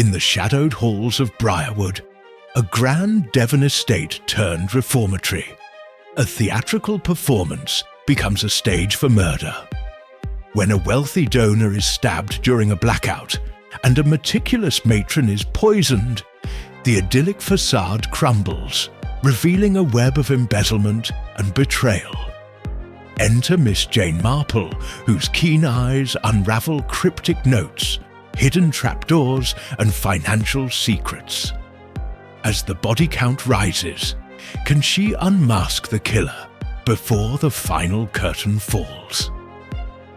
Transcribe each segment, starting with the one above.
In the shadowed halls of Briarwood, a grand Devon estate turned reformatory. A theatrical performance becomes a stage for murder. When a wealthy donor is stabbed during a blackout and a meticulous matron is poisoned, the idyllic facade crumbles, revealing a web of embezzlement and betrayal. Enter Miss Jane Marple, whose keen eyes unravel cryptic notes, hidden trapdoors, and financial secrets. As the body count rises, can she unmask the killer before the final curtain falls?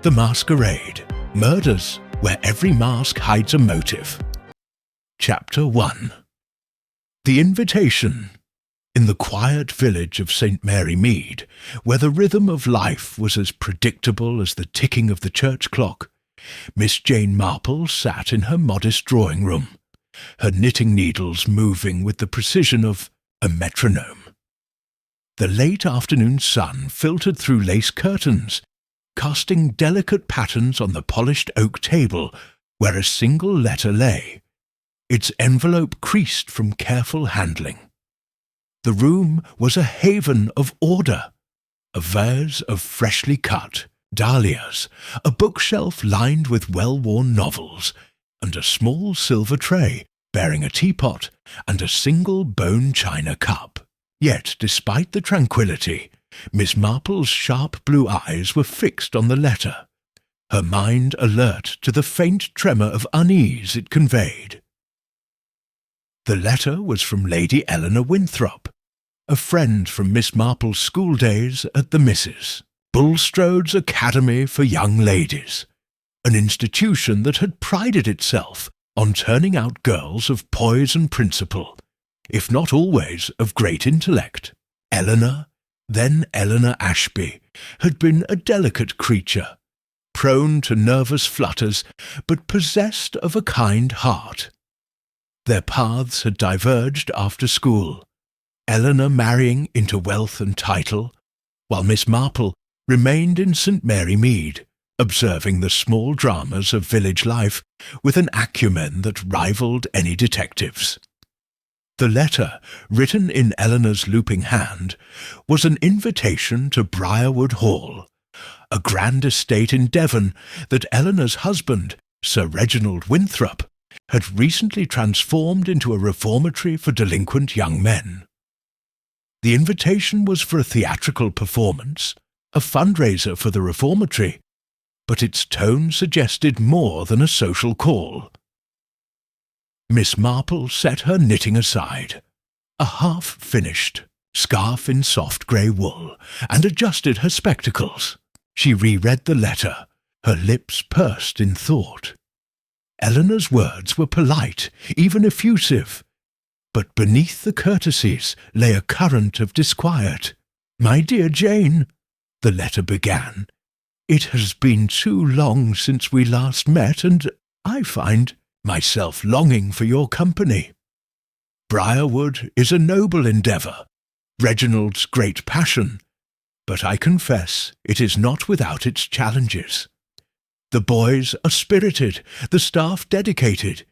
The Masquerade, murders where every mask hides a motive. Chapter 1. The Invitation. In the quiet village of St. Mary Mead, where the rhythm of life was as predictable as the ticking of the church clock, Miss Jane Marple sat in her modest drawing-room, her knitting needles moving with the precision of a metronome. The late afternoon sun filtered through lace curtains, casting delicate patterns on the polished oak table where a single letter lay, its envelope creased from careful handling. The room was a haven of order, a vase of freshly cut dahlias, a bookshelf lined with well-worn novels, and a small silver tray bearing a teapot and a single bone china cup. Yet, despite the tranquillity, Miss Marple's sharp blue eyes were fixed on the letter, her mind alert to the faint tremor of unease it conveyed. The letter was from Lady Eleanor Winthrop, a friend from Miss Marple's school days at the Misses, Bulstrode's Academy for Young Ladies, an institution that had prided itself on turning out girls of poise and principle, if not always of great intellect. Eleanor, then Eleanor Ashby, had been a delicate creature, prone to nervous flutters, but possessed of a kind heart. Their paths had diverged after school, Eleanor marrying into wealth and title, while Miss Marple remained in St. Mary Mead, observing the small dramas of village life with an acumen that rivaled any detective's. The letter, written in Eleanor's looping hand, was an invitation to Briarwood Hall, a grand estate in Devon that Eleanor's husband, Sir Reginald Winthrop, had recently transformed into a reformatory for delinquent young men. The invitation was for a theatrical performance, a fundraiser for the reformatory, but its tone suggested more than a social call. Miss Marple set her knitting aside, a half-finished scarf in soft grey wool, and adjusted her spectacles. She reread the letter, her lips pursed in thought. Eleanor's words were polite, even effusive, but beneath the courtesies lay a current of disquiet. "My dear Jane," the letter began, "it has been too long since we last met, and I find myself longing for your company. Briarwood is a noble endeavour, Reginald's great passion, but I confess it is not without its challenges. The boys are spirited, the staff dedicated,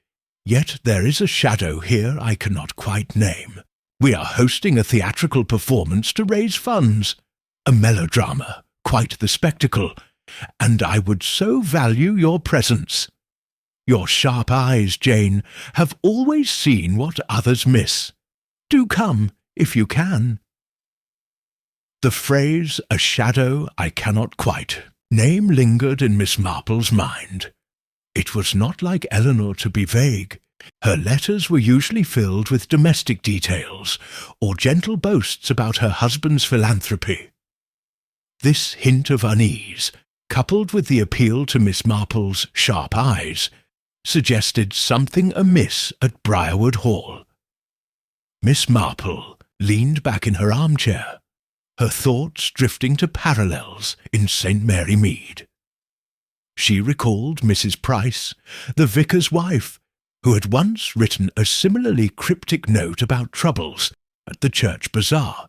yet there is a shadow here I cannot quite name. We are hosting a theatrical performance to raise funds, a melodrama, quite the spectacle, and I would so value your presence. Your sharp eyes, Jane, have always seen what others miss. Do come, if you can." The phrase, "a shadow I cannot quite," name lingered in Miss Marple's mind. It was not like Eleanor to be vague. Her letters were usually filled with domestic details or gentle boasts about her husband's philanthropy. This hint of unease, coupled with the appeal to Miss Marple's sharp eyes, suggested something amiss at Briarwood Hall. Miss Marple leaned back in her armchair, her thoughts drifting to parallels in St. Mary Mead. She recalled Mrs. Price, the vicar's wife, who had once written a similarly cryptic note about troubles at the church bazaar,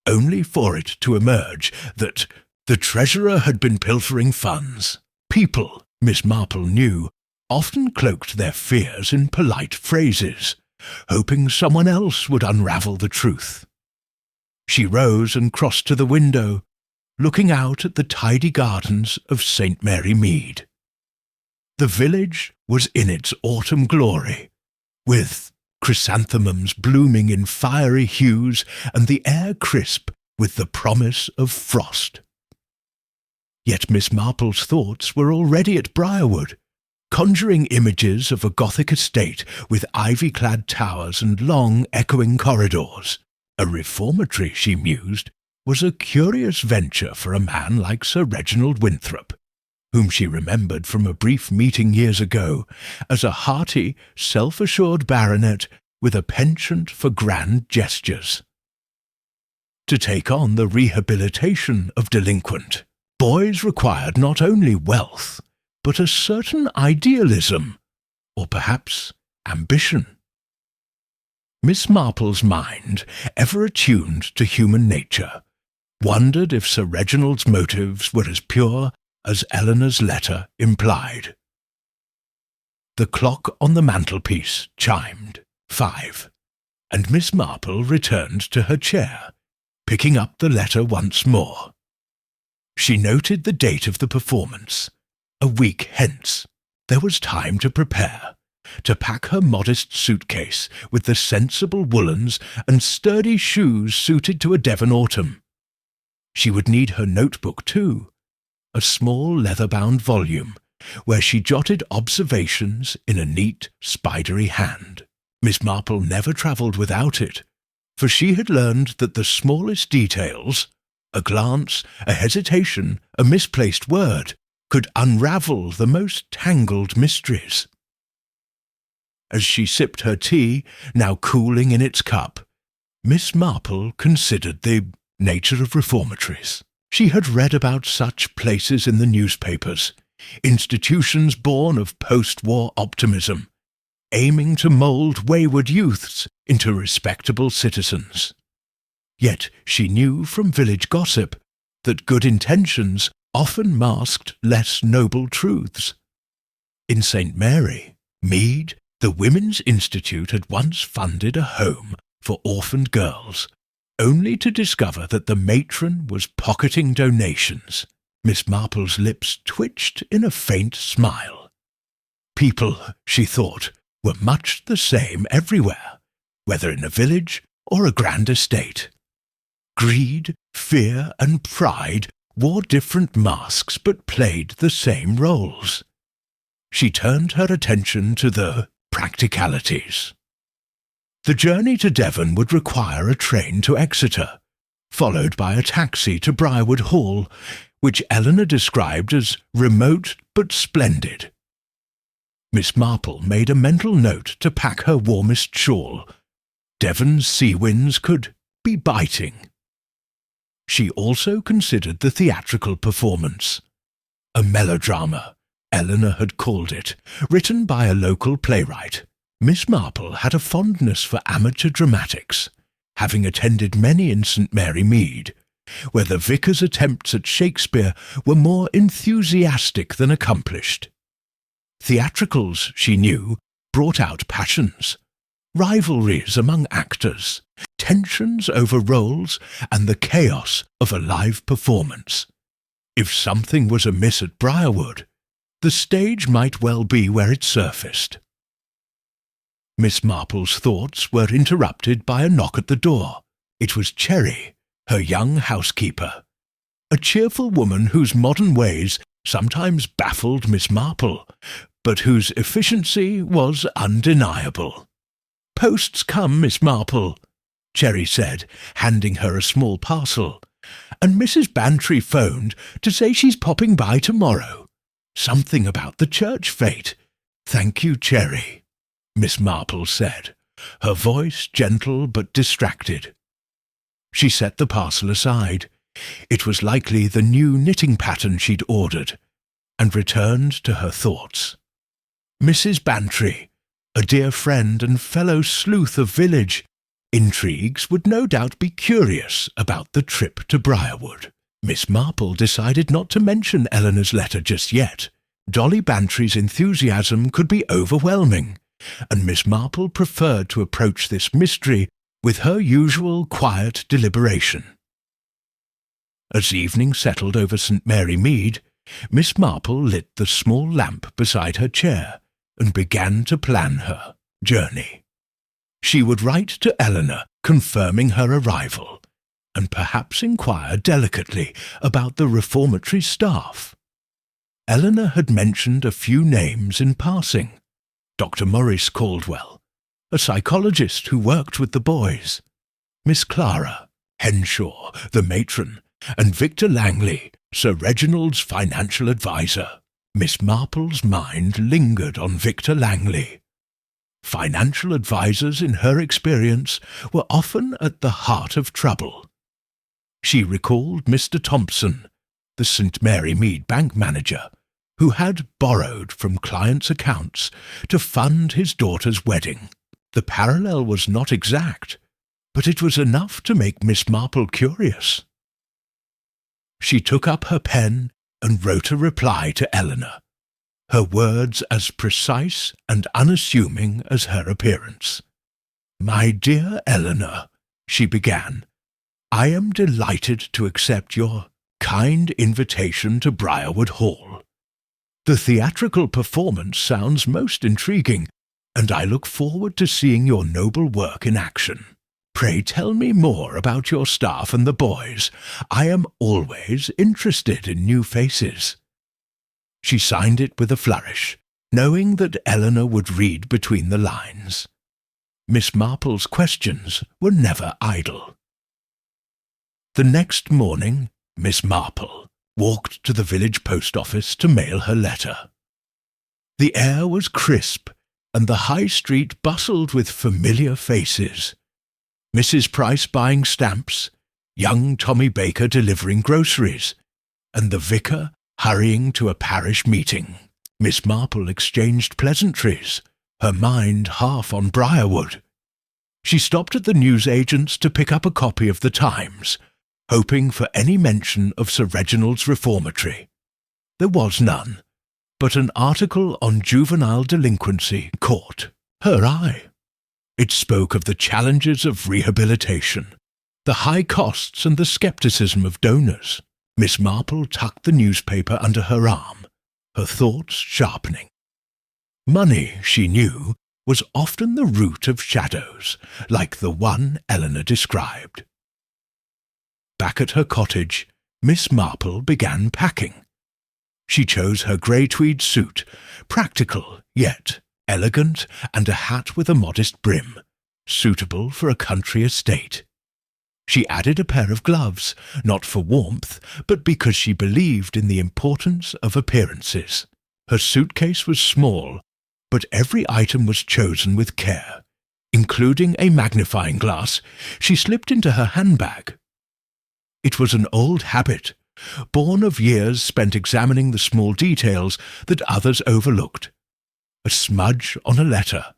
only for it to emerge that the treasurer had been pilfering funds. People, Miss Marple knew, often cloaked their fears in polite phrases, hoping someone else would unravel the truth. She rose and crossed to the window, looking out at the tidy gardens of St. Mary Mead. The village was in its autumn glory, with chrysanthemums blooming in fiery hues and the air crisp with the promise of frost. Yet Miss Marple's thoughts were already at Briarwood, conjuring images of a Gothic estate with ivy-clad towers and long, echoing corridors. A reformatory, she mused, was a curious venture for a man like Sir Reginald Winthrop, whom she remembered from a brief meeting years ago as a hearty, self-assured baronet with a penchant for grand gestures. To take on the rehabilitation of delinquent, boys required not only wealth, but a certain idealism, or perhaps ambition. Miss Marple's mind, ever attuned to human nature, wondered if Sir Reginald's motives were as pure as Eleanor's letter implied. The clock on the mantelpiece chimed 5, and Miss Marple returned to her chair, picking up the letter once more. She noted the date of the performance, a week hence. There was time to prepare, to pack her modest suitcase with the sensible woolens and sturdy shoes suited to a Devon autumn. She would need her notebook too, a small leather-bound volume, where she jotted observations in a neat, spidery hand. Miss Marple never travelled without it, for she had learned that the smallest details, a glance, a hesitation, a misplaced word, could unravel the most tangled mysteries. As she sipped her tea, now cooling in its cup, Miss Marple considered the nature of reformatories. She had read about such places in the newspapers, institutions born of post-war optimism, aiming to mould wayward youths into respectable citizens. Yet she knew from village gossip that good intentions often masked less noble truths. In St. Mary, Mead, the Women's Institute had once funded a home for orphaned girls, only to discover that the matron was pocketing donations. Miss Marple's lips twitched in a faint smile. People, she thought, were much the same everywhere, whether in a village or a grand estate. Greed, fear, and pride wore different masks but played the same roles. She turned her attention to the practicalities. The journey to Devon would require a train to Exeter, followed by a taxi to Briarwood Hall, which Eleanor described as remote but splendid. Miss Marple made a mental note to pack her warmest shawl. Devon's sea winds could be biting. She also considered the theatrical performance. A melodrama, Eleanor had called it, written by a local playwright. Miss Marple had a fondness for amateur dramatics, having attended many in St. Mary Mead, where the vicar's attempts at Shakespeare were more enthusiastic than accomplished. Theatricals, she knew, brought out passions, rivalries among actors, tensions over roles, and the chaos of a live performance. If something was amiss at Briarwood, the stage might well be where it surfaced. Miss Marple's thoughts were interrupted by a knock at the door. It was Cherry, her young housekeeper, a cheerful woman whose modern ways sometimes baffled Miss Marple, but whose efficiency was undeniable. "Post's come, Miss Marple," Cherry said, handing her a small parcel, "and Mrs. Bantry phoned to say she's popping by tomorrow. Something about the church fete." "Thank you, Cherry," Miss Marple said, her voice gentle but distracted. She set the parcel aside. It was likely the new knitting pattern she'd ordered, and returned to her thoughts. Mrs. Bantry, a dear friend and fellow sleuth of village, intrigues would no doubt be curious about the trip to Briarwood. Miss Marple decided not to mention Eleanor's letter just yet, Dolly Bantry's enthusiasm could be overwhelming, and Miss Marple preferred to approach this mystery with her usual quiet deliberation. As evening settled over St. Mary Mead, Miss Marple lit the small lamp beside her chair and began to plan her journey. She would write to Eleanor confirming her arrival, and perhaps inquire delicately about the reformatory staff. Eleanor had mentioned a few names in passing. Dr. Maurice Caldwell, a psychologist who worked with the boys, Miss Clara, Henshaw, the matron, and Victor Langley, Sir Reginald's financial adviser. Miss Marple's mind lingered on Victor Langley. Financial advisers, in her experience, were often at the heart of trouble. She recalled Mr. Thompson, the St. Mary Mead bank manager, who had borrowed from clients' accounts to fund his daughter's wedding. The parallel was not exact, but it was enough to make Miss Marple curious. She took up her pen and wrote a reply to Eleanor, her words as precise and unassuming as her appearance. "My dear Eleanor," she began, "I am delighted to accept your kind invitation to Briarwood Hall. The theatrical performance sounds most intriguing, and I look forward to seeing your noble work in action. Pray tell me more about your staff and the boys. I am always interested in new faces." She signed it with a flourish, knowing that Eleanor would read between the lines. Miss Marple's questions were never idle. The next morning, Miss Marple walked to the village post office to mail her letter. The air was crisp, and the high street bustled with familiar faces. Mrs. Price buying stamps, young Tommy Baker delivering groceries, and the vicar hurrying to a parish meeting. Miss Marple exchanged pleasantries, her mind half on Briarwood. She stopped at the newsagent's to pick up a copy of the Times, hoping for any mention of Sir Reginald's reformatory. There was none, but an article on juvenile delinquency caught her eye. It spoke of the challenges of rehabilitation, the high costs and the scepticism of donors. Miss Marple tucked the newspaper under her arm, her thoughts sharpening. Money, she knew, was often the root of shadows, like the one Eleanor described. Back at her cottage, Miss Marple began packing. She chose her grey tweed suit, practical yet elegant, and a hat with a modest brim, suitable for a country estate. She added a pair of gloves, not for warmth, but because she believed in the importance of appearances. Her suitcase was small, but every item was chosen with care. Including a magnifying glass, she slipped into her handbag. It was an old habit, born of years spent examining the small details that others overlooked. A smudge on a letter,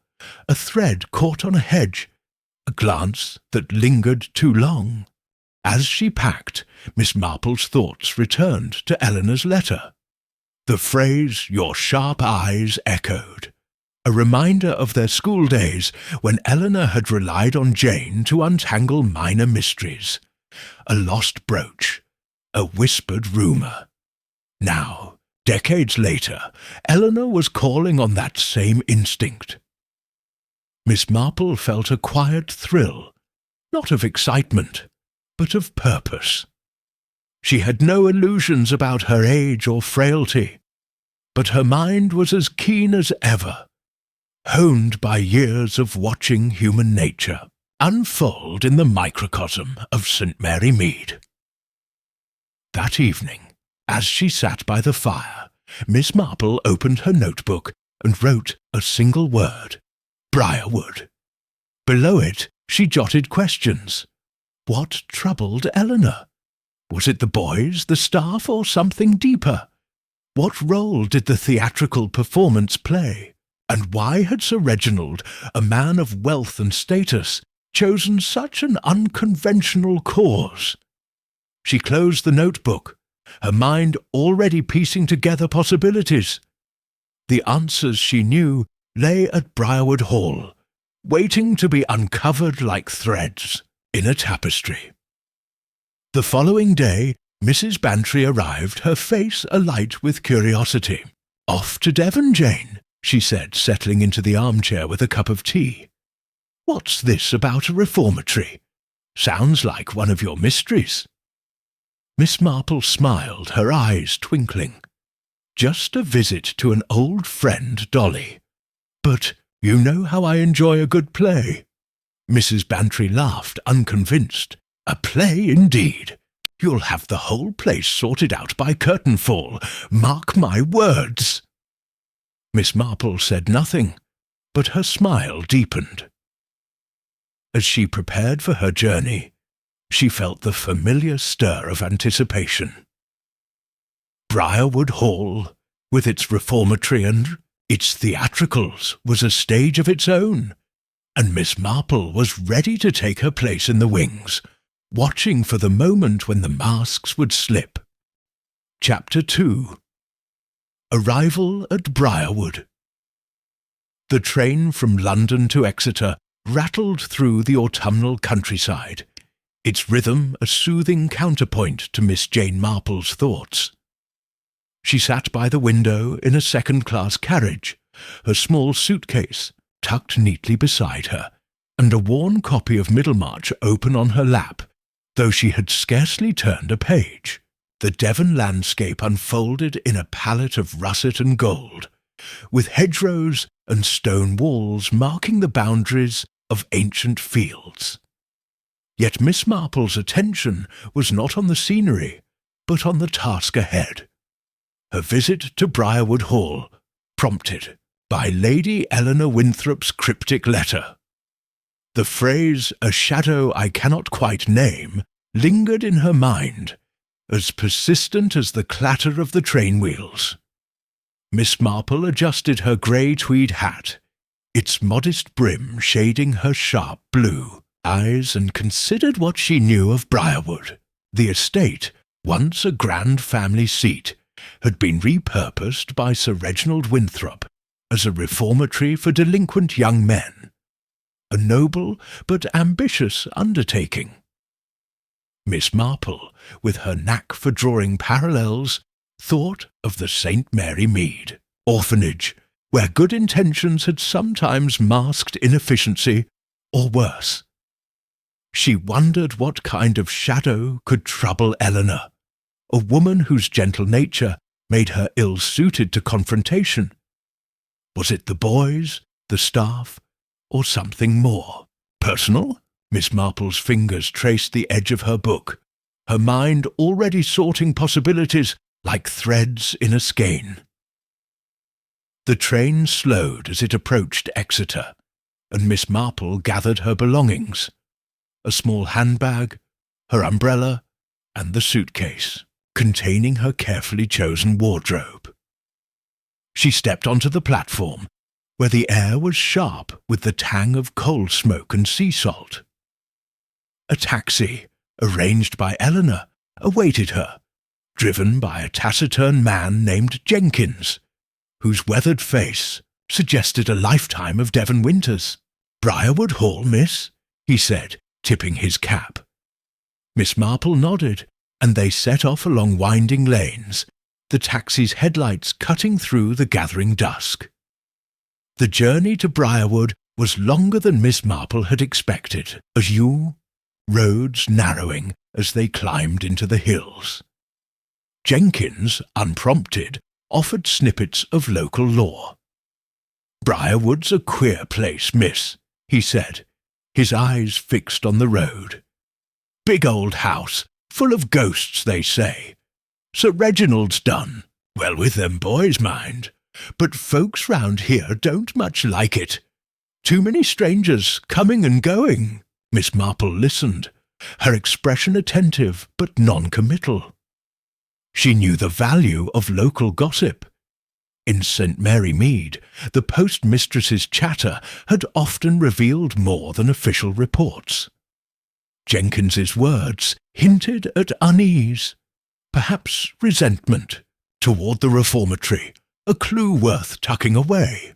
a thread caught on a hedge, a glance that lingered too long. As she packed, Miss Marple's thoughts returned to Eleanor's letter. The phrase "your sharp eyes" echoed, a reminder of their school days when Eleanor had relied on Jane to untangle minor mysteries. A lost brooch, a whispered rumour. Now, decades later, Eleanor was calling on that same instinct. Miss Marple felt a quiet thrill, not of excitement, but of purpose. She had no illusions about her age or frailty, but her mind was as keen as ever, honed by years of watching human nature unfold in the microcosm of St. Mary Mead. That evening, as she sat by the fire, Miss Marple opened her notebook and wrote a single word: Briarwood. Below it, she jotted questions. What troubled Eleanor? Was it the boys, the staff, or something deeper? What role did the theatrical performance play? And why had Sir Reginald, a man of wealth and status, chosen such an unconventional cause? She closed the notebook, her mind already piecing together possibilities. The answers she knew lay at Briarwood Hall, waiting to be uncovered like threads in a tapestry. The following day, Mrs. Bantry arrived, her face alight with curiosity. "Off to Devon, Jane," she said, settling into the armchair with a cup of tea. "What's this about a reformatory? Sounds like one of your mysteries." Miss Marple smiled, her eyes twinkling. "Just a visit to an old friend, Dolly. But you know how I enjoy a good play." Mrs. Bantry laughed, unconvinced. "A play, indeed. You'll have the whole place sorted out by curtain fall. Mark my words." Miss Marple said nothing, but her smile deepened. As she prepared for her journey, she felt the familiar stir of anticipation. Briarwood Hall, with its reformatory and its theatricals, was a stage of its own, and Miss Marple was ready to take her place in the wings, watching for the moment when the masks would slip. Chapter 2. Arrival at Briarwood. The train from London to Exeter rattled through the autumnal countryside, its rhythm a soothing counterpoint to Miss Jane Marple's thoughts. She sat by the window in a second-class carriage, her small suitcase tucked neatly beside her, and a worn copy of Middlemarch open on her lap, though she had scarcely turned a page. The Devon landscape unfolded in a palette of russet and gold, with hedgerows and stone walls marking the boundaries of ancient fields. Yet Miss Marple's attention was not on the scenery, but on the task ahead. Her visit to Briarwood Hall, prompted by Lady Eleanor Winthrop's cryptic letter. The phrase, "a shadow I cannot quite name," lingered in her mind, as persistent as the clatter of the train wheels. Miss Marple adjusted her grey tweed hat, its modest brim shading her sharp blue eyes, and considered what she knew of Briarwood. The estate, once a grand family seat, had been repurposed by Sir Reginald Winthrop as a reformatory for delinquent young men, a noble but ambitious undertaking. Miss Marple, with her knack for drawing parallels, thought of the St. Mary Mead orphanage, where good intentions had sometimes masked inefficiency, or worse. She wondered what kind of shadow could trouble Eleanor, a woman whose gentle nature made her ill-suited to confrontation. Was it the boys, the staff, or something more personal? Miss Marple's fingers traced the edge of her book, her mind already sorting possibilities like threads in a skein. The train slowed as it approached Exeter, and Miss Marple gathered her belongings, a small handbag, her umbrella, and the suitcase, containing her carefully chosen wardrobe. She stepped onto the platform, where the air was sharp with the tang of coal smoke and sea salt. A taxi, arranged by Eleanor, awaited her, driven by a taciturn man named Jenkins, whose weathered face suggested a lifetime of Devon winters. "Briarwood Hall, miss?" he said, tipping his cap. Miss Marple nodded, and they set off along winding lanes, the taxi's headlights cutting through the gathering dusk. The journey to Briarwood was longer than Miss Marple had expected, roads narrowing as they climbed into the hills. Jenkins, unprompted, offered snippets of local lore. "Briarwood's a queer place, miss," he said, his eyes fixed on the road. "Big old house, full of ghosts, they say. Sir Reginald's done well with them boys, mind, but folks round here don't much like it. Too many strangers coming and going." Miss Marple listened, her expression attentive but non-committal. She knew the value of local gossip. In St. Mary Mead, the postmistress's chatter had often revealed more than official reports. Jenkins's words hinted at unease, perhaps resentment, toward the reformatory, a clue worth tucking away.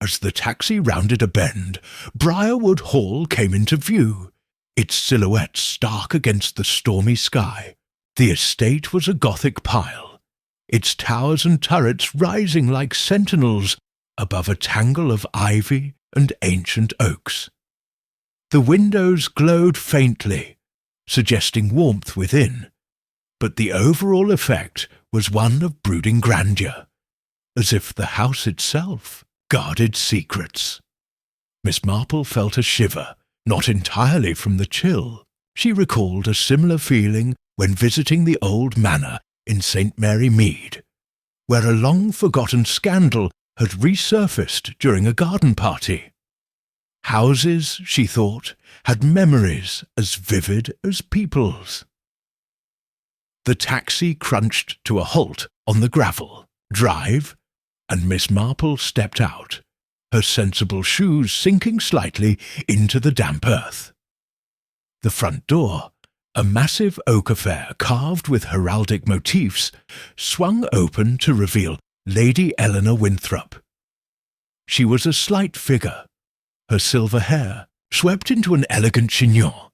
As the taxi rounded a bend, Briarwood Hall came into view, its silhouette stark against the stormy sky. The estate was a Gothic pile, its towers and turrets rising like sentinels above a tangle of ivy and ancient oaks. The windows glowed faintly, suggesting warmth within, but the overall effect was one of brooding grandeur, as if the house itself guarded secrets. Miss Marple felt a shiver, not entirely from the chill. She recalled a similar feeling when visiting the old manor in St. Mary Mead, where a long-forgotten scandal had resurfaced during a garden party. Houses, she thought, had memories as vivid as people's. The taxi crunched to a halt on the gravel drive, and Miss Marple stepped out, her sensible shoes sinking slightly into the damp earth. The front door, a massive oak affair carved with heraldic motifs, swung open to reveal Lady Eleanor Winthrop. She was a slight figure, her silver hair swept into an elegant chignon,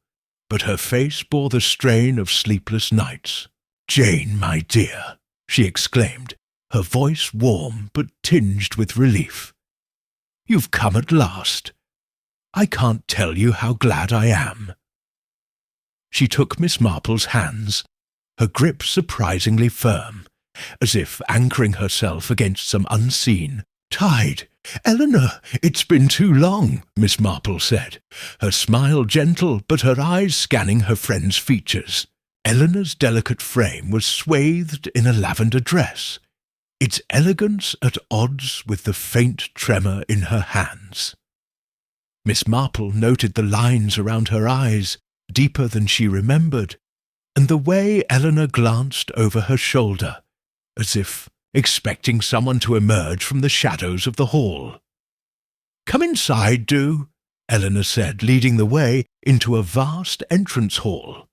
but her face bore the strain of sleepless nights. "Jane, my dear," she exclaimed, her voice warm but tinged with relief. "You've come at last. I can't tell you how glad I am." She took Miss Marple's hands, her grip surprisingly firm, as if anchoring herself against some unseen tide. "Eleanor, it's been too long," Miss Marple said, her smile gentle but her eyes scanning her friend's features. Eleanor's delicate frame was swathed in a lavender dress, its elegance at odds with the faint tremor in her hands. Miss Marple noted the lines around her eyes, deeper than she remembered, and the way Eleanor glanced over her shoulder, as if expecting someone to emerge from the shadows of the hall. "Come inside, do," Eleanor said, leading the way into a vast entrance hall.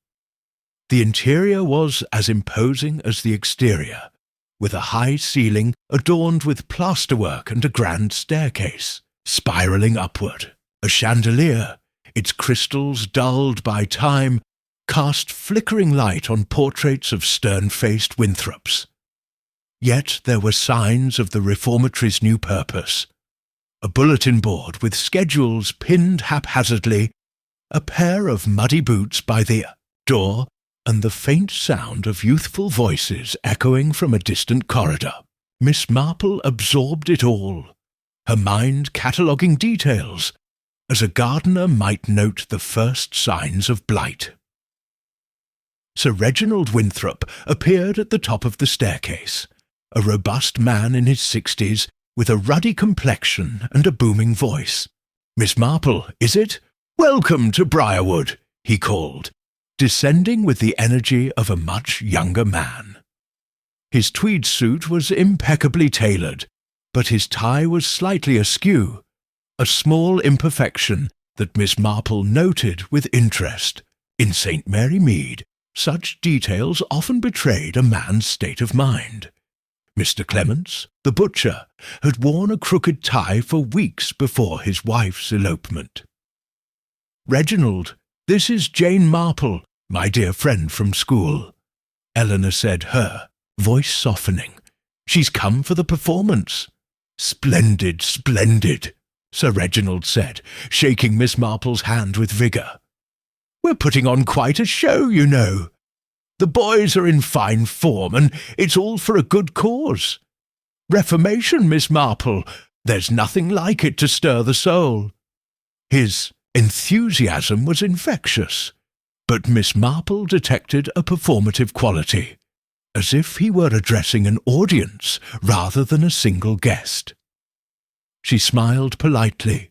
The interior was as imposing as the exterior, with a high ceiling adorned with plasterwork and a grand staircase, spiralling upward. A chandelier, its crystals dulled by time, cast flickering light on portraits of stern-faced Winthrops. Yet there were signs of the reformatory's new purpose. A bulletin board with schedules pinned haphazardly, a pair of muddy boots by the door, and the faint sound of youthful voices echoing from a distant corridor. Miss Marple absorbed it all, her mind cataloguing details, as a gardener might note the first signs of blight. Sir Reginald Winthrop appeared at the top of the staircase, a robust man in his 60s with a ruddy complexion and a booming voice. "Miss Marple, is it? Welcome to Briarwood," he called, descending with the energy of a much younger man. His tweed suit was impeccably tailored, but his tie was slightly askew, a small imperfection that Miss Marple noted with interest. In St. Mary Mead, such details often betrayed a man's state of mind. Mr. Clements, the butcher, had worn a crooked tie for weeks before his wife's elopement. "Reginald, this is Jane Marple, my dear friend from school," Eleanor said, her voice softening. "She's come for the performance." "Splendid, splendid," Sir Reginald said, shaking Miss Marple's hand with vigour. "We're putting on quite a show, you know. The boys are in fine form, and it's all for a good cause. Reformation, Miss Marple, there's nothing like it to stir the soul." His enthusiasm was infectious, but Miss Marple detected a performative quality, as if he were addressing an audience rather than a single guest. She smiled politely,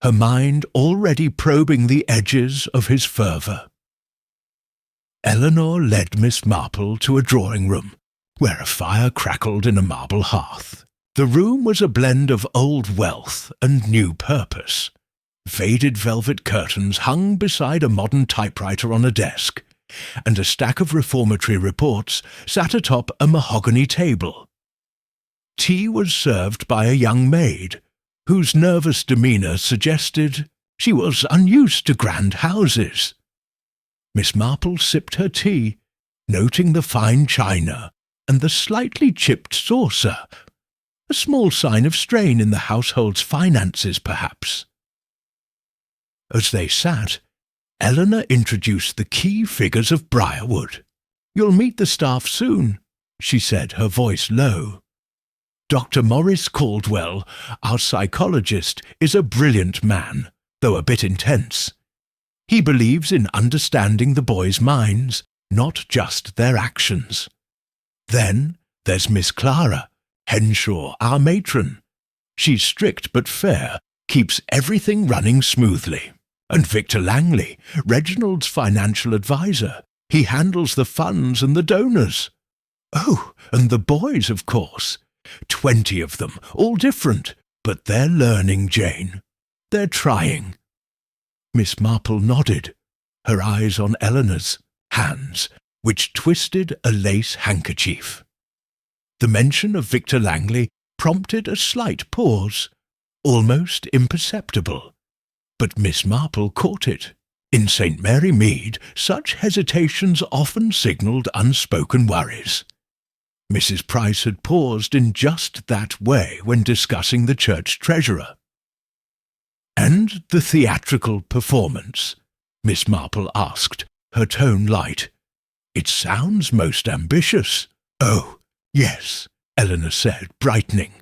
her mind already probing the edges of his fervour. Eleanor led Miss Marple to a drawing-room, where a fire crackled in a marble hearth. The room was a blend of old wealth and new purpose. Faded velvet curtains hung beside a modern typewriter on a desk, and a stack of reformatory reports sat atop a mahogany table. tea was served by a young maid, whose nervous demeanour suggested she was unused to grand houses. Miss Marple sipped her tea, noting the fine china and the slightly chipped saucer, a small sign of strain in the household's finances, perhaps. As they sat, Eleanor introduced the key figures of Briarwood. "You'll meet the staff soon," she said, her voice low. "Dr. Maurice Caldwell, our psychologist, is a brilliant man, though a bit intense. He believes in understanding the boys' minds, not just their actions. Then there's Miss Clara, Henshaw, our matron. She's strict but fair, keeps everything running smoothly. And Victor Langley, Reginald's financial advisor. He handles the funds and the donors. Oh, and the boys, of course. 20 of them, all different, but they're learning, Jane. They're trying." Miss Marple nodded, her eyes on Eleanor's hands, which twisted a lace handkerchief. The mention of Victor Langley prompted a slight pause, almost imperceptible, but Miss Marple caught it. In St. Mary Mead, such hesitations often signalled unspoken worries. Mrs. Price had paused in just that way when discussing the church treasurer. "And the theatrical performance?" Miss Marple asked, her tone light. "It sounds most ambitious." "Oh, yes," Eleanor said, brightening.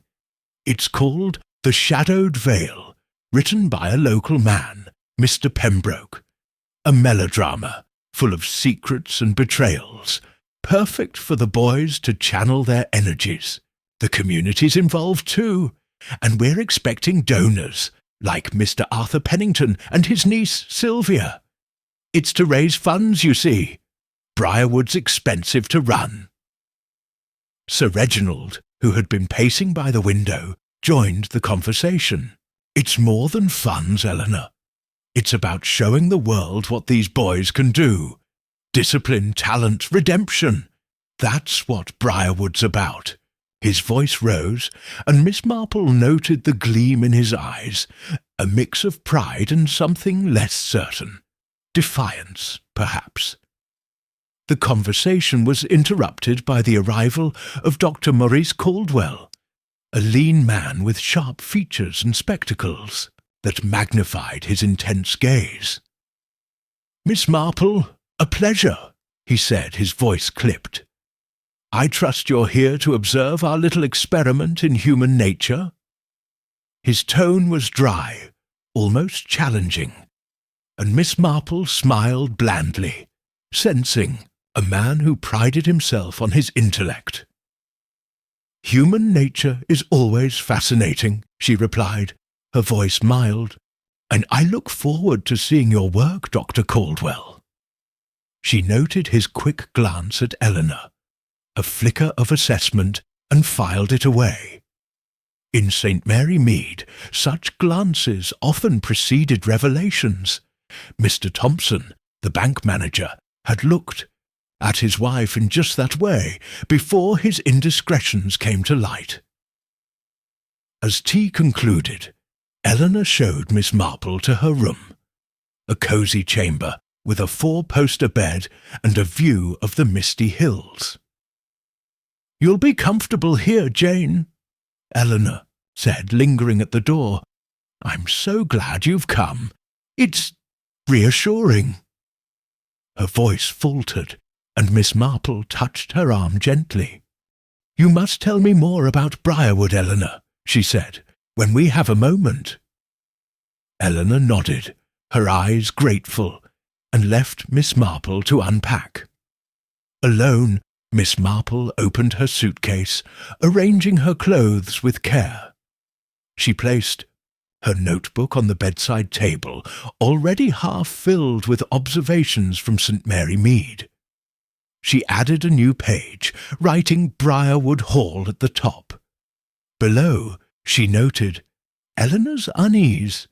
"It's called The Shadowed Veil, written by a local man, Mr. Pembroke. A melodrama, full of secrets and betrayals, perfect for the boys to channel their energies. The community's involved too, and we're expecting donors, like Mr. Arthur Pennington and his niece Sylvia. It's to raise funds, you see. Briarwood's expensive to run." Sir Reginald, who had been pacing by the window, joined the conversation. "It's more than funds, Eleanor. It's about showing the world what these boys can do. Discipline, talent, redemption. That's what Briarwood's about." His voice rose, and Miss Marple noted the gleam in his eyes, a mix of pride and something less certain. Defiance, perhaps. The conversation was interrupted by the arrival of Dr. Maurice Caldwell, a lean man with sharp features and spectacles that magnified his intense gaze. "Miss Marple, a pleasure," he said, his voice clipped. "I trust you're here to observe our little experiment in human nature?" His tone was dry, almost challenging, and Miss Marple smiled blandly, sensing a man who prided himself on his intellect. "Human nature is always fascinating," she replied, her voice mild, "and I look forward to seeing your work, Dr. Caldwell." She noted his quick glance at Eleanor, a flicker of assessment, and filed it away. In St. Mary Mead, such glances often preceded revelations. Mr. Thompson, the bank manager, had looked at his wife in just that way before his indiscretions came to light. As tea concluded, Eleanor showed Miss Marple to her room, a cosy chamber with a 4-poster bed and a view of the misty hills. "You'll be comfortable here, Jane," Eleanor said, lingering at the door. "I'm so glad you've come. It's reassuring." Her voice faltered, and Miss Marple touched her arm gently. "You must tell me more about Briarwood, Eleanor," she said, "when we have a moment." Eleanor nodded, her eyes grateful, and left Miss Marple to unpack. Alone, Miss Marple opened her suitcase, arranging her clothes with care. She placed her notebook on the bedside table, already half filled with observations from St. Mary Mead. She added a new page, writing Briarwood Hall at the top. Below, she noted Eleanor's unease,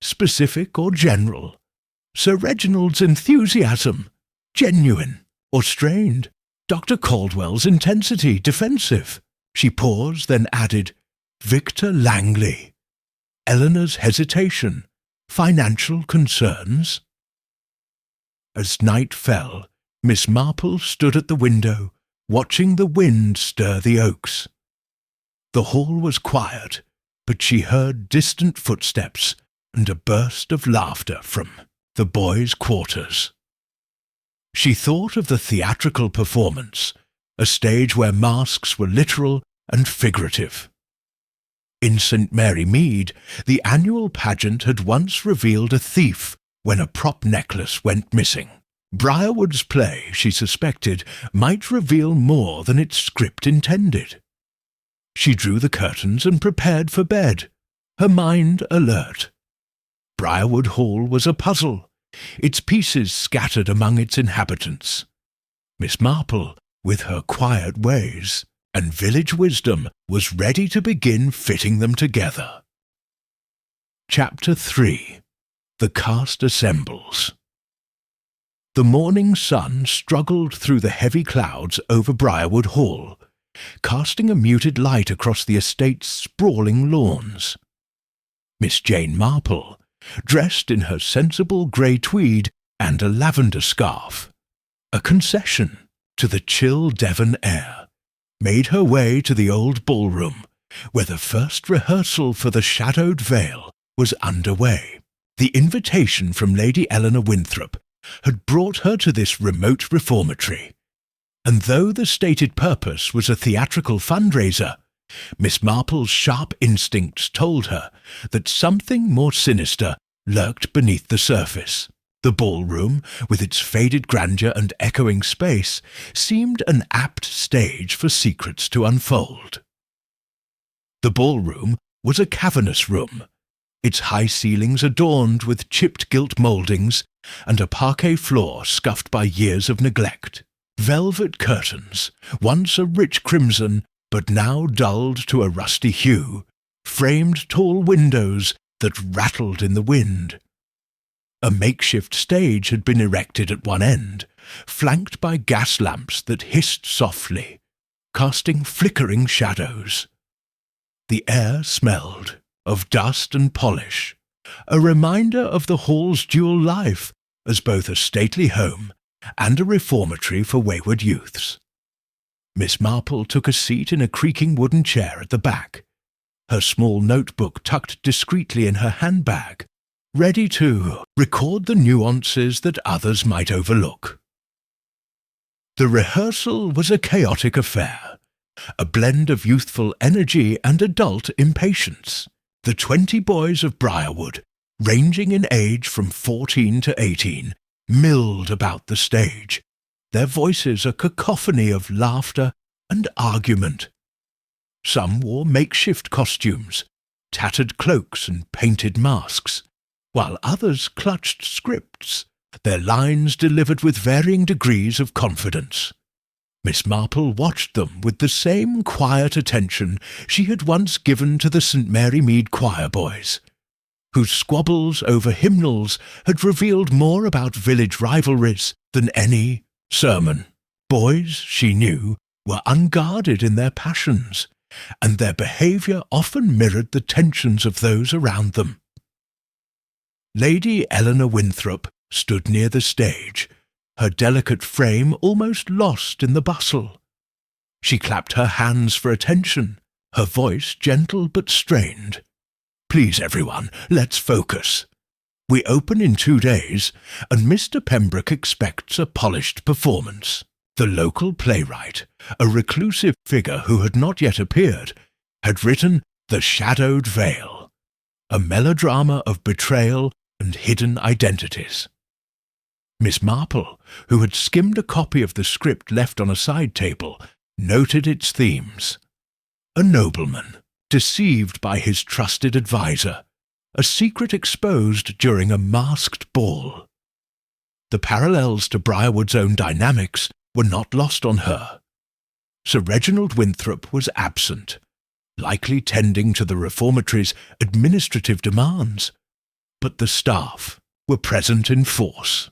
specific or general, Sir Reginald's enthusiasm, genuine or strained, Dr. Caldwell's intensity, defensive. She paused, then added, "Victor Langley. Eleanor's hesitation. Financial concerns?" As night fell, Miss Marple stood at the window, watching the wind stir the oaks. The hall was quiet, but she heard distant footsteps and a burst of laughter from the boys' quarters. She thought of the theatrical performance, a stage where masks were literal and figurative. In St. Mary Mead, the annual pageant had once revealed a thief when a prop necklace went missing. Briarwood's play, she suspected, might reveal more than its script intended. She drew the curtains and prepared for bed, her mind alert. Briarwood Hall was a puzzle, its pieces scattered among its inhabitants. Miss Marple, with her quiet ways and village wisdom, was ready to begin fitting them together. Chapter 3. The Cast Assembles. The morning sun struggled through the heavy clouds over Briarwood Hall, casting a muted light across the estate's sprawling lawns. Miss Jane Marple, dressed in her sensible grey tweed and a lavender scarf, a concession to the chill Devon air, made her way to the old ballroom, where the first rehearsal for the Shadowed Veil was underway. The invitation from Lady Eleanor Winthrop had brought her to this remote reformatory, and though the stated purpose was a theatrical fundraiser, Miss Marple's sharp instincts told her that something more sinister lurked beneath the surface. The ballroom, with its faded grandeur and echoing space, seemed an apt stage for secrets to unfold. The ballroom was a cavernous room, its high ceilings adorned with chipped gilt mouldings and a parquet floor scuffed by years of neglect. Velvet curtains, once a rich crimson but now dulled to a rusty hue, framed tall windows that rattled in the wind. A makeshift stage had been erected at one end, flanked by gas lamps that hissed softly, casting flickering shadows. The air smelled of dust and polish, a reminder of the hall's dual life as both a stately home and a reformatory for wayward youths. Miss Marple took a seat in a creaking wooden chair at the back, her small notebook tucked discreetly in her handbag, ready to record the nuances that others might overlook. The rehearsal was a chaotic affair, a blend of youthful energy and adult impatience. The 20 boys of Briarwood, ranging in age from 14 to 18, milled about the stage, their voices a cacophony of laughter and argument. Some wore makeshift costumes, tattered cloaks and painted masks, while others clutched scripts, their lines delivered with varying degrees of confidence. Miss Marple watched them with the same quiet attention she had once given to the St. Mary Mead choir boys, whose squabbles over hymnals had revealed more about village rivalries than any sermon. Boys, she knew, were unguarded in their passions, and their behaviour often mirrored the tensions of those around them. Lady Eleanor Winthrop stood near the stage, her delicate frame almost lost in the bustle. She clapped her hands for attention, her voice gentle but strained. "Please, everyone, let's focus. We open in 2 days, and Mr. Pembroke expects a polished performance." The local playwright, a reclusive figure who had not yet appeared, had written The Shadowed Veil, a melodrama of betrayal and hidden identities. Miss Marple, who had skimmed a copy of the script left on a side table, noted its themes. A nobleman, deceived by his trusted adviser, a secret exposed during a masked ball. The parallels to Briarwood's own dynamics were not lost on her. Sir Reginald Winthrop was absent, likely tending to the reformatory's administrative demands, but the staff were present in force.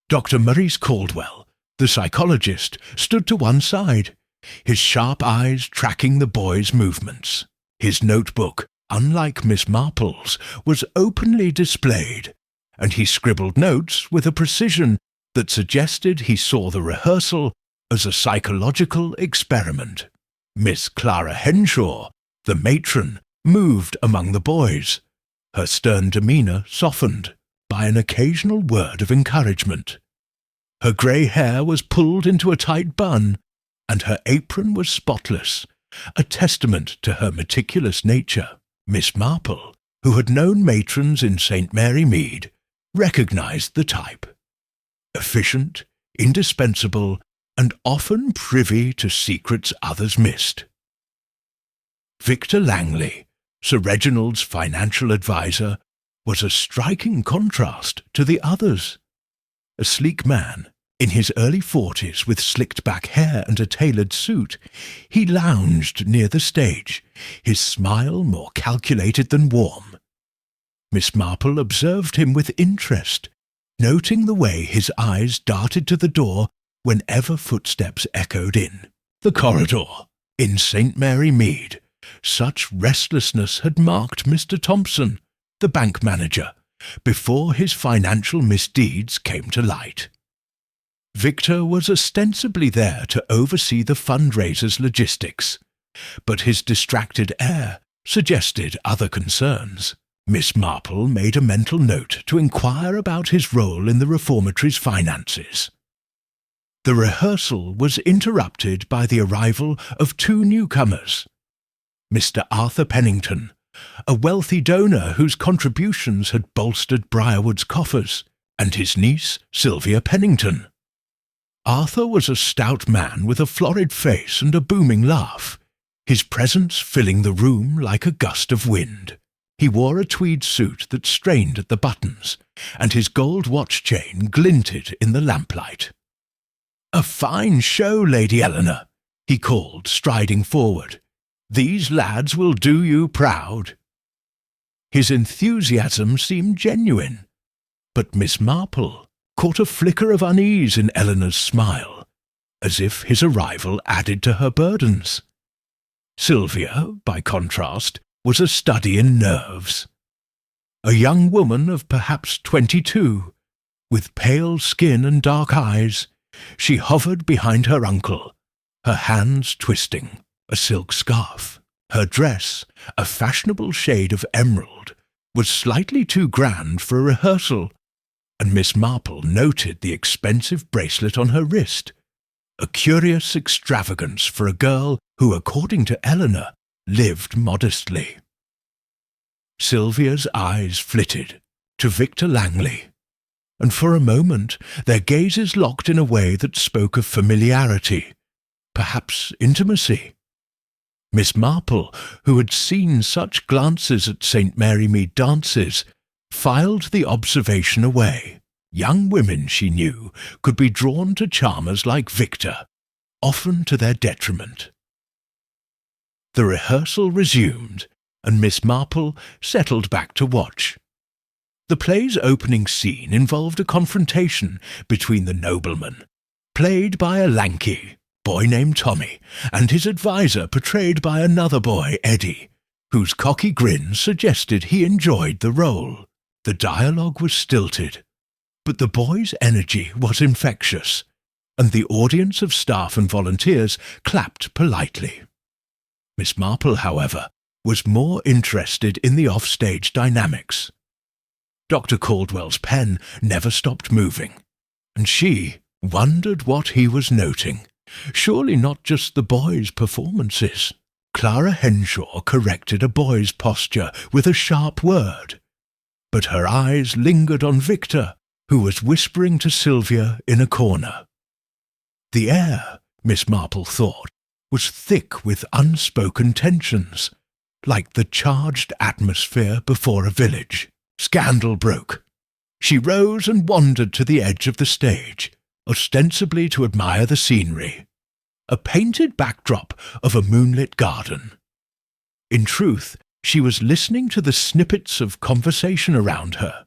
Dr. Maurice Caldwell, the psychologist, stood to one side, his sharp eyes tracking the boy's movements. His notebook, unlike Miss Marple's, was openly displayed, and he scribbled notes with a precision that suggested he saw the rehearsal as a psychological experiment. Miss Clara Henshaw, the matron, moved among the boys, her stern demeanour softened by an occasional word of encouragement. Her grey hair was pulled into a tight bun, and her apron was spotless, a testament to her meticulous nature. Miss Marple, who had known matrons in St. Mary Mead, recognised the type. Efficient, indispensable, and often privy to secrets others missed. Victor Langley, Sir Reginald's financial adviser, was a striking contrast to the others. A sleek man, in his early 40s with slicked-back hair and a tailored suit, he lounged near the stage, his smile more calculated than warm. Miss Marple observed him with interest, noting the way his eyes darted to the door whenever footsteps echoed in the corridor. In St. Mary Mead, such restlessness had marked Mr. Thompson, the bank manager, before his financial misdeeds came to light. Victor was ostensibly there to oversee the fundraiser's logistics, but his distracted air suggested other concerns. Miss Marple made a mental note to inquire about his role in the reformatory's finances. The rehearsal was interrupted by the arrival of two newcomers. Mr. Arthur Pennington, a wealthy donor whose contributions had bolstered Briarwood's coffers, and his niece, Sylvia Pennington. Arthur was a stout man with a florid face and a booming laugh, his presence filling the room like a gust of wind. He wore a tweed suit that strained at the buttons, and his gold watch chain glinted in the lamplight. "A fine show, Lady Eleanor," he called, striding forward. "These lads will do you proud." His enthusiasm seemed genuine, but Miss Marple caught a flicker of unease in Eleanor's smile, as if his arrival added to her burdens. Sylvia, by contrast, was a study in nerves. A young woman of perhaps 22, with pale skin and dark eyes, she hovered behind her uncle, her hands twisting a silk scarf. Her dress, a fashionable shade of emerald, was slightly too grand for a rehearsal, and Miss Marple noted the expensive bracelet on her wrist, a curious extravagance for a girl who, according to Eleanor, lived modestly. Sylvia's eyes flitted to Victor Langley, and for a moment their gazes locked in a way that spoke of familiarity, perhaps intimacy. Miss Marple, who had seen such glances at St. Mary Mead dances, filed the observation away. Young women, she knew, could be drawn to charmers like Victor, often to their detriment. The rehearsal resumed, and Miss Marple settled back to watch. The play's opening scene involved a confrontation between the nobleman, played by a lanky boy named Tommy, and his adviser, portrayed by another boy, Eddie, whose cocky grin suggested he enjoyed the role. The dialogue was stilted, but the boy's energy was infectious, and the audience of staff and volunteers clapped politely. Miss Marple, however, was more interested in the offstage dynamics. Dr. Caldwell's pen never stopped moving, and she wondered what he was noting. Surely not just the boys' performances. Clara Henshaw corrected a boy's posture with a sharp word, but her eyes lingered on Victor, who was whispering to Sylvia in a corner. The air, Miss Marple thought, was thick with unspoken tensions, like the charged atmosphere before a village. Scandal broke. She rose and wandered to the edge of the stage, ostensibly to admire the scenery, a painted backdrop of a moonlit garden. In truth, she was listening to the snippets of conversation around her.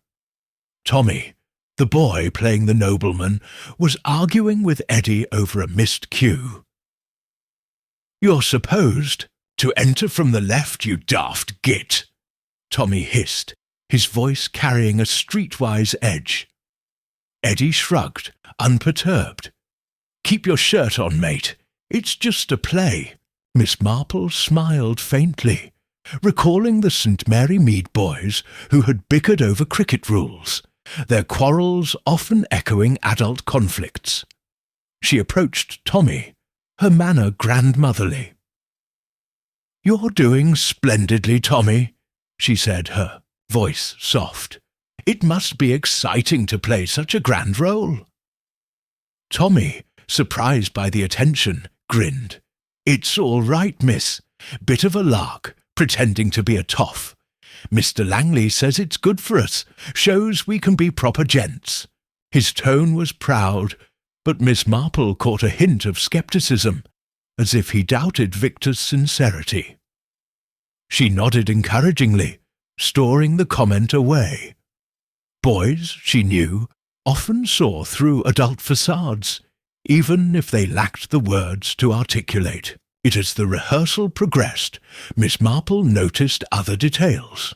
Tommy, the boy playing the nobleman, was arguing with Eddie over a missed cue. "You're supposed to enter from the left, you daft git," Tommy hissed, his voice carrying a streetwise edge. Eddie shrugged, unperturbed. "Keep your shirt on, mate. It's just a play." Miss Marple smiled faintly, recalling the St. Mary Mead boys who had bickered over cricket rules, their quarrels often echoing adult conflicts. She approached Tommy, her manner grandmotherly. "You're doing splendidly, Tommy," she said, her voice soft. "It must be exciting to play such a grand role." Tommy, surprised by the attention, grinned. "It's all right, miss. Bit of a lark, pretending to be a toff. Mr. Langley says it's good for us, shows we can be proper gents." His tone was proud, but Miss Marple caught a hint of scepticism, as if he doubted Victor's sincerity. She nodded encouragingly, storing the comment away. Boys, she knew, often saw through adult facades, even if they lacked the words to articulate it. As the rehearsal progressed, Miss Marple noticed other details.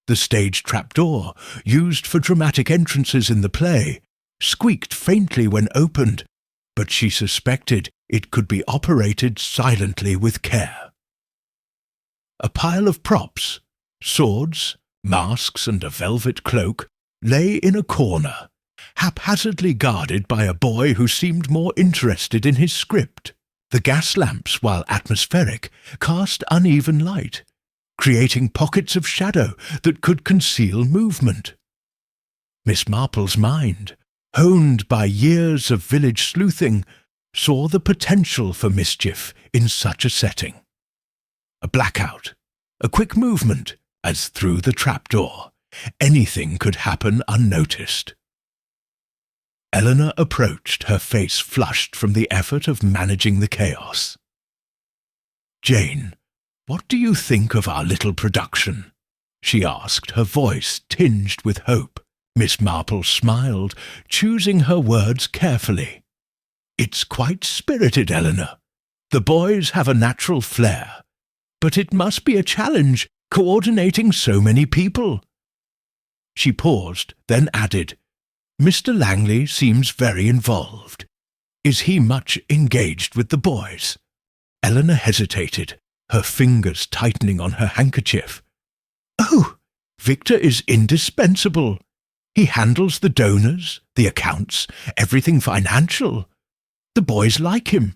The stage trapdoor, used for dramatic entrances in the play, squeaked faintly when opened, but she suspected it could be operated silently with care. A pile of props, swords, masks, and a velvet cloak lay in a corner, haphazardly guarded by a boy who seemed more interested in his script. The gas lamps, while atmospheric, cast uneven light, creating pockets of shadow that could conceal movement. Miss Marple's mind, honed by years of village sleuthing, saw the potential for mischief in such a setting. A blackout, a quick movement, as through the trapdoor, anything could happen unnoticed. Eleanor approached, her face flushed from the effort of managing the chaos. "Jane, what do you think of our little production?" she asked, her voice tinged with hope. Miss Marple smiled, choosing her words carefully. "It's quite spirited, Eleanor. The boys have a natural flair, but it must be a challenge coordinating so many people." She paused, then added, "Mr. Langley seems very involved. Is he much engaged with the boys?" Eleanor hesitated, her fingers tightening on her handkerchief. "Oh, Victor is indispensable. He handles the donors, the accounts, everything financial. The boys like him.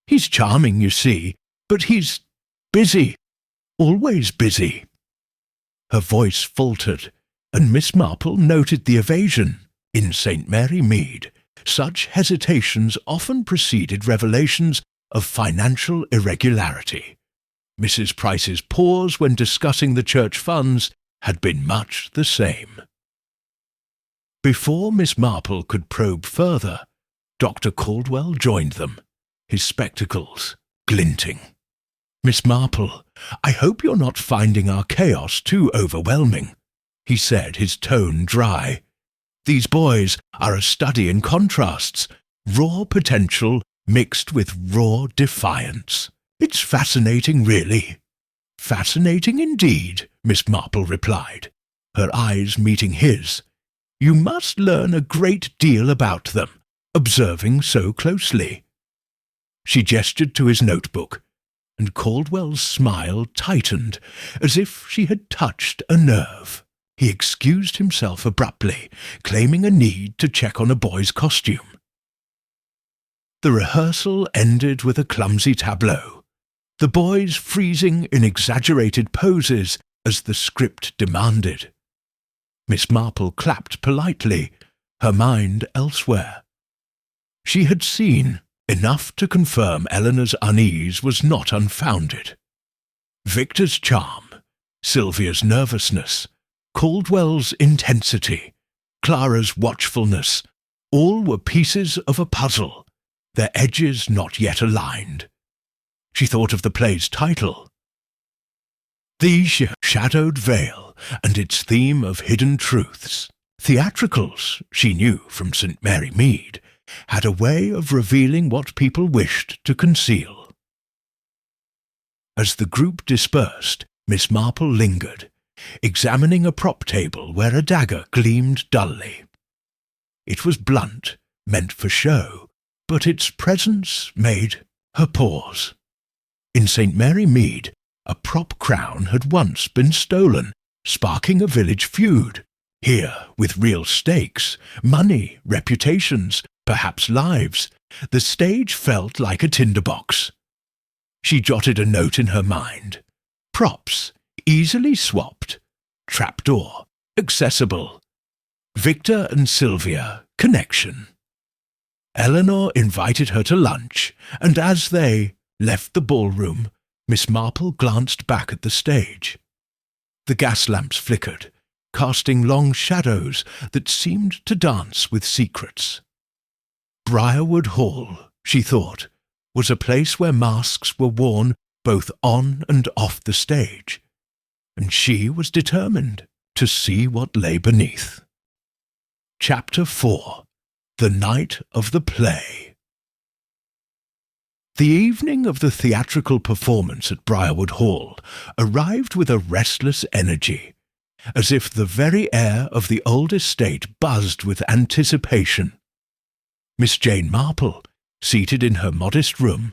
He's charming, you see, but he's busy, always busy." Her voice faltered, and Miss Marple noted the evasion. In St. Mary Mead, such hesitations often preceded revelations of financial irregularity. Mrs. Price's pause when discussing the church funds had been much the same. Before Miss Marple could probe further, Dr. Caldwell joined them, his spectacles glinting. "Miss Marple, I hope you're not finding our chaos too overwhelming," he said, his tone dry. "These boys are a study in contrasts, raw potential mixed with raw defiance. It's fascinating, really." "Fascinating indeed," Miss Marple replied, her eyes meeting his. "You must learn a great deal about them, observing so closely." She gestured to his notebook, and Caldwell's smile tightened, as if she had touched a nerve. He excused himself abruptly, claiming a need to check on a boy's costume. The rehearsal ended with a clumsy tableau, the boys freezing in exaggerated poses as the script demanded. Miss Marple clapped politely, her mind elsewhere. She had seen enough to confirm Eleanor's unease was not unfounded. Victor's charm, Sylvia's nervousness, Caldwell's intensity, Clara's watchfulness, all were pieces of a puzzle, their edges not yet aligned. She thought of the play's title, The Shadowed Veil, and its theme of hidden truths. Theatricals, she knew from St. Mary Mead, had a way of revealing what people wished to conceal. As the group dispersed, Miss Marple lingered, examining a prop table where a dagger gleamed dully. It was blunt, meant for show, but its presence made her pause. In St. Mary Mead, a prop crown had once been stolen, sparking a village feud. Here, with real stakes, money, reputations, perhaps lives, the stage felt like a tinderbox. She jotted a note in her mind. Props, easily swapped. Trapdoor, accessible. Victor and Sylvia, connection. Eleanor invited her to lunch, and as they left the ballroom, Miss Marple glanced back at the stage. The gas lamps flickered, casting long shadows that seemed to dance with secrets. Briarwood Hall, she thought, was a place where masks were worn both on and off the stage, and she was determined to see what lay beneath. Chapter 4. The Night of the Play. The evening of the theatrical performance at Briarwood Hall arrived with a restless energy, as if the very air of the old estate buzzed with anticipation. Miss Jane Marple, seated in her modest room,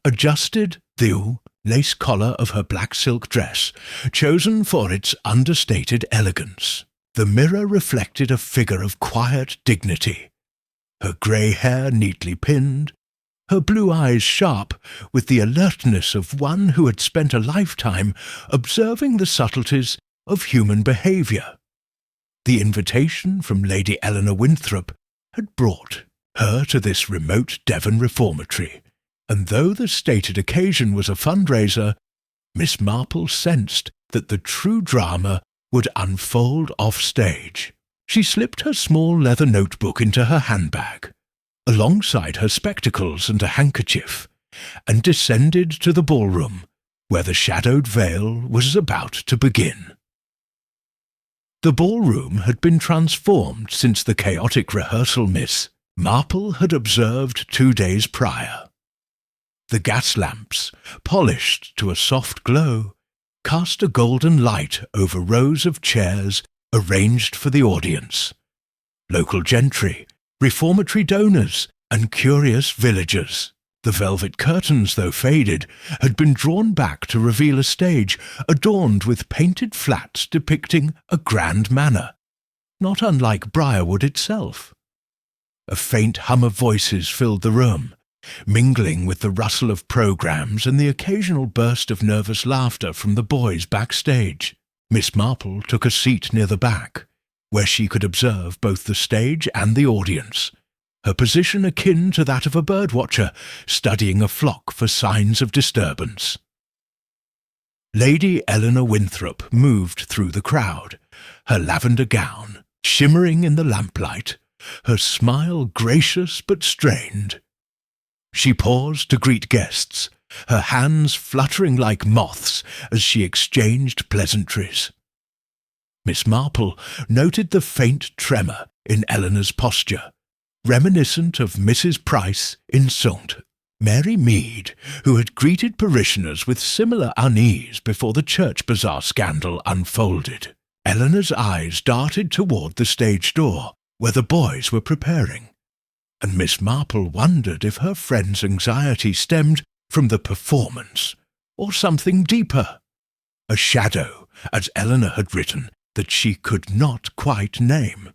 adjusted the lace collar of her black silk dress, chosen for its understated elegance. The mirror reflected a figure of quiet dignity, her grey hair neatly pinned, her blue eyes sharp with the alertness of one who had spent a lifetime observing the subtleties of human behaviour. The invitation from Lady Eleanor Winthrop had brought her to this remote Devon reformatory, and though the stated occasion was a fundraiser, Miss Marple sensed that the true drama would unfold off-stage. She slipped her small leather notebook into her handbag, alongside her spectacles and a handkerchief, and descended to the ballroom, where the shadowed veil was about to begin. The ballroom had been transformed since the chaotic rehearsal Miss Marple had observed 2 days prior. The gas lamps, polished to a soft glow, cast a golden light over rows of chairs arranged for the audience. Local gentry, reformatory donors, and curious villagers. The velvet curtains, though faded, had been drawn back to reveal a stage adorned with painted flats depicting a grand manor, not unlike Briarwood itself. A faint hum of voices filled the room, mingling with the rustle of programmes and the occasional burst of nervous laughter from the boys backstage. Miss Marple took a seat near the back, where she could observe both the stage and the audience, her position akin to that of a birdwatcher studying a flock for signs of disturbance. Lady Eleanor Winthrop moved through the crowd, her lavender gown shimmering in the lamplight, her smile gracious but strained. She paused to greet guests, her hands fluttering like moths as she exchanged pleasantries. Miss Marple noted the faint tremor in Eleanor's posture, reminiscent of Mrs. Price in St. Mary Mead, who had greeted parishioners with similar unease before the church bazaar scandal unfolded. Eleanor's eyes darted toward the stage door, where the boys were preparing, and Miss Marple wondered if her friend's anxiety stemmed from the performance or something deeper, a shadow, as Eleanor had written, that she could not quite name.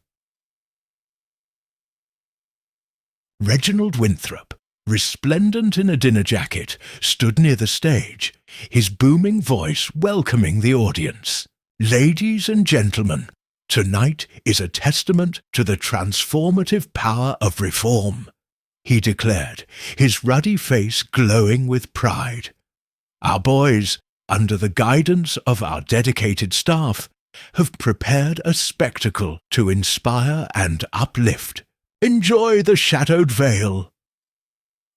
Reginald Winthrop, resplendent in a dinner jacket, stood near the stage, his booming voice welcoming the audience. "Ladies and gentlemen, tonight is a testament to the transformative power of reform," he declared, his ruddy face glowing with pride. "Our boys, under the guidance of our dedicated staff, have prepared a spectacle to inspire and uplift. Enjoy the shadowed veil."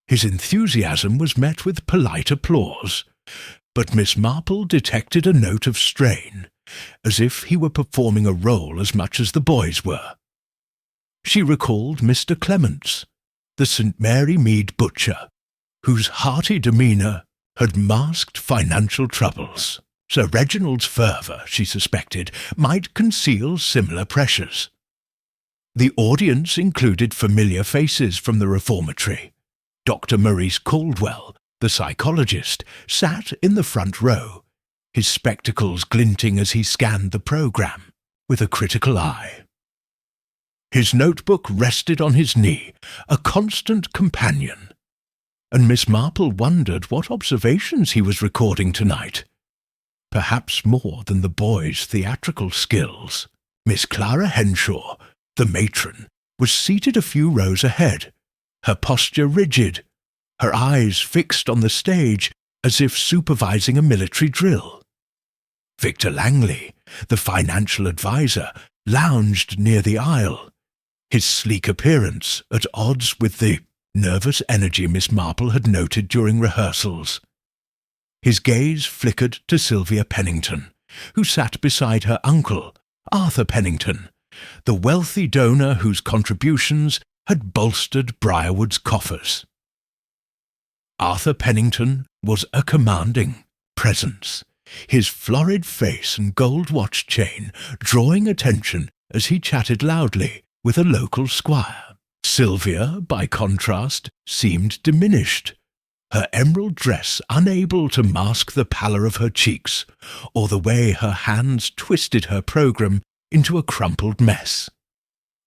His enthusiasm was met with polite applause, but Miss Marple detected a note of strain, as if he were performing a role as much as the boys were. She recalled Mr. Clements, the St. Mary Mead butcher, whose hearty demeanour had masked financial troubles. Sir Reginald's fervour, she suspected, might conceal similar pressures. The audience included familiar faces from the reformatory. Dr. Maurice Caldwell, the psychologist, sat in the front row, his spectacles glinting as he scanned the programme with a critical eye. His notebook rested on his knee, a constant companion, and Miss Marple wondered what observations he was recording tonight. Perhaps more than the boys' theatrical skills. Miss Clara Henshaw, the matron, was seated a few rows ahead, her posture rigid, her eyes fixed on the stage as if supervising a military drill. Victor Langley, the financial advisor, lounged near the aisle, his sleek appearance at odds with the nervous energy Miss Marple had noted during rehearsals. His gaze flickered to Sylvia Pennington, who sat beside her uncle, Arthur Pennington, the wealthy donor whose contributions had bolstered Briarwood's coffers. Arthur Pennington was a commanding presence, his florid face and gold watch chain drawing attention as he chatted loudly with a local squire. Sylvia, by contrast, seemed diminished, her emerald dress unable to mask the pallor of her cheeks or the way her hands twisted her programme into a crumpled mess.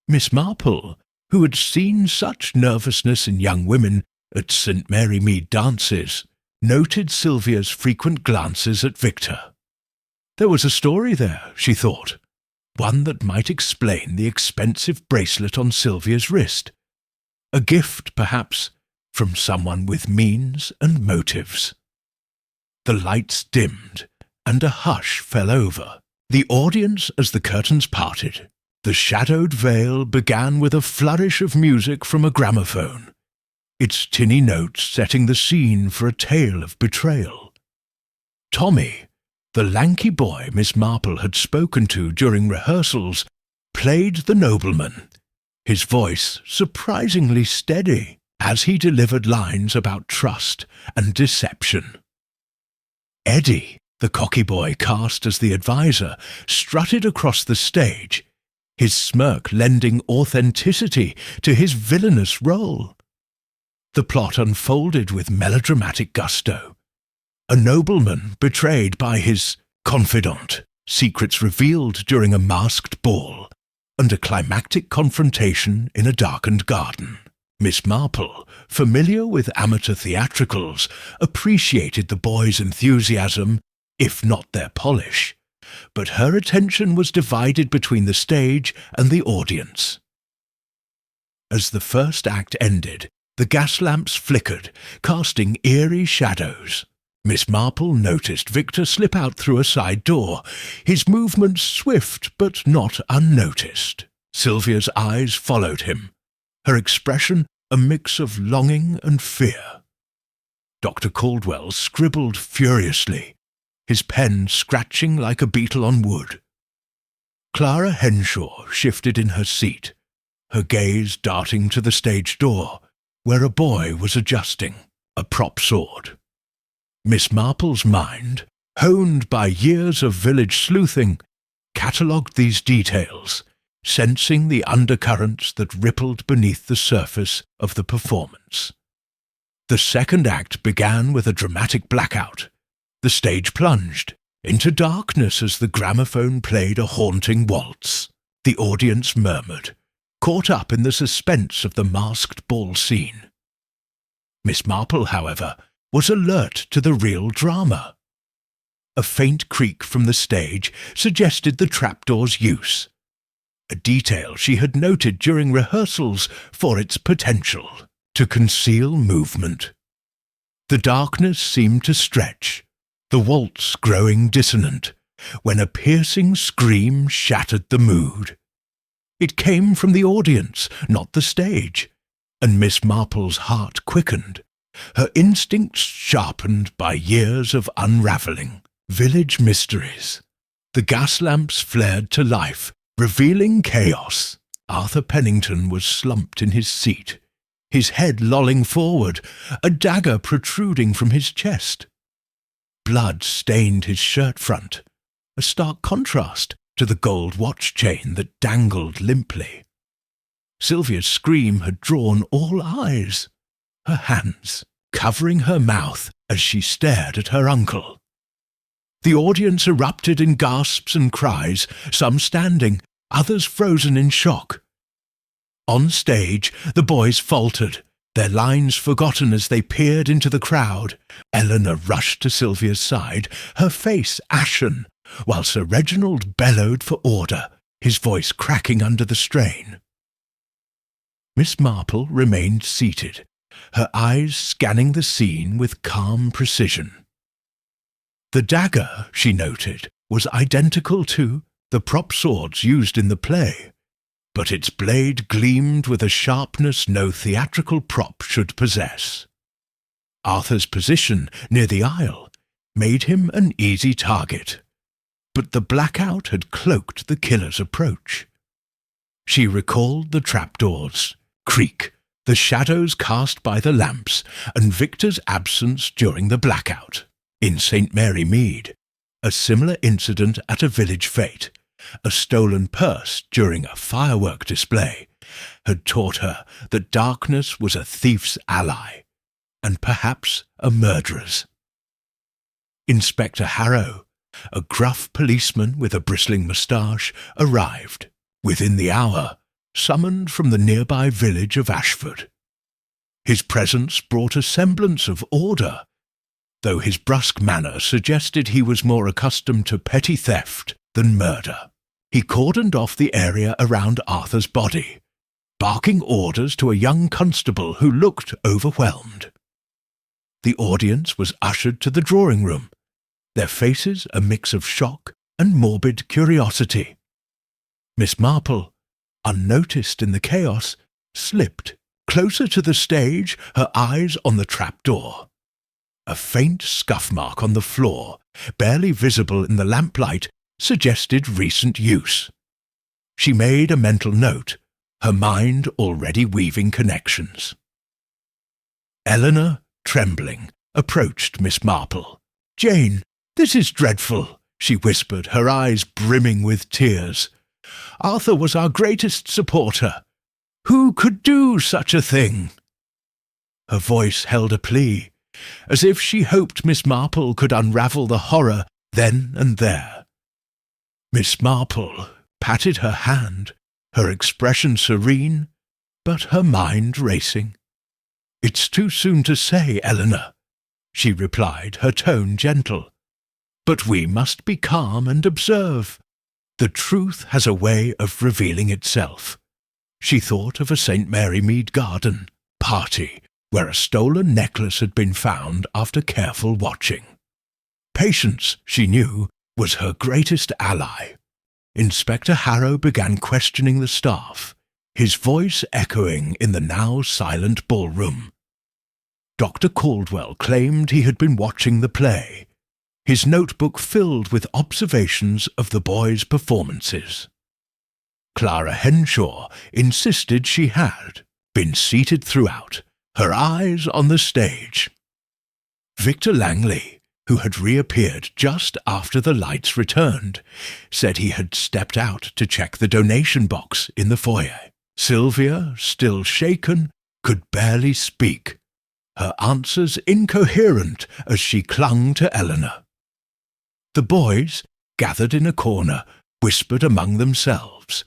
Miss Marple, who had seen such nervousness in young women at St. Mary Mead dances, noted Sylvia's frequent glances at Victor. There was a story there, she thought, one that might explain the expensive bracelet on Sylvia's wrist. A gift, perhaps, from someone with means and motives. The lights dimmed, and a hush fell over the audience as the curtains parted. The shadowed veil began with a flourish of music from a gramophone, its tinny notes setting the scene for a tale of betrayal. Tommy, the lanky boy Miss Marple had spoken to during rehearsals, played the nobleman, his voice surprisingly steady as he delivered lines about trust and deception. Eddie, the cocky boy cast as the advisor, strutted across the stage, his smirk lending authenticity to his villainous role. The plot unfolded with melodramatic gusto. A nobleman betrayed by his confidant, secrets revealed during a masked ball, and a climactic confrontation in a darkened garden. Miss Marple, familiar with amateur theatricals, appreciated the boys' enthusiasm, if not their polish, but her attention was divided between the stage and the audience. As the first act ended, the gas lamps flickered, casting eerie shadows. Miss Marple noticed Victor slip out through a side door, his movements swift but not unnoticed. Sylvia's eyes followed him, her expression a mix of longing and fear. Dr. Caldwell scribbled furiously, his pen scratching like a beetle on wood. Clara Henshaw shifted in her seat, her gaze darting to the stage door, where a boy was adjusting a prop sword. Miss Marple's mind, honed by years of village sleuthing, catalogued these details, sensing the undercurrents that rippled beneath the surface of the performance. The second act began with a dramatic blackout. The stage plunged into darkness as the gramophone played a haunting waltz. The audience murmured, caught up in the suspense of the masked ball scene. Miss Marple, however, was alert to the real drama. A faint creak from the stage suggested the trapdoor's use, a detail she had noted during rehearsals for its potential to conceal movement. The darkness seemed to stretch, the waltz growing dissonant, when a piercing scream shattered the mood. It came from the audience, not the stage, and Miss Marple's heart quickened, her instincts sharpened by years of unravelling village mysteries. The gas lamps flared to life, revealing chaos. Arthur Pennington was slumped in his seat, his head lolling forward, a dagger protruding from his chest. blood stained his shirt front, a stark contrast to the gold watch chain that dangled limply. Sylvia's scream had drawn all eyes, her hands covering her mouth as she stared at her uncle. The audience erupted in gasps and cries, some standing, others frozen in shock. On stage, the boys faltered, their lines forgotten as they peered into the crowd. Eleanor rushed to Sylvia's side, her face ashen, while Sir Reginald bellowed for order, his voice cracking under the strain. Miss Marple remained seated, her eyes scanning the scene with calm precision. The dagger, she noted, was identical to the prop swords used in the play, but its blade gleamed with a sharpness no theatrical prop should possess. Arthur's position near the aisle made him an easy target, but the blackout had cloaked the killer's approach. She recalled the trapdoors, creak, the shadows cast by the lamps, and Victor's absence during the blackout. In St. Mary Mead, a similar incident at a village fête, a stolen purse during a firework display, had taught her that darkness was a thief's ally, and perhaps a murderer's. Inspector Harrow, a gruff policeman with a bristling moustache, arrived, within the hour, summoned from the nearby village of Ashford. His presence brought a semblance of order, though his brusque manner suggested he was more accustomed to petty theft than murder. He cordoned off the area around Arthur's body, barking orders to a young constable who looked overwhelmed. The audience was ushered to the drawing room, their faces a mix of shock and morbid curiosity. Miss Marple, unnoticed in the chaos, slipped closer to the stage, her eyes on the trapdoor. A faint scuff mark on the floor, barely visible in the lamplight, suggested recent use. She made a mental note, her mind already weaving connections. Eleanor, trembling, approached Miss Marple. "Jane, this is dreadful," she whispered, her eyes brimming with tears. "Arthur was our greatest supporter. Who could do such a thing?" Her voice held a plea, as if she hoped Miss Marple could unravel the horror then and there. Miss Marple patted her hand, her expression serene, but her mind racing. "It's too soon to say, Eleanor," she replied, her tone gentle. "But we must be calm and observe. The truth has a way of revealing itself." She thought of a St. Mary Mead garden party where a stolen necklace had been found after careful watching. Patience, she knew, was her greatest ally. Inspector Harrow began questioning the staff, his voice echoing in the now silent ballroom. Dr. Caldwell claimed he had been watching the play, his notebook filled with observations of the boys' performances. Clara Henshaw insisted she had been seated throughout, her eyes on the stage. Victor Langley, who had reappeared just after the lights returned, said he had stepped out to check the donation box in the foyer. Sylvia, still shaken, could barely speak, her answers incoherent as she clung to Eleanor. The boys, gathered in a corner, whispered among themselves,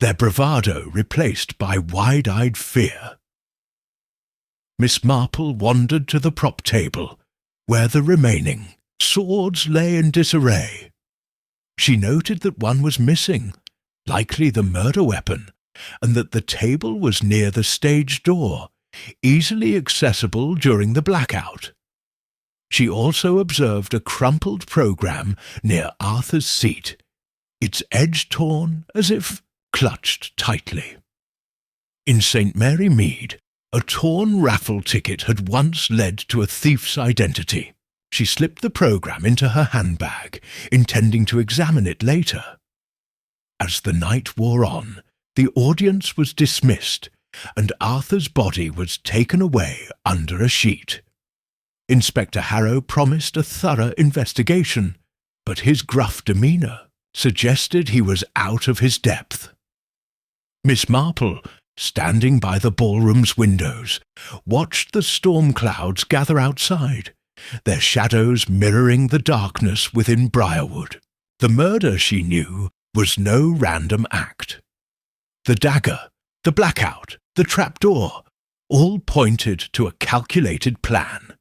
their bravado replaced by wide-eyed fear. Miss Marple wandered to the prop table, where the remaining swords lay in disarray. She noted that one was missing, likely the murder weapon, and that the table was near the stage door, easily accessible during the blackout. She also observed a crumpled programme near Arthur's seat, its edge torn as if clutched tightly. In St. Mary Mead, a torn raffle ticket had once led to a thief's identity. She slipped the programme into her handbag, intending to examine it later. As the night wore on, the audience was dismissed, and Arthur's body was taken away under a sheet. Inspector Harrow promised a thorough investigation, but his gruff demeanour suggested he was out of his depth. Miss Marple, standing by the ballroom's windows, watched the storm clouds gather outside, their shadows mirroring the darkness within Briarwood. The murder, she knew, was no random act. The dagger, the blackout, the trapdoor, all pointed to a calculated plan.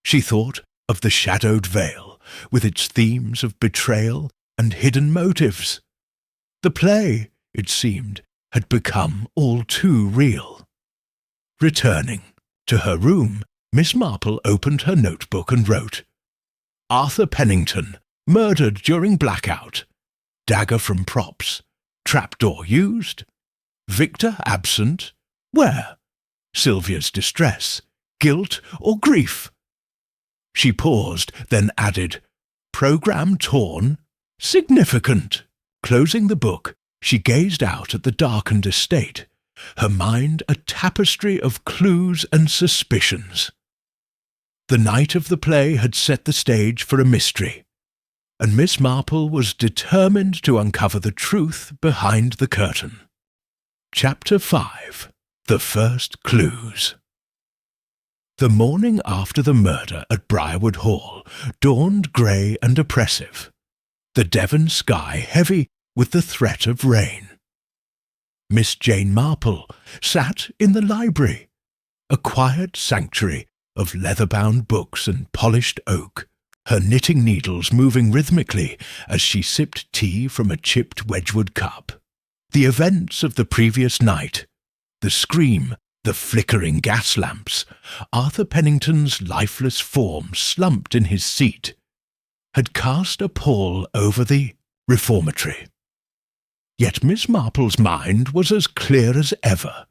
She thought of the shadowed veil, with its themes of betrayal and hidden motives. The play, it seemed, had become all too real. Returning to her room, Miss Marple opened her notebook and wrote, "Arthur Pennington, murdered during blackout. Dagger from props. Trapdoor used. Victor absent. Where? Sylvia's distress. Guilt or grief?" She paused, then added, "Programme torn. Significant." Closing the book, she gazed out at the darkened estate, her mind a tapestry of clues and suspicions. The night of the play had set the stage for a mystery, and Miss Marple was determined to uncover the truth behind the curtain. Chapter 5. The First Clues. The morning after the murder at Briarwood Hall dawned grey and oppressive, the Devon sky heavy with the threat of rain. Miss Jane Marple sat in the library, a quiet sanctuary of leather-bound books and polished oak, her knitting needles moving rhythmically as she sipped tea from a chipped Wedgwood cup. The events of the previous night, the scream, the flickering gas lamps, Arthur Pennington's lifeless form slumped in his seat, had cast a pall over the reformatory. Yet Miss Marple's mind was as clear as ever,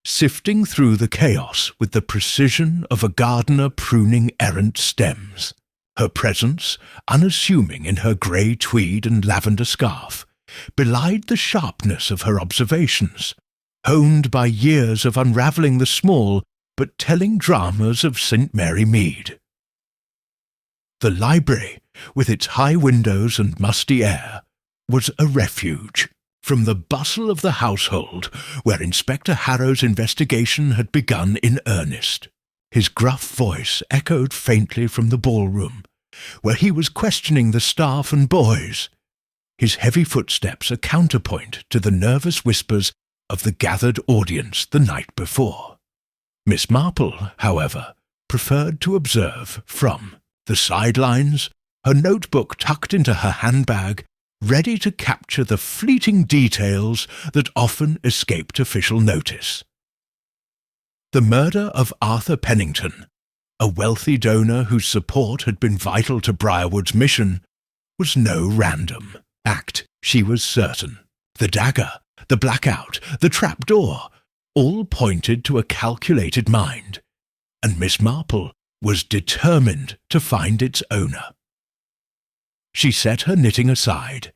sifting through the chaos with the precision of a gardener pruning errant stems. Her presence, unassuming in her grey tweed and lavender scarf, belied the sharpness of her observations, honed by years of unravelling the small but telling dramas of St. Mary Mead. The library, with its high windows and musty air, was a refuge from the bustle of the household where Inspector Harrow's investigation had begun in earnest. His gruff voice echoed faintly from the ballroom, where he was questioning the staff and boys, his heavy footsteps a counterpoint to the nervous whispers of the gathered audience the night before. Miss Marple, however, preferred to observe from the sidelines, her notebook tucked into her handbag, ready to capture the fleeting details that often escaped official notice. The murder of Arthur Pennington, a wealthy donor whose support had been vital to Briarwood's mission, was no random act, she was certain. The dagger, the blackout, the trapdoor, all pointed to a calculated mind, and Miss Marple was determined to find its owner. She set her knitting aside,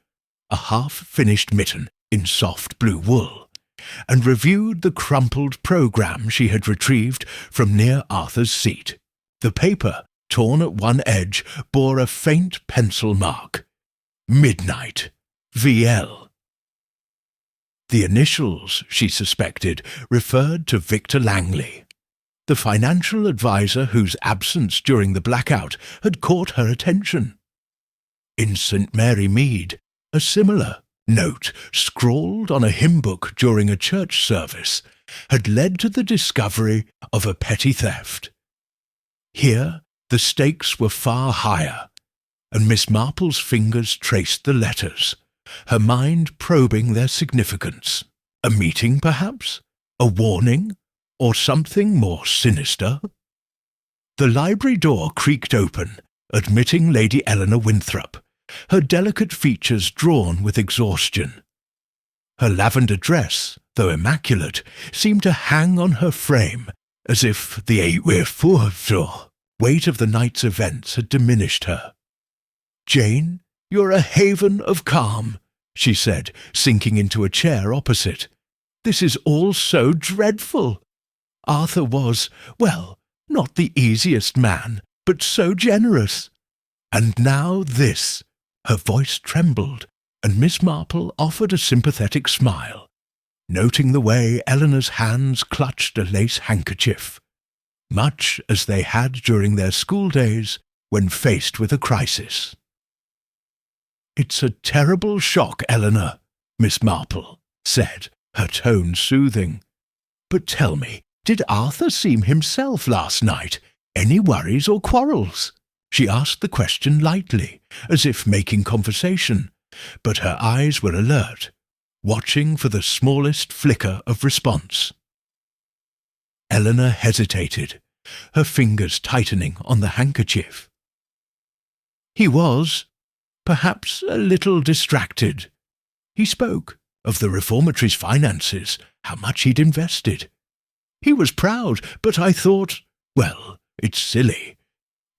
a half-finished mitten in soft blue wool, and reviewed the crumpled programme she had retrieved from near Arthur's seat. The paper, torn at one edge, bore a faint pencil mark. Midnight. VL. The initials, she suspected, referred to Victor Langley, the financial adviser whose absence during the blackout had caught her attention. In St. Mary Mead, a similar note, scrawled on a hymn book during a church service, had led to the discovery of a petty theft. Here, the stakes were far higher, and Miss Marple's fingers traced the letters, her mind probing their significance. A meeting, perhaps? A warning? Or something more sinister? The library door creaked open, admitting Lady Eleanor Winthrop, her delicate features drawn with exhaustion. Her lavender dress, though immaculate, seemed to hang on her frame, as if the weight of the night's events had diminished her. "Jane, you're a haven of calm," she said, sinking into a chair opposite. "This is all so dreadful. Arthur was, well, Not the easiest man, but so generous. And now this." Her voice trembled, and Miss Marple offered a sympathetic smile, noting the way Eleanor's hands clutched a lace handkerchief, much as they had during their school days when faced with a crisis. "It's a terrible shock, Eleanor," Miss Marple said, her tone soothing. "But tell me, did Arthur seem himself last night? Any worries or quarrels?" She asked the question lightly, as if making conversation, but her eyes were alert, watching for the smallest flicker of response. Eleanor hesitated, her fingers tightening on the handkerchief. "He was, perhaps, a little distracted. He spoke of the reformatory's finances, how much he'd invested. He was proud, but I thought, well, it's silly.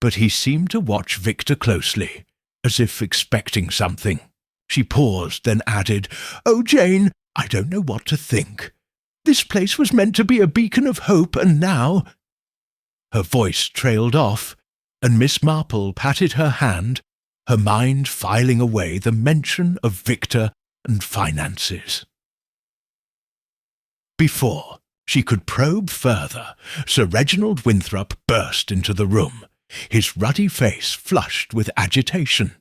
But he seemed to watch Victor closely, as if expecting something." She paused, then added, "Oh, Jane, I don't know what to think. This place was meant to be a beacon of hope, and now—" Her voice trailed off, and Miss Marple patted her hand, her mind filing away the mention of Victor and finances. Before she could probe further, Sir Reginald Winthrop burst into the room, his ruddy face flushed with agitation.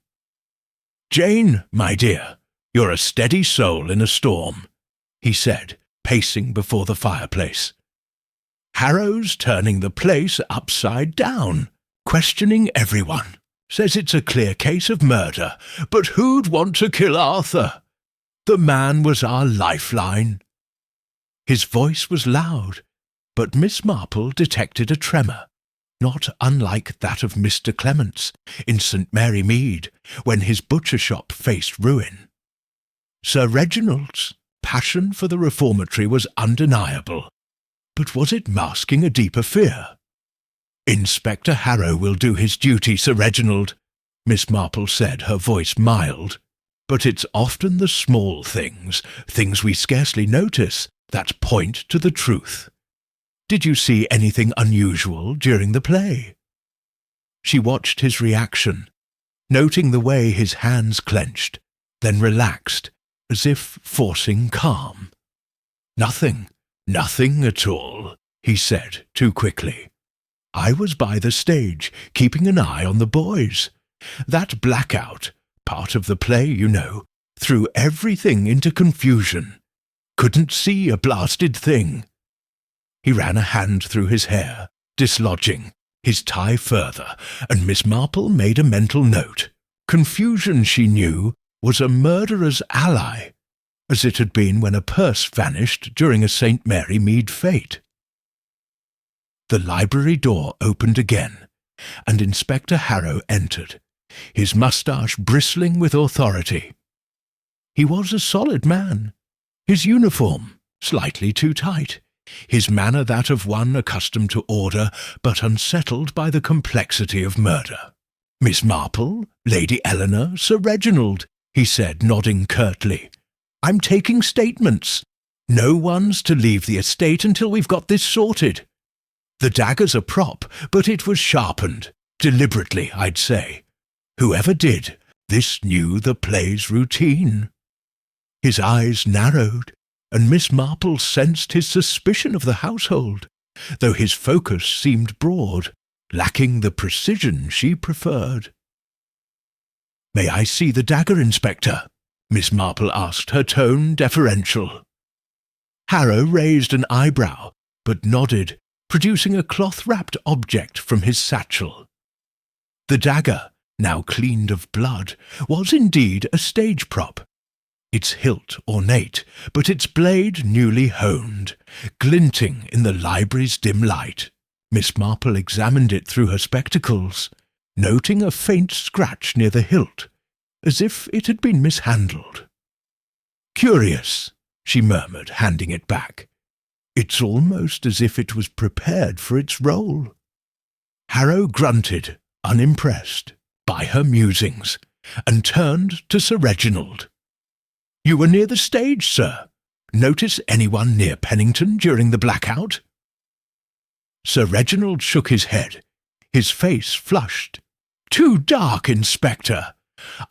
"Jane, my dear, you're a steady soul in a storm," he said, pacing before the fireplace. "Harrow's turning the place upside down, questioning everyone. Says it's a clear case of murder, but who'd want to kill Arthur? The man was our lifeline." His voice was loud, but Miss Marple detected a tremor, not unlike that of Mr. Clements in St. Mary Mead, when his butcher shop faced ruin. Sir Reginald's passion for the reformatory was undeniable, but was it masking a deeper fear? "Inspector Harrow will do his duty, Sir Reginald," Miss Marple said, her voice mild. "But it's often the small things we scarcely notice, that point to the truth. Did you see anything unusual during the play?" She watched his reaction, noting the way his hands clenched, then relaxed, as if forcing calm. Nothing at all," he said too quickly. "I was by the stage, keeping an eye on the boys. That blackout, part of the play, you know, threw everything into confusion. Couldn't see a blasted thing." He ran a hand through his hair, dislodging his tie further, and Miss Marple made a mental note. Confusion, she knew, was a murderer's ally, as it had been when a purse vanished during a St. Mary Mead fete. The library door opened again, and Inspector Harrow entered, his moustache bristling with authority. He was a solid man, his uniform slightly too tight, his manner that of one accustomed to order but unsettled by the complexity of murder. "Miss Marple, Lady Eleanor, Sir Reginald," he said, nodding curtly. "I'm taking statements. No one's to leave the estate until we've got this sorted. The dagger's a prop, but it was sharpened, deliberately, I'd say. Whoever did this knew the play's routine." His eyes narrowed, and Miss Marple sensed his suspicion of the household, though his focus seemed broad, lacking the precision she preferred. "May I see the dagger, Inspector?" Miss Marple asked, her tone deferential. Harrow raised an eyebrow, but nodded, producing a cloth-wrapped object from his satchel. The dagger, now cleaned of blood, was indeed a stage prop, its hilt ornate, but its blade newly honed, glinting in the library's dim light. Miss Marple examined it through her spectacles, noting a faint scratch near the hilt, as if it had been mishandled. "Curious," she murmured, handing it back. "It's almost as if it was prepared for its role." Harrow grunted, unimpressed by her musings, and turned to Sir Reginald. "You were near the stage, sir. Notice anyone near Pennington during the blackout?" Sir Reginald shook his head. His face flushed. "Too dark, Inspector.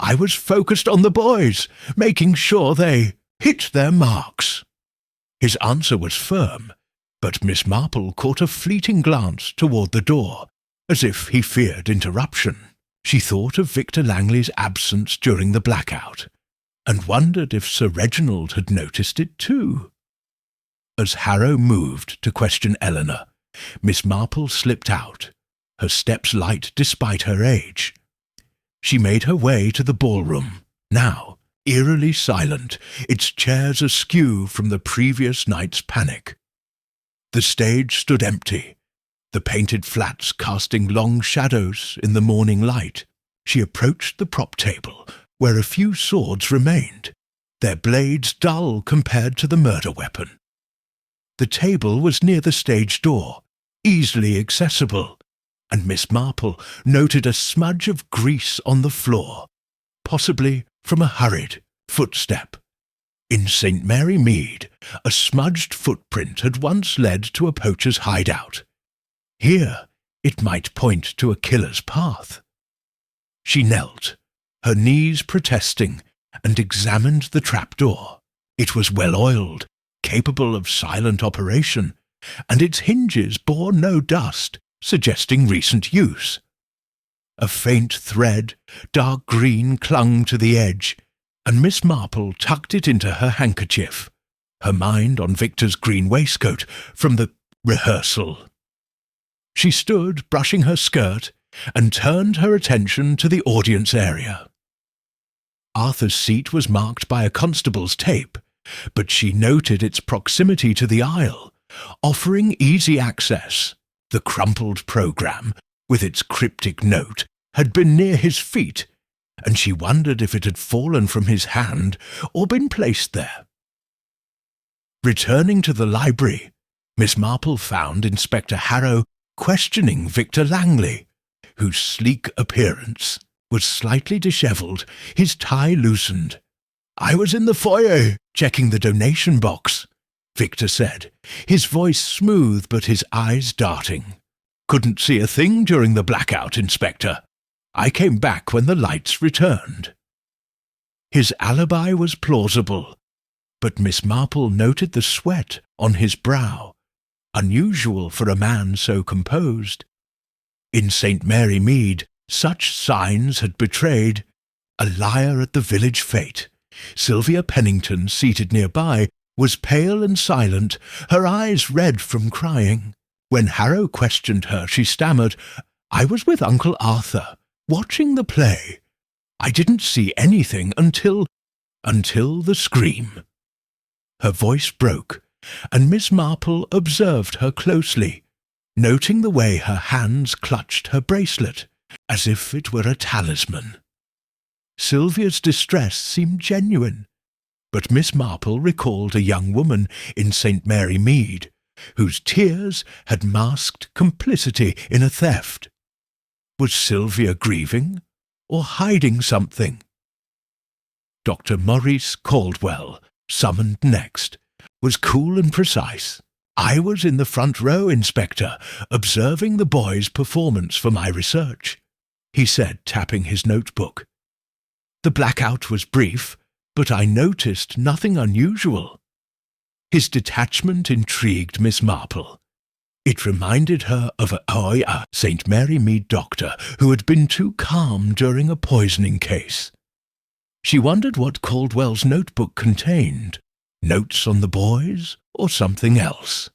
I was focused on the boys, making sure they hit their marks." His answer was firm, but Miss Marple caught a fleeting glance toward the door, as if he feared interruption. She thought of Victor Langley's absence during the blackout, and wondered if Sir Reginald had noticed it too. As Harrow moved to question Eleanor, Miss Marple slipped out, her steps light despite her age. She made her way to the ballroom, now eerily silent, its chairs askew from the previous night's panic. The stage stood empty, the painted flats casting long shadows in the morning light. She approached the prop table, where a few swords remained, their blades dull compared to the murder weapon. The table was near the stage door, easily accessible, and Miss Marple noted a smudge of grease on the floor, possibly from a hurried footstep. In St. Mary Mead, a smudged footprint had once led to a poacher's hideout. Here, it might point to a killer's path. She knelt, her knees protesting, and examined the trapdoor. It was well-oiled, capable of silent operation, and its hinges bore no dust, suggesting recent use. A faint thread, dark green, clung to the edge, and Miss Marple tucked it into her handkerchief, her mind on Victor's green waistcoat from the rehearsal. She stood, brushing her skirt, and turned her attention to the audience area. Arthur's seat was marked by a constable's tape, but she noted its proximity to the aisle, offering easy access. The crumpled programme, with its cryptic note, had been near his feet, and she wondered if it had fallen from his hand or been placed there. Returning to the library, Miss Marple found Inspector Harrow questioning Victor Langley, whose sleek appearance was slightly dishevelled, his tie loosened. "I was in the foyer, checking the donation box," Victor said, his voice smooth but his eyes darting. "Couldn't see a thing during the blackout, Inspector. I came back when the lights returned." His alibi was plausible, but Miss Marple noted the sweat on his brow, unusual for a man so composed. In St. Mary Mead, such signs had betrayed a liar at the village fete. Sylvia Pennington, seated nearby, was pale and silent, her eyes red from crying. When Harrow questioned her, she stammered, "I was with Uncle Arthur, watching the play. I didn't see anything until the scream." Her voice broke, and Miss Marple observed her closely, noting the way her hands clutched her bracelet, as if it were a talisman. Sylvia's distress seemed genuine, but Miss Marple recalled a young woman in St. Mary Mead, whose tears had masked complicity in a theft. Was Sylvia grieving, or hiding something? Dr. Maurice Caldwell, summoned next, was cool and precise. "I was in the front row, Inspector, observing the boys' performance for my research," he said, tapping his notebook. "The blackout was brief, but I noticed nothing unusual." His detachment intrigued Miss Marple. It reminded her of a St. Mary Mead doctor who had been too calm during a poisoning case. She wondered what Caldwell's notebook contained, notes on the boys or something else.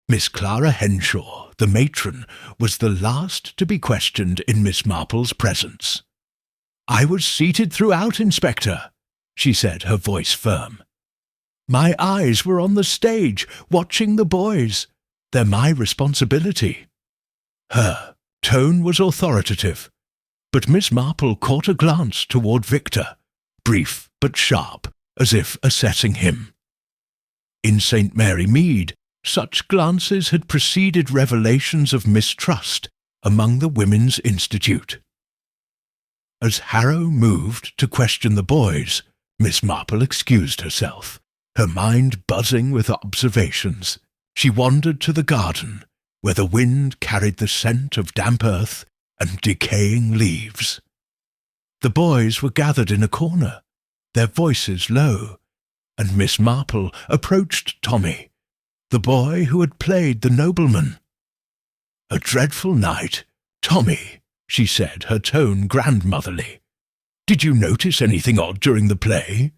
Miss Clara Henshaw, the matron, was the last to be questioned in Miss Marple's presence. "I was seated throughout, Inspector," she said, her voice firm. "My eyes were on the stage, watching the boys. They're my responsibility." Her tone was authoritative, but Miss Marple caught a glance toward Victor, brief but sharp, as if assessing him. In St. Mary Mead, such glances had preceded revelations of mistrust among the Women's Institute. As Harrow moved to question the boys, Miss Marple excused herself, her mind buzzing with observations. She wandered to the garden, where the wind carried the scent of damp earth and decaying leaves. The boys were gathered in a corner, their voices low, and Miss Marple approached Tommy, the boy who had played the nobleman. "A dreadful night, Tommy," she said, her tone grandmotherly. "Did you notice anything odd during the play?"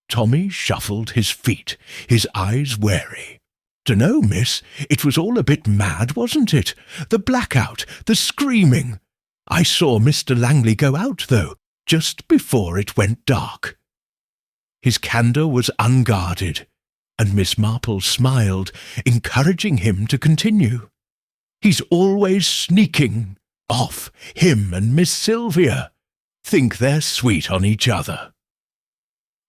Tommy shuffled his feet, his eyes wary. "Dunno, miss. It was all a bit mad, wasn't it? The blackout, the screaming. I saw Mr. Langley go out, though, just before it went dark." His candour was unguarded, and Miss Marple smiled, encouraging him to continue. "He's always sneaking off, him and Miss Sylvia. Think they're sweet on each other."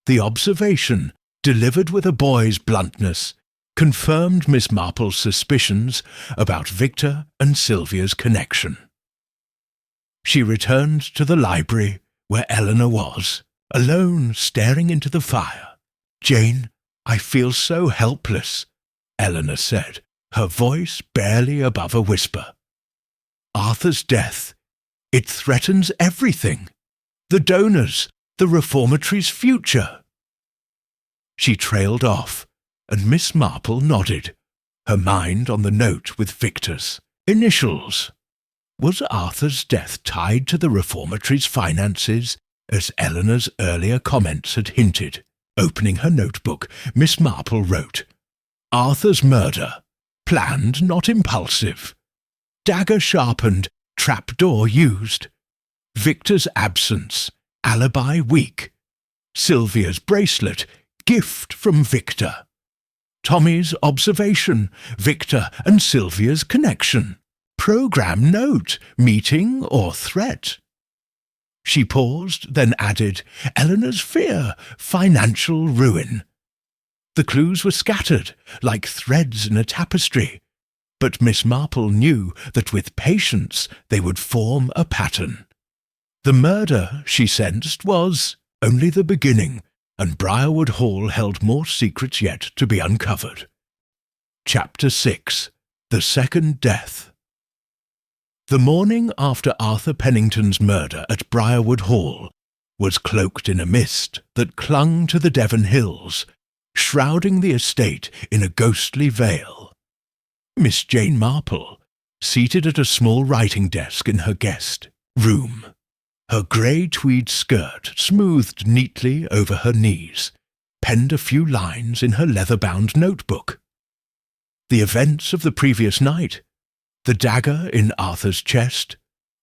The observation, delivered with a boy's bluntness, confirmed Miss Marple's suspicions about Victor and Sylvia's connection. She returned to the library where Eleanor was, alone staring into the fire. "Jane, I feel so helpless," Eleanor said, her voice barely above a whisper. "Arthur's death. It threatens everything. The donors, the reformatory's future." She trailed off, and Miss Marple nodded, her mind on the note with Victor's initials. Was Arthur's death tied to the reformatory's finances, as Eleanor's earlier comments had hinted? Opening her notebook, Miss Marple wrote, "Arthur's murder. Planned, not impulsive. Dagger sharpened, trapdoor used. Victor's absence. Alibi weak. Sylvia's bracelet. Gift from Victor. Tommy's observation. Victor and Sylvia's connection. Program note. Meeting or threat." She paused, then added, "Eleanor's fear. Financial ruin." The clues were scattered, like threads in a tapestry, but Miss Marple knew that with patience they would form a pattern. The murder, she sensed, was only the beginning, and Briarwood Hall held more secrets yet to be uncovered. Chapter 6. The Second Death. The morning after Arthur Pennington's murder at Briarwood Hall was cloaked in a mist that clung to the Devon hills, shrouding the estate in a ghostly veil. Miss Jane Marple, seated at a small writing desk in her guest room, her grey tweed skirt smoothed neatly over her knees, penned a few lines in her leather-bound notebook. The events of the previous night, the dagger in Arthur's chest,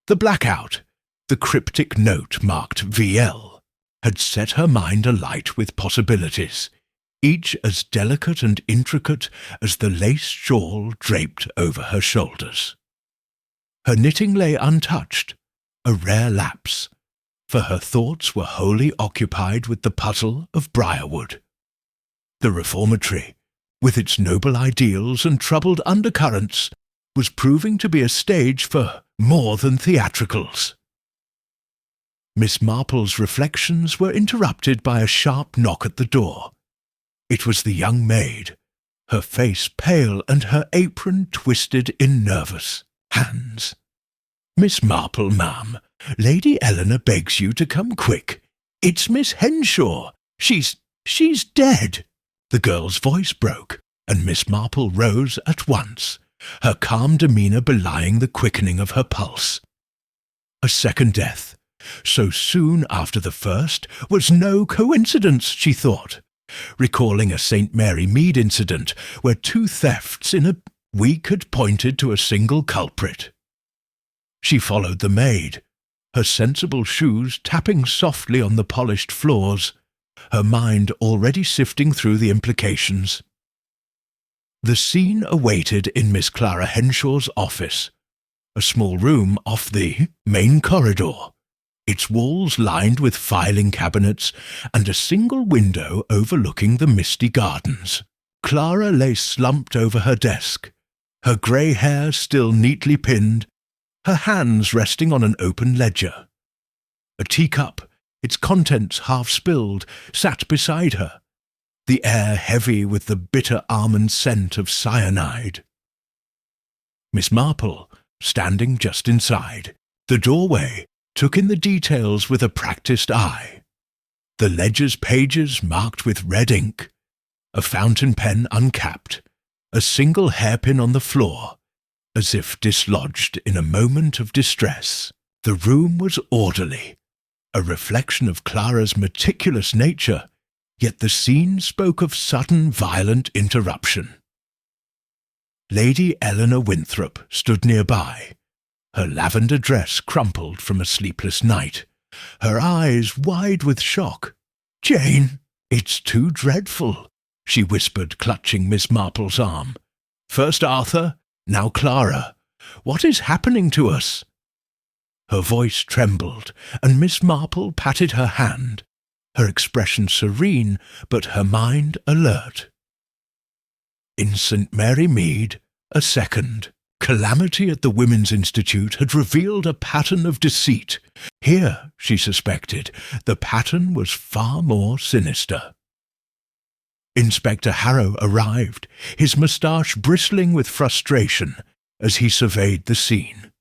the blackout, the cryptic note marked VL, had set her mind alight with possibilities, each as delicate and intricate as the lace shawl draped over her shoulders. Her knitting lay untouched, a rare lapse, for her thoughts were wholly occupied with the puzzle of Briarwood. The reformatory, with its noble ideals and troubled undercurrents, was proving to be a stage for more than theatricals. Miss Marple's reflections were interrupted by a sharp knock at the door. It was the young maid, her face pale and her apron twisted in nervous hands. "Miss Marple, ma'am, Lady Eleanor begs you to come quick. It's Miss Henshaw. She's dead." The girl's voice broke, and Miss Marple rose at once, her calm demeanour belying the quickening of her pulse. A second death, so soon after the first, was no coincidence, she thought, recalling a St. Mary Mead incident where 2 thefts in a week had pointed to a single culprit. She followed the maid, her sensible shoes tapping softly on the polished floors, her mind already sifting through the implications. The scene awaited in Miss Clara Henshaw's office, a small room off the main corridor, its walls lined with filing cabinets and a single window overlooking the misty gardens. Clara lay slumped over her desk, her grey hair still neatly pinned, her hands resting on an open ledger. A teacup, its contents half spilled, sat beside her, the air heavy with the bitter almond scent of cyanide. Miss Marple, standing just inside the doorway, took in the details with a practised eye. The ledger's pages marked with red ink, a fountain pen uncapped, a single hairpin on the floor, as if dislodged in a moment of distress. The room was orderly, a reflection of Clara's meticulous nature, yet the scene spoke of sudden violent interruption. Lady Eleanor Winthrop stood nearby, her lavender dress crumpled from a sleepless night, her eyes wide with shock. "Jane, it's too dreadful," she whispered, clutching Miss Marple's arm. "First Arthur, now Clara. What is happening to us?" Her voice trembled, and Miss Marple patted her hand, her expression serene, but her mind alert. In St. Mary Mead, a second calamity at the Women's Institute had revealed a pattern of deceit. Here, she suspected, the pattern was far more sinister. Inspector Harrow arrived, his moustache bristling with frustration as he surveyed the scene.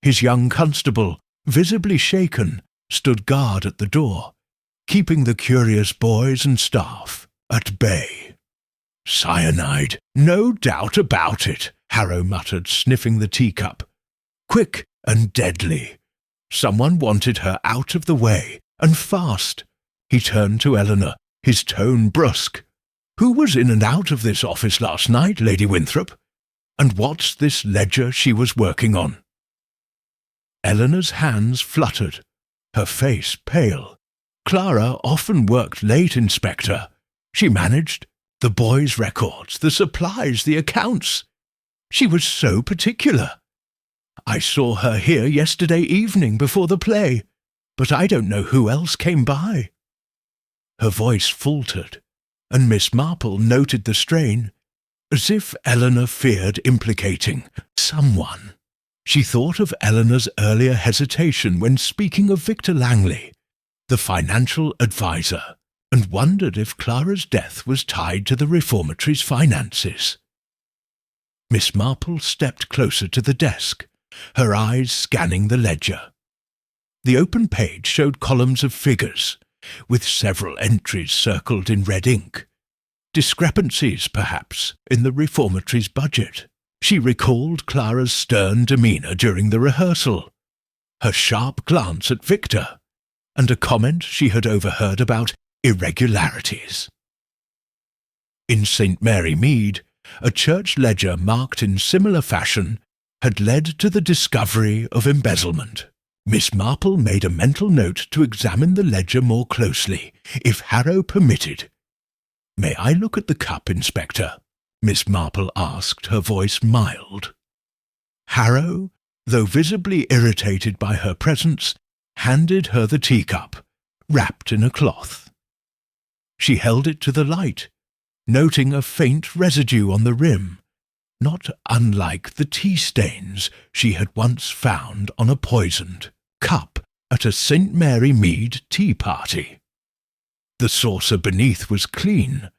His young constable, visibly shaken, stood guard at the door, keeping the curious boys and staff at bay. "Cyanide, no doubt about it," Harrow muttered, sniffing the teacup. "Quick and deadly. Someone wanted her out of the way, and fast." He turned to Eleanor, his tone brusque. "Who was in and out of this office last night, Lady Winthrop? And what's this ledger she was working on?" Eleanor's hands fluttered, her face pale. "Clara often worked late, Inspector. She managed the boys' records, the supplies, the accounts. She was so particular. I saw her here yesterday evening before the play, but I don't know who else came by." Her voice faltered, and Miss Marple noted the strain, as if Eleanor feared implicating someone. She thought of Eleanor's earlier hesitation when speaking of Victor Langley, the financial adviser, and wondered if Clara's death was tied to the reformatory's finances. Miss Marple stepped closer to the desk, her eyes scanning the ledger. The open page showed columns of figures, with several entries circled in red ink. Discrepancies, perhaps, in the reformatory's budget. She recalled Clara's stern demeanour during the rehearsal, her sharp glance at Victor, and a comment she had overheard about irregularities. In St. Mary Mead, a church ledger marked in similar fashion had led to the discovery of embezzlement. Miss Marple made a mental note to examine the ledger more closely, if Harrow permitted. "May I look at the cup, Inspector?" Miss Marple asked, her voice mild. Harrow, though visibly irritated by her presence, handed her the teacup, wrapped in a cloth. She held it to the light, noting a faint residue on the rim, not unlike the tea stains she had once found on a poisoned cup at a St. Mary Mead tea party. The saucer beneath was clean,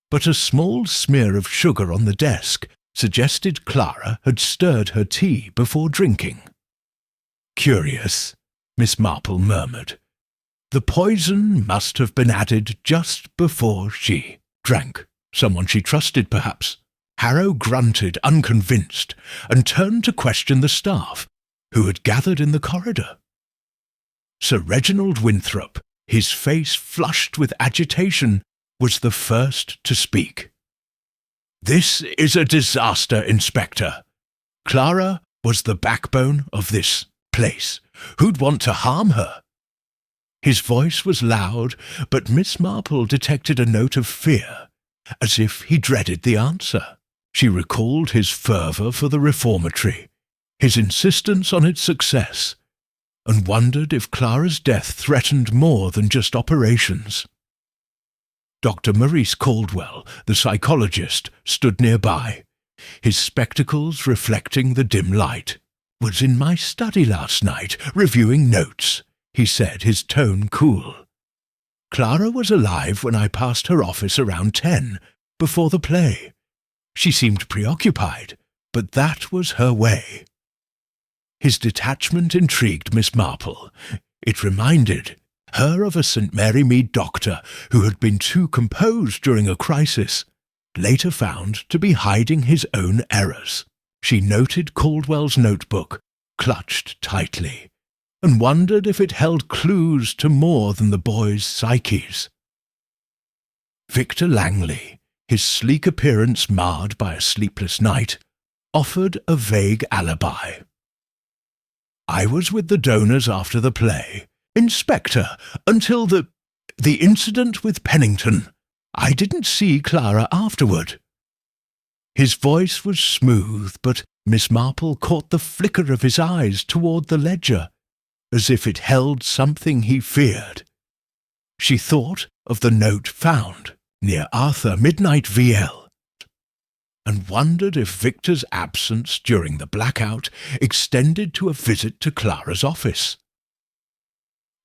but a small smear of sugar on the desk suggested Clara had stirred her tea before drinking. "Curious," Miss Marple murmured. "The poison must have been added just before she drank. Someone she trusted, perhaps." Harrow grunted, unconvinced, and turned to question the staff, who had gathered in the corridor. Sir Reginald Winthrop, his face flushed with agitation, was the first to speak. "This is a disaster, Inspector. Clara was the backbone of this place. Who'd want to harm her?" His voice was loud, but Miss Marple detected a note of fear, as if he dreaded the answer. She recalled his fervour for the reformatory, his insistence on its success, and wondered if Clara's death threatened more than just operations. Dr. Maurice Caldwell, the psychologist, stood nearby, his spectacles reflecting the dim light. "Was in my study last night, reviewing notes," he said, his tone cool. "Clara was alive when I passed her office around 10, before the play. She seemed preoccupied, but that was her way. His detachment intrigued Miss Marple. It reminded her of a St. Mary Mead doctor who had been too composed during a crisis, later found to be hiding his own errors. She noted Caldwell's notebook, clutched tightly, and wondered if it held clues to more than the boys' psyches. Victor Langley, his sleek appearance marred by a sleepless night, offered a vague alibi. "I was with the donors after the play, Inspector, until the incident with Pennington. I didn't see Clara afterward." His voice was smooth, but Miss Marple caught the flicker of his eyes toward the ledger, as if it held something he feared. She thought of the note found near Arthur Midnight VL, and wondered if Victor's absence during the blackout extended to a visit to Clara's office.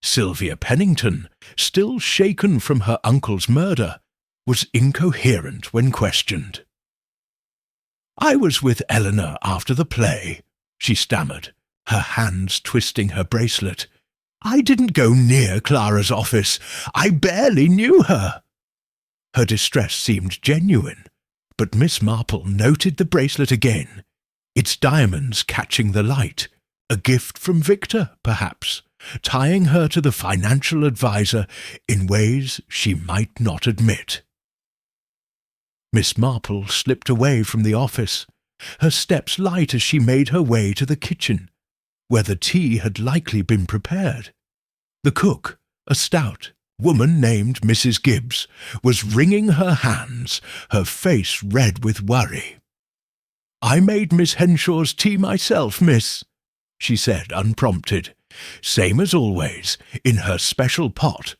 Sylvia Pennington, still shaken from her uncle's murder, was incoherent when questioned. "I was with Eleanor after the play," she stammered, her hands twisting her bracelet. "I didn't go near Clara's office. I barely knew her." Her distress seemed genuine, but Miss Marple noted the bracelet again, its diamonds catching the light, a gift from Victor, perhaps, tying her to the financial advisor in ways she might not admit. Miss Marple slipped away from the office, her steps light as she made her way to the kitchen, where the tea had likely been prepared. The cook, a stout woman named Mrs. Gibbs, was wringing her hands, her face red with worry. "I made Miss Henshaw's tea myself, miss," she said, unprompted. "Same as always, in her special pot.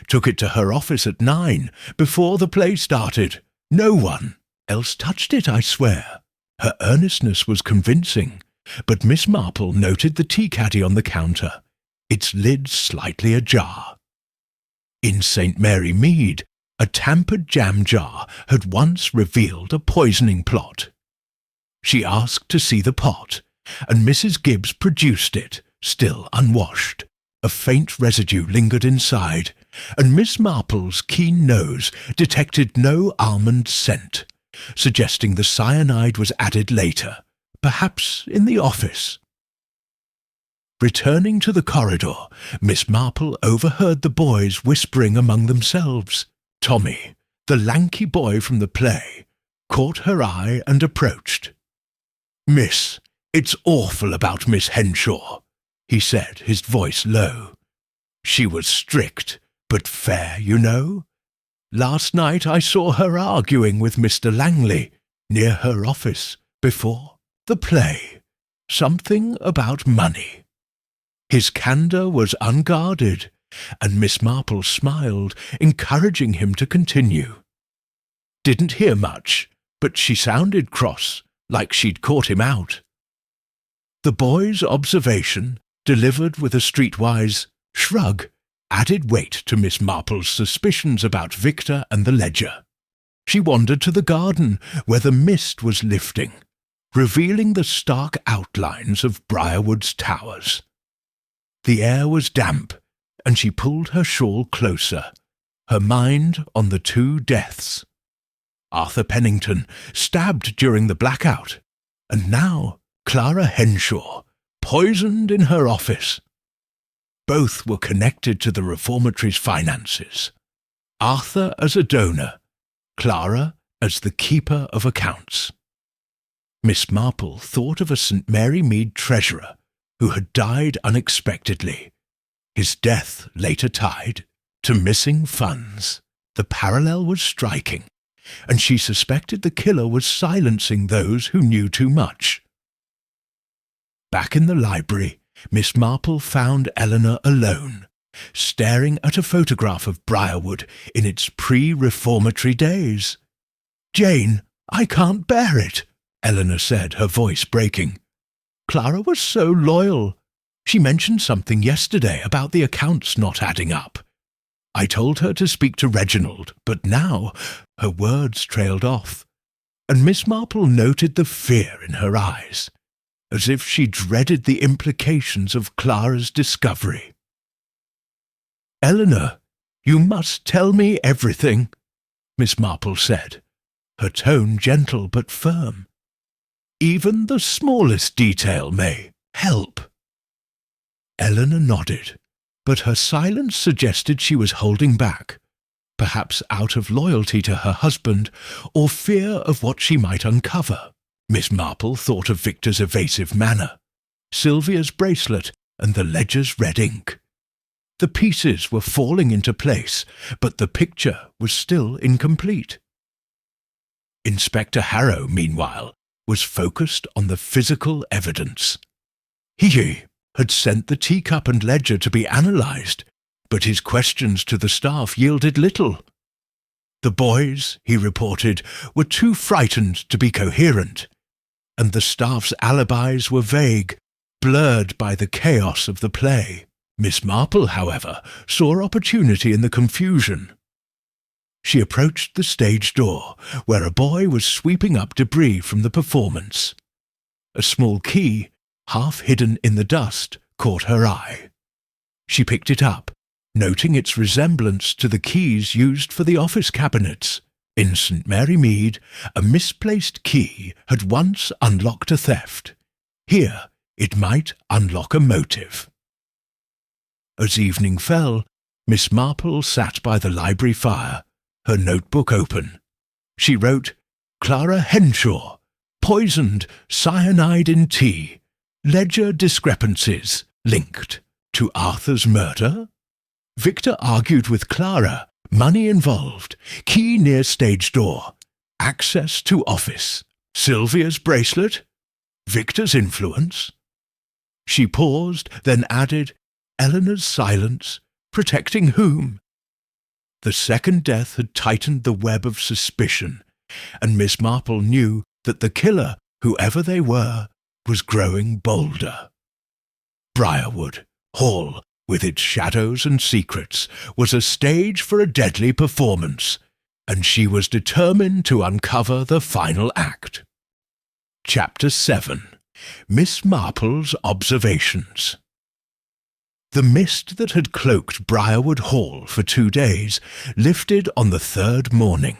Took it to her office at 9, before the play started. No one else touched it, I swear." Her earnestness was convincing, but Miss Marple noted the tea caddy on the counter, its lid slightly ajar. In St. Mary Mead, a tampered jam jar had once revealed a poisoning plot. She asked to see the pot, and Mrs. Gibbs produced it, still unwashed. A faint residue lingered inside, and Miss Marple's keen nose detected no almond scent, suggesting the cyanide was added later, perhaps in the office. Returning to the corridor, Miss Marple overheard the boys whispering among themselves. Tommy, the lanky boy from the play, caught her eye and approached. "Miss, it's awful about Miss Henshaw," he said, his voice low. "She was strict, but fair, you know. Last night I saw her arguing with Mr. Langley near her office before the play. Something about money." His candour was unguarded, and Miss Marple smiled, encouraging him to continue. "Didn't hear much, but she sounded cross, like she'd caught him out." The boy's observation, delivered with a streetwise shrug, added weight to Miss Marple's suspicions about Victor and the ledger. She wandered to the garden, where the mist was lifting, revealing the stark outlines of Briarwood's towers. The air was damp, and she pulled her shawl closer, her mind on the two deaths. Arthur Pennington, stabbed during the blackout, and now Clara Henshaw, poisoned in her office. Both were connected to the reformatory's finances. Arthur as a donor, Clara as the keeper of accounts. Miss Marple thought of a St. Mary Mead treasurer who had died unexpectedly, his death later tied to missing funds. The parallel was striking, and she suspected the killer was silencing those who knew too much. Back in the library, Miss Marple found Eleanor alone, staring at a photograph of Briarwood in its pre-reformatory days. "Jane, I can't bear it," Eleanor said, her voice breaking. "Clara was so loyal. She mentioned something yesterday about the accounts not adding up. I told her to speak to Reginald, but now—" her words trailed off. and Miss Marple noted the fear in her eyes, as if she dreaded the implications of Clara's discovery. "Eleanor, you must tell me everything," Miss Marple said, her tone gentle but firm. "Even the smallest detail may help." Eleanor nodded, but her silence suggested she was holding back, perhaps out of loyalty to her husband or fear of what she might uncover. Miss Marple thought of Victor's evasive manner, Sylvia's bracelet, and the ledger's red ink. The pieces were falling into place, but the picture was still incomplete. Inspector Harrow, meanwhile, was focused on the physical evidence. He had sent the teacup and ledger to be analysed, but his questions to the staff yielded little. The boys, he reported, were too frightened to be coherent, and the staff's alibis were vague, blurred by the chaos of the play. Miss Marple, however, saw opportunity in the confusion. She approached the stage door, where a boy was sweeping up debris from the performance. A small key, half hidden in the dust, caught her eye. She picked it up, noting its resemblance to the keys used for the office cabinets. In St. Mary Mead, a misplaced key had once unlocked a theft. Here, it might unlock a motive. As evening fell, Miss Marple sat by the library fire, her notebook open. She wrote, "Clara Henshaw, poisoned, cyanide in tea, ledger discrepancies, linked to Arthur's murder? Victor argued with Clara, money involved, key near stage door, access to office, Sylvia's bracelet, Victor's influence." She paused, then added, "Eleanor's silence, protecting whom?" The second death had tightened the web of suspicion, and Miss Marple knew that the killer, whoever they were, was growing bolder. Briarwood Hall, with its shadows and secrets, was a stage for a deadly performance, and she was determined to uncover the final act. Chapter 7. Miss Marple's Observations. The mist that had cloaked Briarwood Hall for 2 days lifted on the third morning,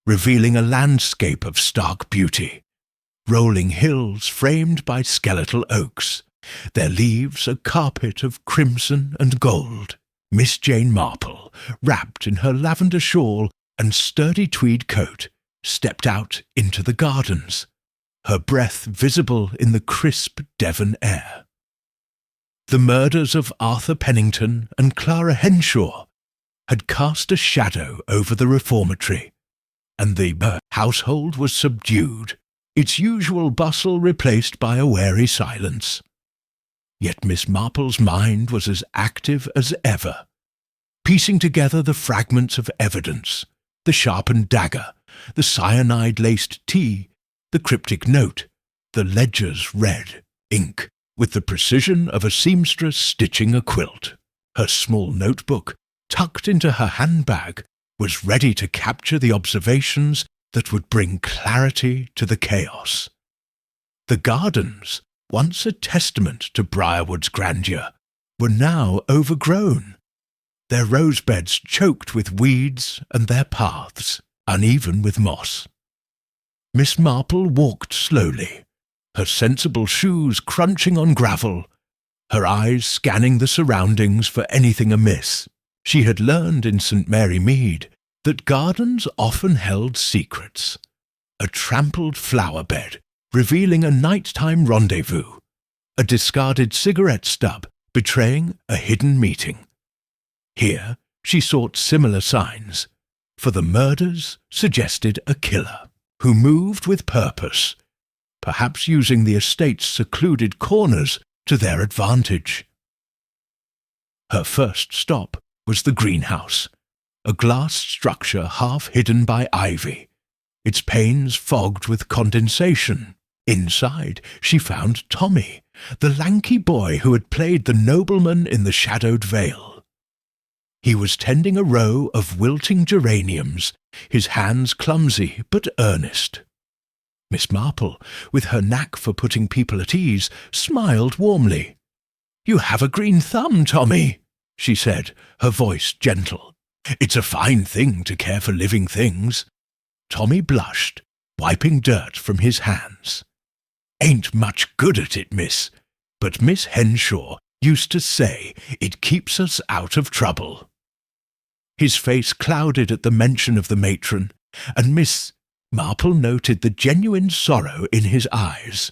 revealing a landscape of stark beauty. Rolling hills framed by skeletal oaks, their leaves a carpet of crimson and gold. Miss Jane Marple, wrapped in her lavender shawl and sturdy tweed coat, stepped out into the gardens, her breath visible in the crisp Devon air. The murders of Arthur Pennington and Clara Henshaw had cast a shadow over the reformatory, and the household was subdued, its usual bustle replaced by a wary silence. Yet Miss Marple's mind was as active as ever, piecing together the fragments of evidence, the sharpened dagger, the cyanide-laced tea, the cryptic note, the ledger's red ink, with the precision of a seamstress stitching a quilt. Her small notebook, tucked into her handbag, was ready to capture the observations that would bring clarity to the chaos. The gardens, once a testament to Briarwood's grandeur, were now overgrown, their rose beds choked with weeds and their paths uneven with moss. Miss Marple walked slowly, her sensible shoes crunching on gravel, her eyes scanning the surroundings for anything amiss. She had learned in St. Mary Mead that gardens often held secrets. A trampled flower bed revealing a nighttime rendezvous, a discarded cigarette stub betraying a hidden meeting. Here she sought similar signs, for the murders suggested a killer who moved with purpose, perhaps using the estate's secluded corners to their advantage. Her first stop was the greenhouse, a glass structure half hidden by ivy, its panes fogged with condensation. Inside she found Tommy, the lanky boy who had played the nobleman in the shadowed vale. He was tending a row of wilting geraniums, his hands clumsy but earnest. Miss Marple, with her knack for putting people at ease, smiled warmly. "You have a green thumb, Tommy," she said, her voice gentle. "It's a fine thing to care for living things." Tommy blushed, wiping dirt from his hands. "Ain't much good at it, miss, but Miss Henshaw used to say it keeps us out of trouble." His face clouded at the mention of the matron, and Miss Marple noted the genuine sorrow in his eyes.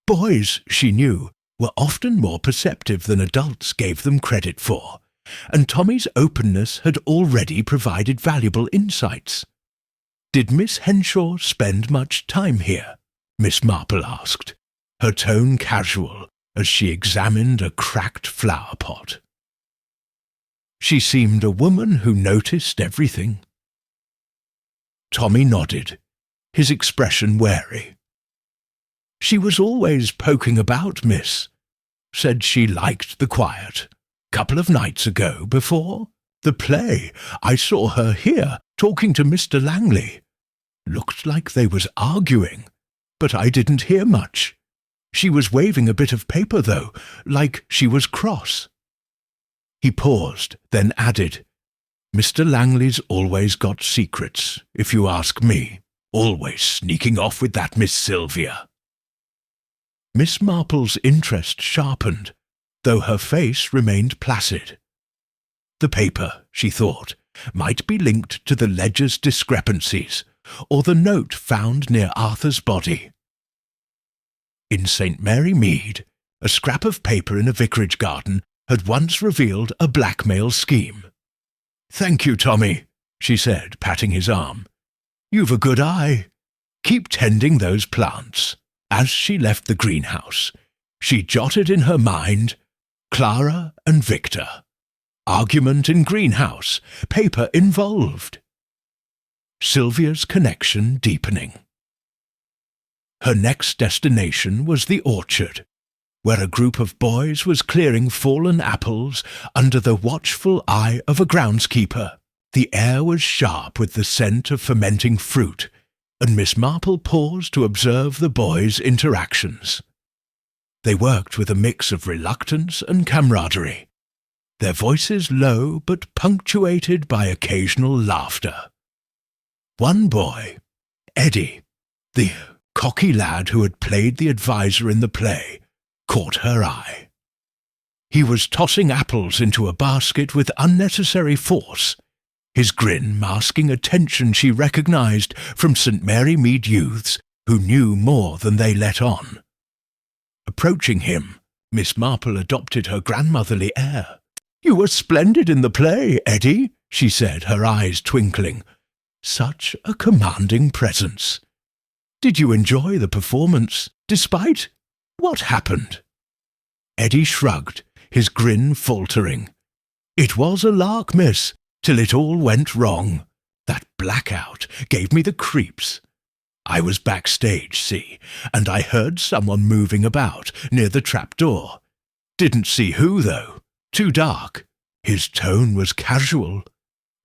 Boys, she knew, were often more perceptive than adults gave them credit for, and Tommy's openness had already provided valuable insights. "Did Miss Henshaw spend much time here?" Miss Marple asked, her tone casual as she examined a cracked flower pot. She seemed a woman who noticed everything. Tommy nodded, his expression wary. "She was always poking about, miss. Said she liked the quiet. Couple of nights ago, before the play, I saw her here talking to Mr. Langley. Looked like they was arguing, but I didn't hear much. She was waving a bit of paper, though, like she was cross." He paused, then added, "Mr. Langley's always got secrets, if you ask me. Always sneaking off with that Miss Sylvia." Miss Marple's interest sharpened, though her face remained placid. The paper, she thought, might be linked to the ledger's discrepancies, or the note found near Arthur's body. In St. Mary Mead, a scrap of paper in a vicarage garden had once revealed a blackmail scheme. "Thank you, Tommy," she said, patting his arm. "You've a good eye. Keep tending those plants." As she left the greenhouse, she jotted in her mind, "Clara and Victor. Argument in greenhouse. Paper involved." Sylvia's connection deepening. Her next destination was the orchard, where a group of boys was clearing fallen apples under the watchful eye of a groundskeeper. The air was sharp with the scent of fermenting fruit, and Miss Marple paused to observe the boys' interactions. They worked with a mix of reluctance and camaraderie, their voices low but punctuated by occasional laughter. One boy, Eddie, the cocky lad who had played the adviser in the play, caught her eye. He was tossing apples into a basket with unnecessary force, his grin masking a tension she recognized from St. Mary Mead youths who knew more than they let on. Approaching him, Miss Marple adopted her grandmotherly air. "You were splendid in the play, Eddie," she said, her eyes twinkling. "Such a commanding presence. Did you enjoy the performance, despite what happened?" Eddie shrugged, his grin faltering. "It was a lark, miss, till it all went wrong. That blackout gave me the creeps. I was backstage, see, and I heard someone moving about near the trapdoor. Didn't see who, though. Too dark." His tone was casual,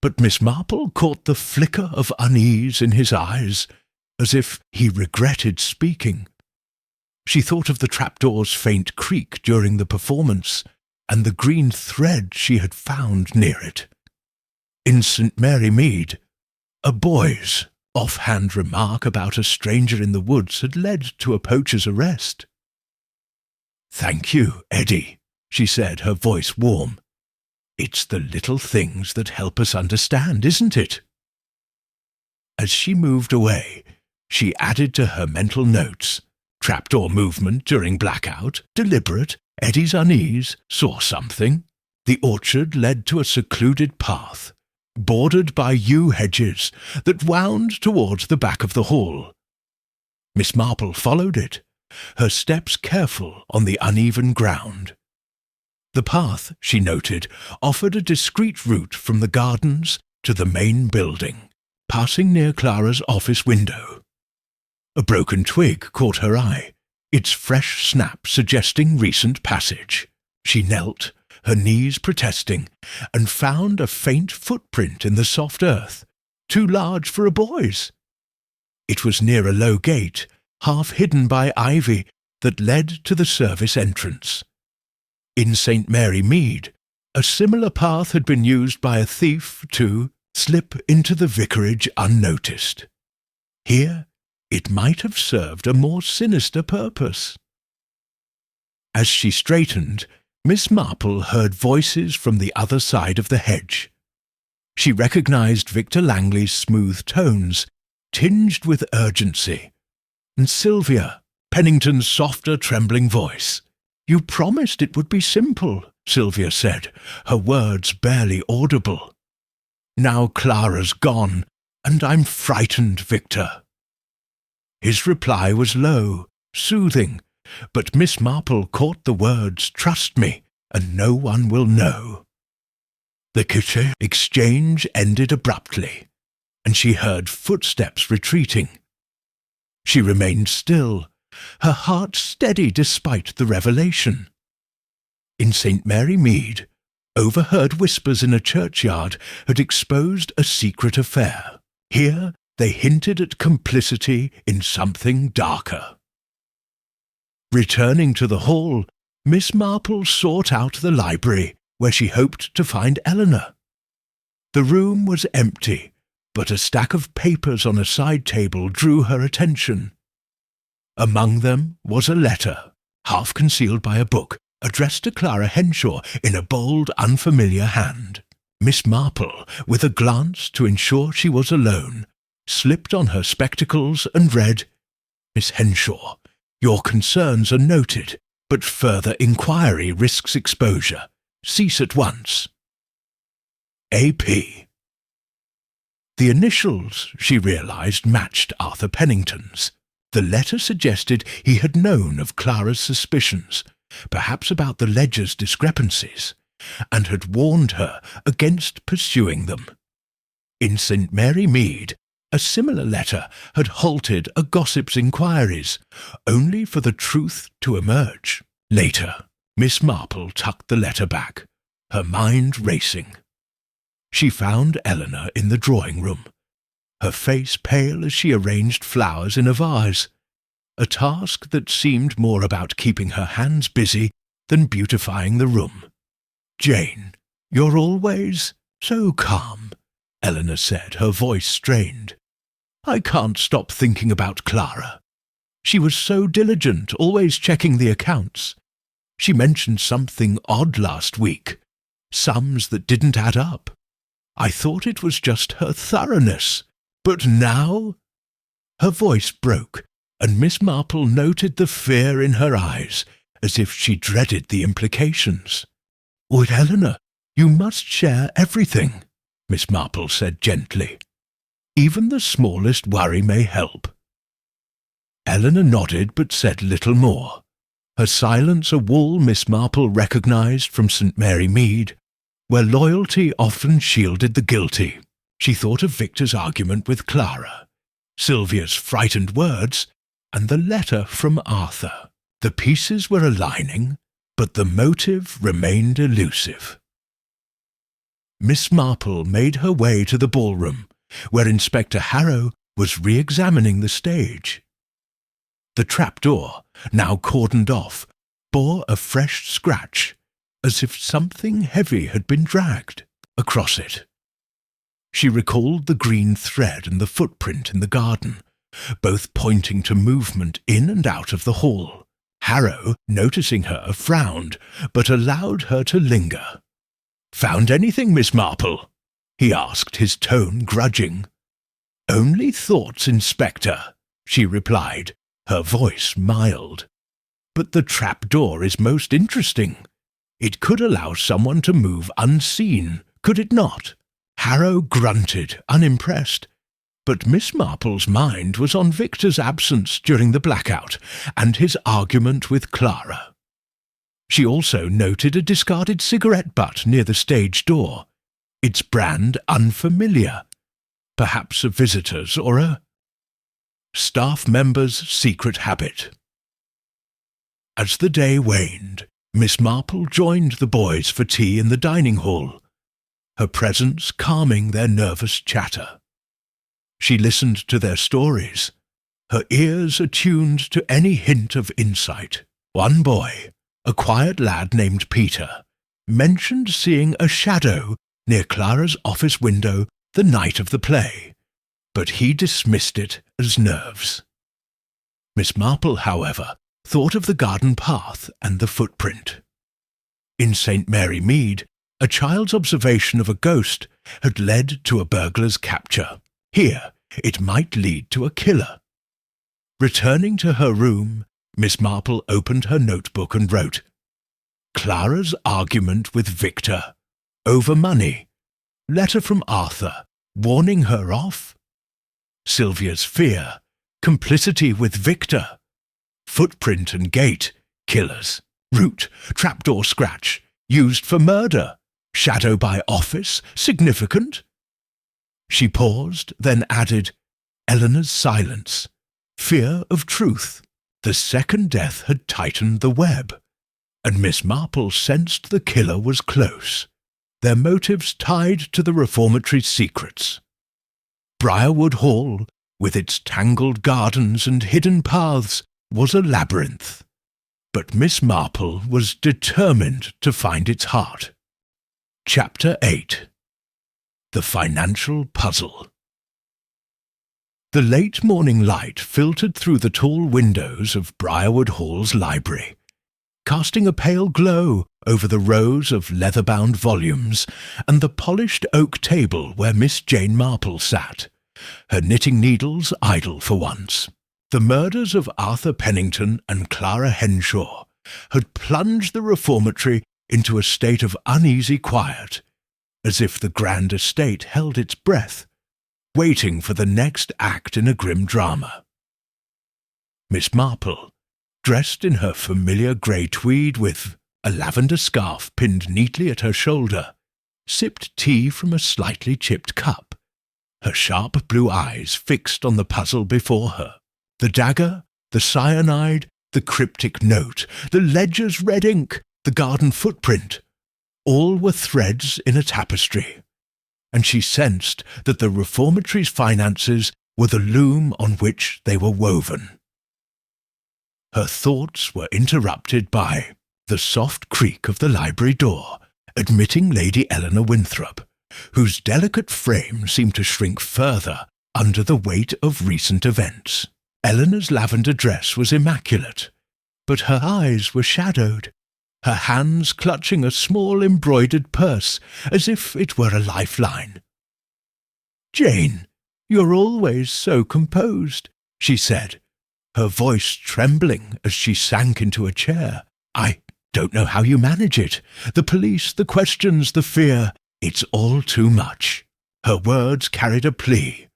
but Miss Marple caught the flicker of unease in his eyes, as if he regretted speaking. She thought of the trapdoor's faint creak during the performance, and the green thread she had found near it. In St. Mary Mead, a boy's offhand remark about a stranger in the woods had led to a poacher's arrest. "Thank you, Eddie," she said, her voice warm. "It's the little things that help us understand, isn't it?" As she moved away, she added to her mental notes, trapdoor movement during blackout, deliberate, Eddie's unease, saw something. The orchard led to a secluded path, bordered by yew hedges that wound towards the back of the hall. Miss Marple followed it, her steps careful on the uneven ground. The path, she noted, offered a discreet route from the gardens to the main building, passing near Clara's office window. A broken twig caught her eye, its fresh snap suggesting recent passage. She knelt, her knees protesting, and found a faint footprint in the soft earth, too large for a boy's. It was near a low gate, half hidden by ivy, that led to the service entrance. In St. Mary Mead, a similar path had been used by a thief to slip into the vicarage unnoticed. Here, it might have served a more sinister purpose. As she straightened, Miss Marple heard voices from the other side of the hedge. She recognized Victor Langley's smooth tones, tinged with urgency, and Sylvia, Pennington's softer, trembling voice. "You promised it would be simple," Sylvia said, her words barely audible. "Now Clara's gone, and I'm frightened, Victor." His reply was low, soothing, but Miss Marple caught the words, "Trust me, and no one will know." The kitchen exchange ended abruptly, and she heard footsteps retreating. She remained still, her heart steady despite the revelation. In St. Mary Mead, overheard whispers in a churchyard had exposed a secret affair. Here they hinted at complicity in something darker. Returning to the hall, Miss Marple sought out the library, where she hoped to find Eleanor. The room was empty, but a stack of papers on a side table drew her attention. Among them was a letter, half concealed by a book, addressed to Clara Henshaw in a bold, unfamiliar hand. Miss Marple, with a glance to ensure she was alone, slipped on her spectacles and read, "Miss Henshaw, your concerns are noted, but further inquiry risks exposure. Cease at once. A.P." The initials, she realized, matched Arthur Pennington's. The letter suggested he had known of Clara's suspicions, perhaps about the ledger's discrepancies, and had warned her against pursuing them. In St. Mary Mead, a similar letter had halted a gossip's inquiries, only for the truth to emerge. Later, Miss Marple tucked the letter back, her mind racing. She found Eleanor in the drawing-room, her face pale as she arranged flowers in a vase, a task that seemed more about keeping her hands busy than beautifying the room. "Jane, you're always so calm," Eleanor said, her voice strained. "I can't stop thinking about Clara. She was so diligent, always checking the accounts. She mentioned something odd last week, sums that didn't add up. I thought it was just her thoroughness, but now—" Her voice broke, and Miss Marple noted the fear in her eyes, as if she dreaded the implications. "Wait, Eleanor, you must share everything," Miss Marple said gently. "Even the smallest worry may help." Eleanor nodded but said little more, her silence a wall Miss Marple recognized from St. Mary Mead, where loyalty often shielded the guilty. She thought of Victor's argument with Clara, Sylvia's frightened words, and the letter from Arthur. The pieces were aligning, but the motive remained elusive. Miss Marple made her way to the ballroom, where Inspector Harrow was re-examining the stage. The trapdoor, now cordoned off, bore a fresh scratch, as if something heavy had been dragged across it. She recalled the green thread and the footprint in the garden, both pointing to movement in and out of the hall. Harrow, noticing her, frowned, but allowed her to linger. "Found anything, Miss Marple?" he asked, his tone grudging. "Only thoughts, Inspector," she replied, her voice mild. "But the trapdoor is most interesting. It could allow someone to move unseen, could it not?" Harrow grunted, unimpressed, but Miss Marple's mind was on Victor's absence during the blackout and his argument with Clara. She also noted a discarded cigarette butt near the stage door, its brand unfamiliar, perhaps a visitor's or a staff member's secret habit. As the day waned, Miss Marple joined the boys for tea in the dining hall, her presence calming their nervous chatter. She listened to their stories, her ears attuned to any hint of insight. One boy, a quiet lad named Peter, mentioned seeing a shadow near Clara's office window the night of the play, but he dismissed it as nerves. Miss Marple, however, thought of the garden path and the footprint. In St. Mary Mead, a child's observation of a ghost had led to a burglar's capture. Here, it might lead to a killer. Returning to her room, Miss Marple opened her notebook and wrote, "Clara's argument with Victor. Over money. Letter from Arthur, warning her off. Sylvia's fear. Complicity with Victor. Footprint and gate. Killers. Route. Trapdoor scratch. Used for murder. Shadow by office. Significant." She paused, then added, "Eleanor's silence. Fear of truth." The second death had tightened the web, and Miss Marple sensed the killer was close, their motives tied to the reformatory's secrets. Briarwood Hall, with its tangled gardens and hidden paths, was a labyrinth, but Miss Marple was determined to find its heart. Chapter 8. The Financial Puzzle. The late morning light filtered through the tall windows of Briarwood Hall's library, casting a pale glow over the rows of leather-bound volumes and the polished oak table where Miss Jane Marple sat, her knitting needles idle for once. The murders of Arthur Pennington and Clara Henshaw had plunged the reformatory into a state of uneasy quiet, as if the grand estate held its breath, waiting for the next act in a grim drama. Miss Marple, dressed in her familiar grey tweed with a lavender scarf pinned neatly at her shoulder, sipped tea from a slightly chipped cup, her sharp blue eyes fixed on the puzzle before her. The dagger, the cyanide, the cryptic note, the ledger's red ink, the garden footprint, all were threads in a tapestry, and she sensed that the reformatory's finances were the loom on which they were woven. Her thoughts were interrupted by the soft creak of the library door, admitting Lady Eleanor Winthrop, whose delicate frame seemed to shrink further under the weight of recent events. Eleanor's lavender dress was immaculate, but her eyes were shadowed, her hands clutching a small embroidered purse as if it were a lifeline. "Jane, you're always so composed," she said, her voice trembling as she sank into a chair. "I don't know how you manage it. The police, the questions, the fear, it's all too much." Her words carried a plea,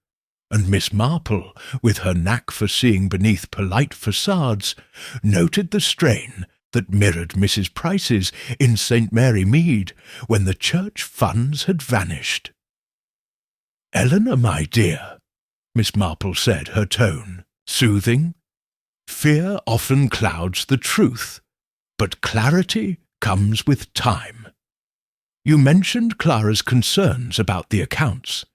and Miss Marple, with her knack for seeing beneath polite facades, noted the strain that mirrored Mrs. Price's in St. Mary Mead when the church funds had vanished. "Eleanor, my dear," Miss Marple said, her tone soothing, "fear often clouds the truth, but clarity comes with time. You mentioned Clara's concerns about the accounts.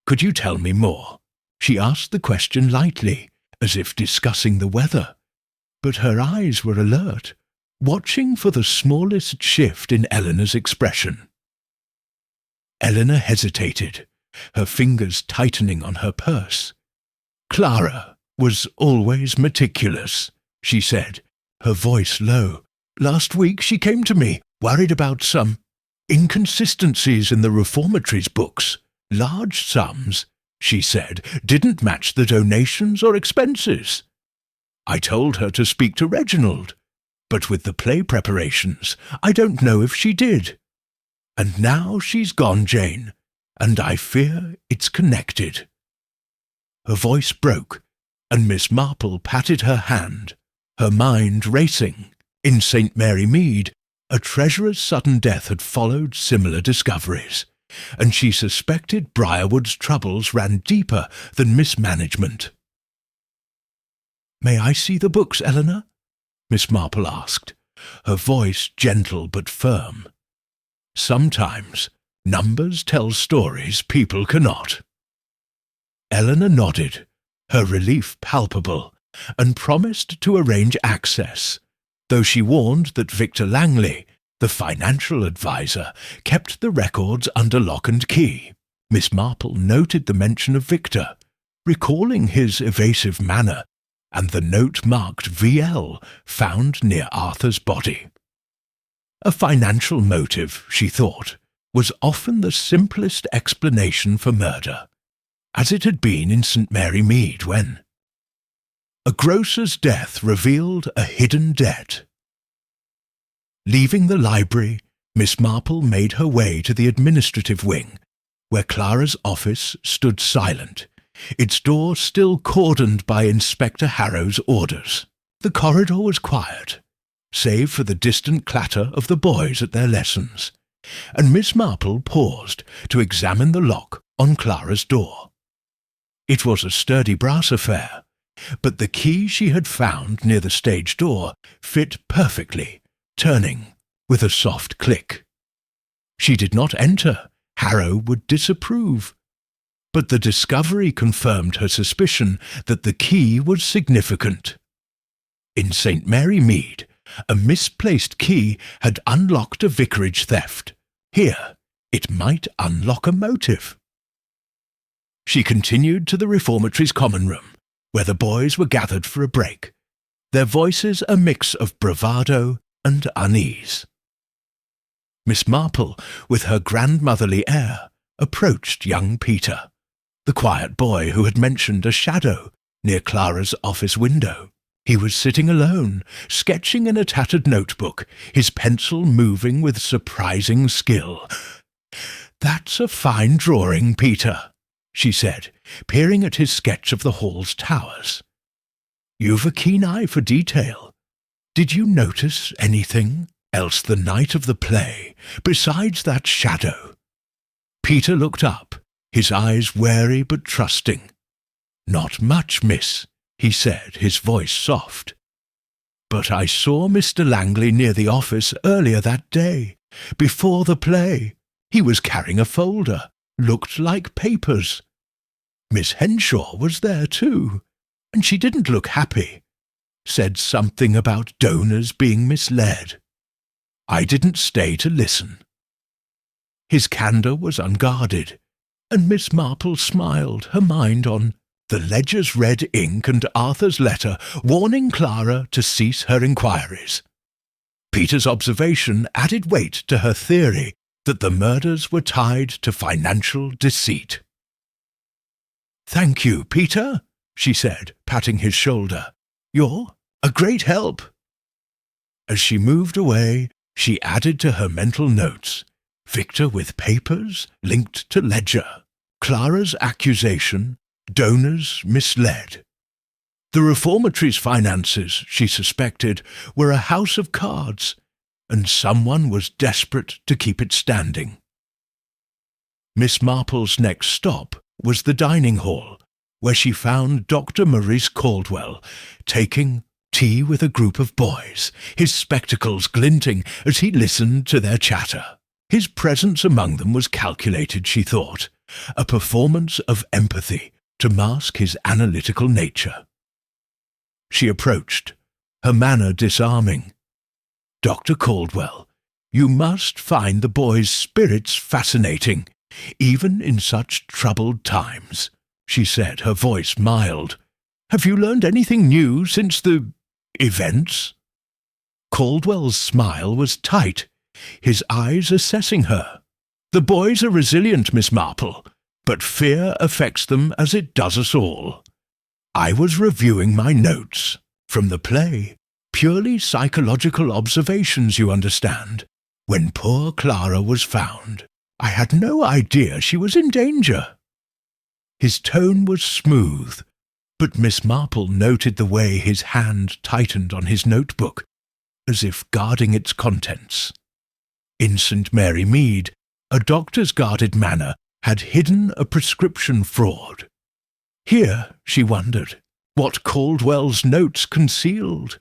Could you tell me more?" She asked the question lightly, as if discussing the weather, but her eyes were alert, watching for the smallest shift in Eleanor's expression. Eleanor hesitated, her fingers tightening on her purse. "Clara was always meticulous," she said, her voice low. "Last week she came to me, worried about some inconsistencies in the reformatory's books. Large sums, she said, didn't match the donations or expenses. I told her to speak to Reginald, but with the play preparations, I don't know if she did. And now she's gone, Jane, and I fear it's connected." Her voice broke, and Miss Marple patted her hand, her mind racing. In St. Mary Mead, a treasurer's sudden death had followed similar discoveries, and she suspected Briarwood's troubles ran deeper than mismanagement. "May I see the books, Eleanor?" Miss Marple asked, her voice gentle but firm. "Sometimes numbers tell stories people cannot." Eleanor nodded, her relief palpable, and promised to arrange access, though she warned that Victor Langley, the financial adviser, kept the records under lock and key. Miss Marple noted the mention of Victor, recalling his evasive manner and the note marked VL found near Arthur's body. A financial motive, she thought, was often the simplest explanation for murder, as it had been in St. Mary Mead when a grocer's death revealed a hidden debt. Leaving the library, Miss Marple made her way to the administrative wing, where Clara's office stood silent, its door still cordoned by Inspector Harrow's orders. The corridor was quiet, save for the distant clatter of the boys at their lessons, and Miss Marple paused to examine the lock on Clara's door. It was a sturdy brass affair, but the key she had found near the stage door fit perfectly, turning with a soft click. She did not enter. Harrow would disapprove. But the discovery confirmed her suspicion that the key was significant. In St. Mary Mead, a misplaced key had unlocked a vicarage theft. Here, it might unlock a motive. She continued to the reformatory's common room, where the boys were gathered for a break, their voices a mix of bravado and unease. Miss Marple, with her grandmotherly air, approached young Peter, the quiet boy who had mentioned a shadow near Clara's office window. He was sitting alone, sketching in a tattered notebook, his pencil moving with surprising skill. "That's a fine drawing, Peter," she said, peering at his sketch of the hall's towers. "You've a keen eye for detail. Did you notice anything else the night of the play, besides that shadow?" Peter looked up, his eyes wary but trusting. "Not much, miss," he said, his voice soft. "But I saw Mr. Langley near the office earlier that day, before the play. He was carrying a folder, looked like papers. Miss Henshaw was there too, and she didn't look happy. Said something about donors being misled. I didn't stay to listen." His candour was unguarded, and Miss Marple smiled, her mind on the ledger's red ink and Arthur's letter warning Clara to cease her inquiries. Peter's observation added weight to her theory that the murders were tied to financial deceit. "Thank you, Peter," she said, patting his shoulder. "You're a great help." As she moved away, she added to her mental notes, Victor with papers linked to ledger, Clara's accusation, donors misled. The reformatory's finances, she suspected, were a house of cards, and someone was desperate to keep it standing. Miss Marple's next stop was the dining hall, where she found Dr. Maurice Caldwell taking tea with a group of boys, his spectacles glinting as he listened to their chatter. His presence among them was calculated, she thought, a performance of empathy to mask his analytical nature. She approached, her manner disarming. "Dr. Caldwell, you must find the boys' spirits fascinating, even in such troubled times," she said, her voice mild. "Have you learned anything new since the events?" Caldwell's smile was tight, his eyes assessing her. "The boys are resilient, Miss Marple, but fear affects them as it does us all. I was reviewing my notes from the play, purely psychological observations, you understand, when poor Clara was found. I had no idea she was in danger." His tone was smooth, but Miss Marple noted the way his hand tightened on his notebook, as if guarding its contents. In St. Mary Mead, a doctor's guarded manner had hidden a prescription fraud. Here, she wondered, what Caldwell's notes concealed.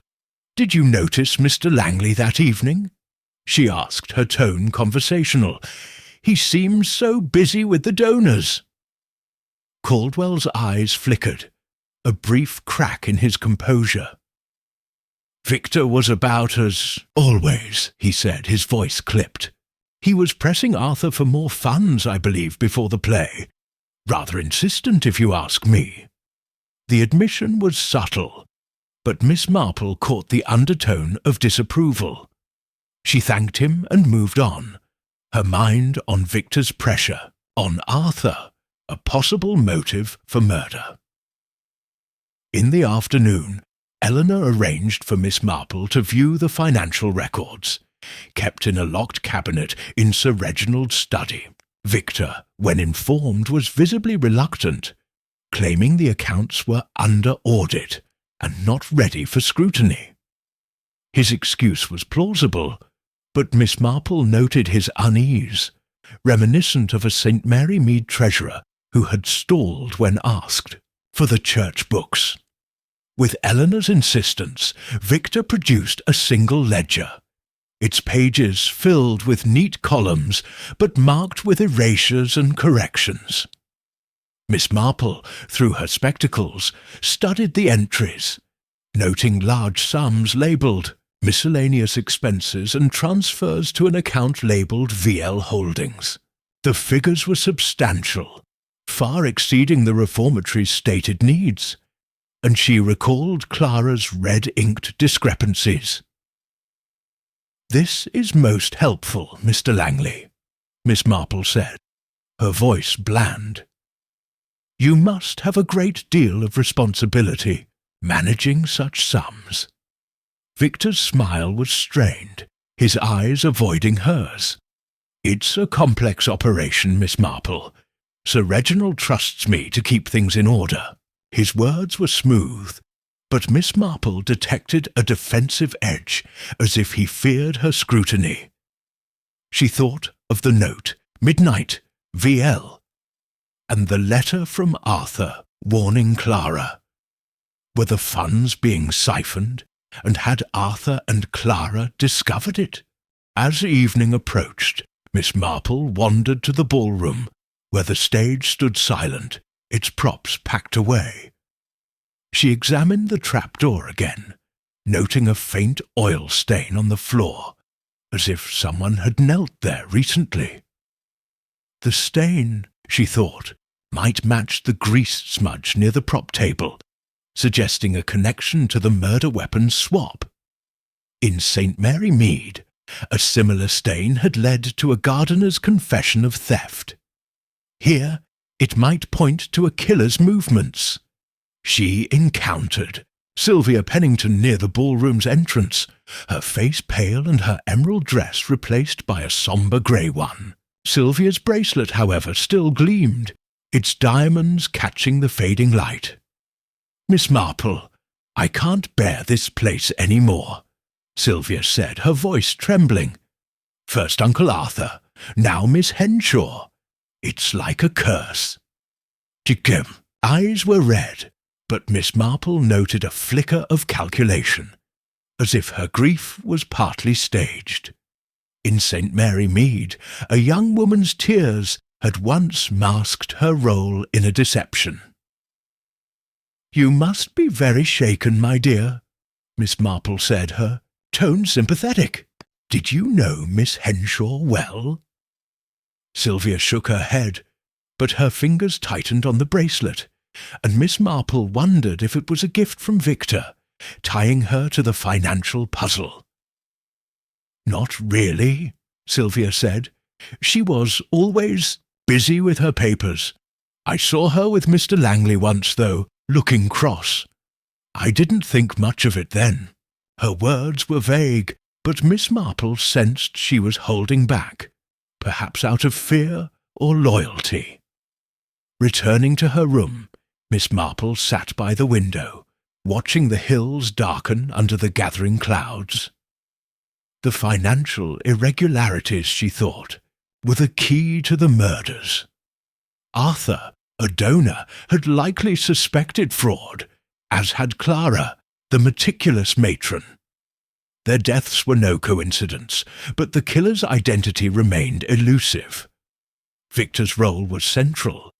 "Did you notice Mr. Langley that evening?" she asked, her tone conversational. "He seems so busy with the donors." Caldwell's eyes flickered, a brief crack in his composure. "Victor was about as always," he said, his voice clipped. "He was pressing Arthur for more funds, I believe, before the play. Rather insistent, if you ask me." The admission was subtle, but Miss Marple caught the undertone of disapproval. She thanked him and moved on, her mind on Victor's pressure, on Arthur, a possible motive for murder. In the afternoon, Eleanor arranged for Miss Marple to view the financial records, kept in a locked cabinet in Sir Reginald's study. Victor, when informed, was visibly reluctant, claiming the accounts were under audit and not ready for scrutiny. His excuse was plausible, but Miss Marple noted his unease, reminiscent of a St. Mary Mead treasurer who had stalled when asked for the church books. With Eleanor's insistence, Victor produced a single ledger, its pages filled with neat columns but marked with erasures and corrections. Miss Marple, through her spectacles, studied the entries, noting large sums labelled miscellaneous expenses and transfers to an account labelled VL Holdings. The figures were substantial, far exceeding the reformatory's stated needs, and she recalled Clara's red-inked discrepancies. "This is most helpful, Mr. Langley," Miss Marple said, her voice bland. "You must have a great deal of responsibility managing such sums." Victor's smile was strained, his eyes avoiding hers. "It's a complex operation, Miss Marple. Sir Reginald trusts me to keep things in order." His words were smooth, but Miss Marple detected a defensive edge, as if he feared her scrutiny. She thought of the note, midnight, VL, and the letter from Arthur warning Clara. Were the funds being siphoned, and had Arthur and Clara discovered it? As evening approached, Miss Marple wandered to the ballroom, where the stage stood silent, its props packed away. She examined the trapdoor again, noting a faint oil stain on the floor, as if someone had knelt there recently. The stain, she thought, might match the grease smudge near the prop table, suggesting a connection to the murder weapon swap. In St. Mary Mead, a similar stain had led to a gardener's confession of theft. Here, it might point to a killer's movements. She encountered Sylvia Pennington near the ballroom's entrance, her face pale and her emerald dress replaced by a sombre grey one. Sylvia's bracelet, however, still gleamed, its diamonds catching the fading light. "Miss Marple, I can't bear this place any more," Sylvia said, her voice trembling. "First Uncle Arthur, now Miss Henshaw. It's like a curse." Tickum. Eyes were red, but Miss Marple noted a flicker of calculation, as if her grief was partly staged. In St. Mary Mead, a young woman's tears had once masked her role in a deception. "You must be very shaken, my dear," Miss Marple said, her tone sympathetic. "Did you know Miss Henshaw well?" Sylvia shook her head, but her fingers tightened on the bracelet, and Miss Marple wondered if it was a gift from Victor, tying her to the financial puzzle. "Not really," Sylvia said. "She was always busy with her papers. I saw her with Mr. Langley once, though, looking cross. I didn't think much of it then." Her words were vague, but Miss Marple sensed she was holding back, perhaps out of fear or loyalty. Returning to her room, Miss Marple sat by the window, watching the hills darken under the gathering clouds. The financial irregularities, she thought, were the key to the murders. Arthur, a donor, had likely suspected fraud, as had Clara, the meticulous matron. Their deaths were no coincidence, but the killer's identity remained elusive. Victor's role was central,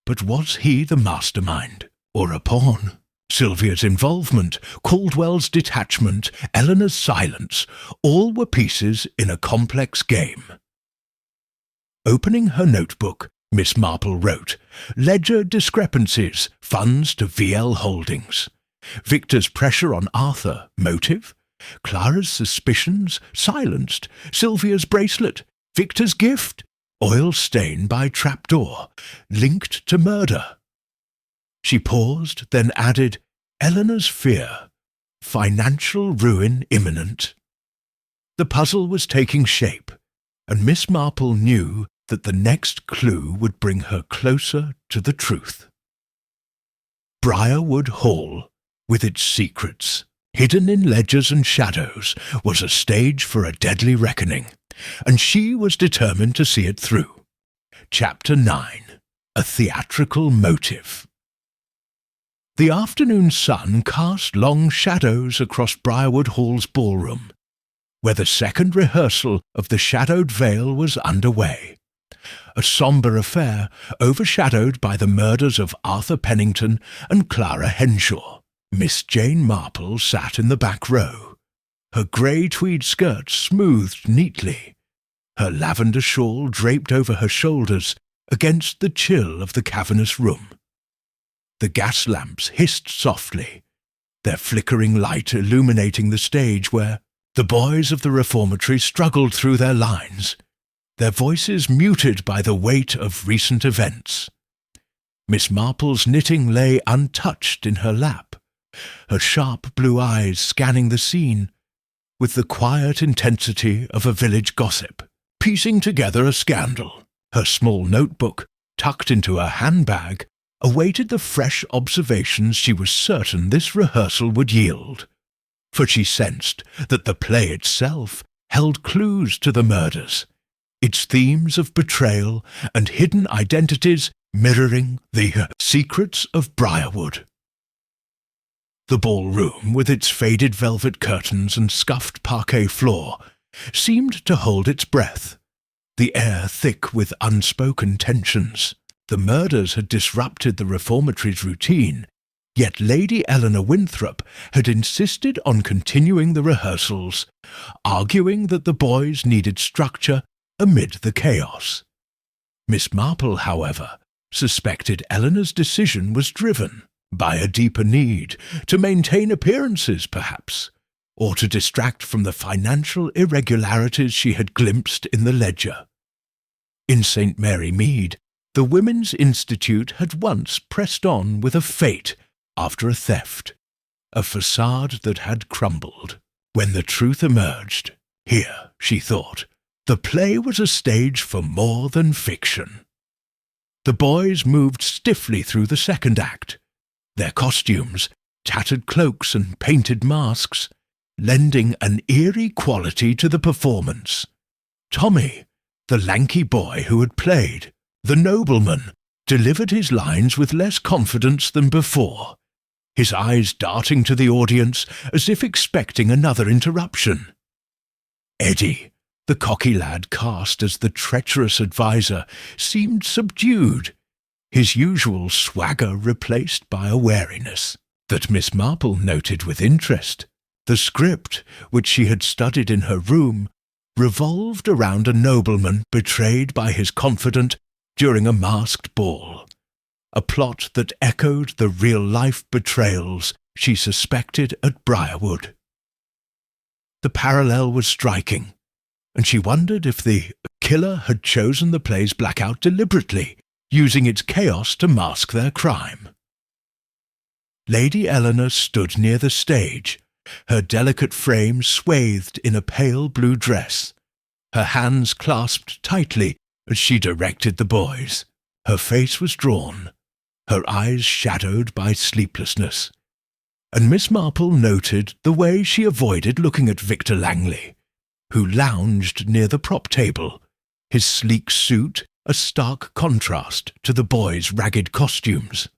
but was he the mastermind, or a pawn? Sylvia's involvement, Caldwell's detachment, Eleanor's silence, all were pieces in a complex game. Opening her notebook, Miss Marple wrote, "Ledger discrepancies, funds to VL Holdings. Victor's pressure on Arthur, motive? Clara's suspicions, silenced. Sylvia's bracelet, Victor's gift, oil stain by trapdoor, linked to murder." She paused, then added, "Eleanor's fear, financial ruin imminent." The puzzle was taking shape, and Miss Marple knew that the next clue would bring her closer to the truth. Briarwood Hall, with its secrets, hidden in ledgers and shadows, was a stage for a deadly reckoning, and she was determined to see it through. Chapter 9. A Theatrical Motive. The afternoon sun cast long shadows across Briarwood Hall's ballroom, where the second rehearsal of The Shadowed Veil was underway. A sombre affair overshadowed by the murders of Arthur Pennington and Clara Henshaw. Miss Jane Marple sat in the back row, her grey tweed skirt smoothed neatly, her lavender shawl draped over her shoulders against the chill of the cavernous room. The gas lamps hissed softly, their flickering light illuminating the stage where the boys of the reformatory struggled through their lines, their voices muted by the weight of recent events. Miss Marple's knitting lay untouched in her lap, her sharp blue eyes scanning the scene with the quiet intensity of a village gossip, piecing together a scandal. Her small notebook, tucked into her handbag, awaited the fresh observations she was certain this rehearsal would yield, for she sensed that the play itself held clues to the murders, its themes of betrayal and hidden identities mirroring the secrets of Briarwood. The ballroom, with its faded velvet curtains and scuffed parquet floor, seemed to hold its breath, the air thick with unspoken tensions. The murders had disrupted the reformatory's routine, yet Lady Eleanor Winthrop had insisted on continuing the rehearsals, arguing that the boys needed structure amid the chaos. Miss Marple, however, suspected Eleanor's decision was driven by a deeper need to maintain appearances, perhaps, or to distract from the financial irregularities she had glimpsed in the ledger. In St. Mary Mead, the Women's Institute had once pressed on with a fate after a theft, a facade that had crumbled. When the truth emerged, here, she thought, the play was a stage for more than fiction. The boys moved stiffly through the second act, their costumes, tattered cloaks and painted masks, lending an eerie quality to the performance. Tommy, the lanky boy who had played the nobleman, delivered his lines with less confidence than before, his eyes darting to the audience as if expecting another interruption. Eddie, the cocky lad cast as the treacherous adviser, seemed subdued, his usual swagger replaced by a wariness that Miss Marple noted with interest. The script, which she had studied in her room, revolved around a nobleman betrayed by his confidant during a masked ball, a plot that echoed the real-life betrayals she suspected at Briarwood. The parallel was striking, and she wondered if the killer had chosen the play's blackout deliberately, using its chaos to mask their crime. Lady Eleanor stood near the stage, her delicate frame swathed in a pale blue dress, her hands clasped tightly as she directed the boys. Her face was drawn, her eyes shadowed by sleeplessness, and Miss Marple noted the way she avoided looking at Victor Langley, who lounged near the prop table, his sleek suit a stark contrast to the boys' ragged costumes.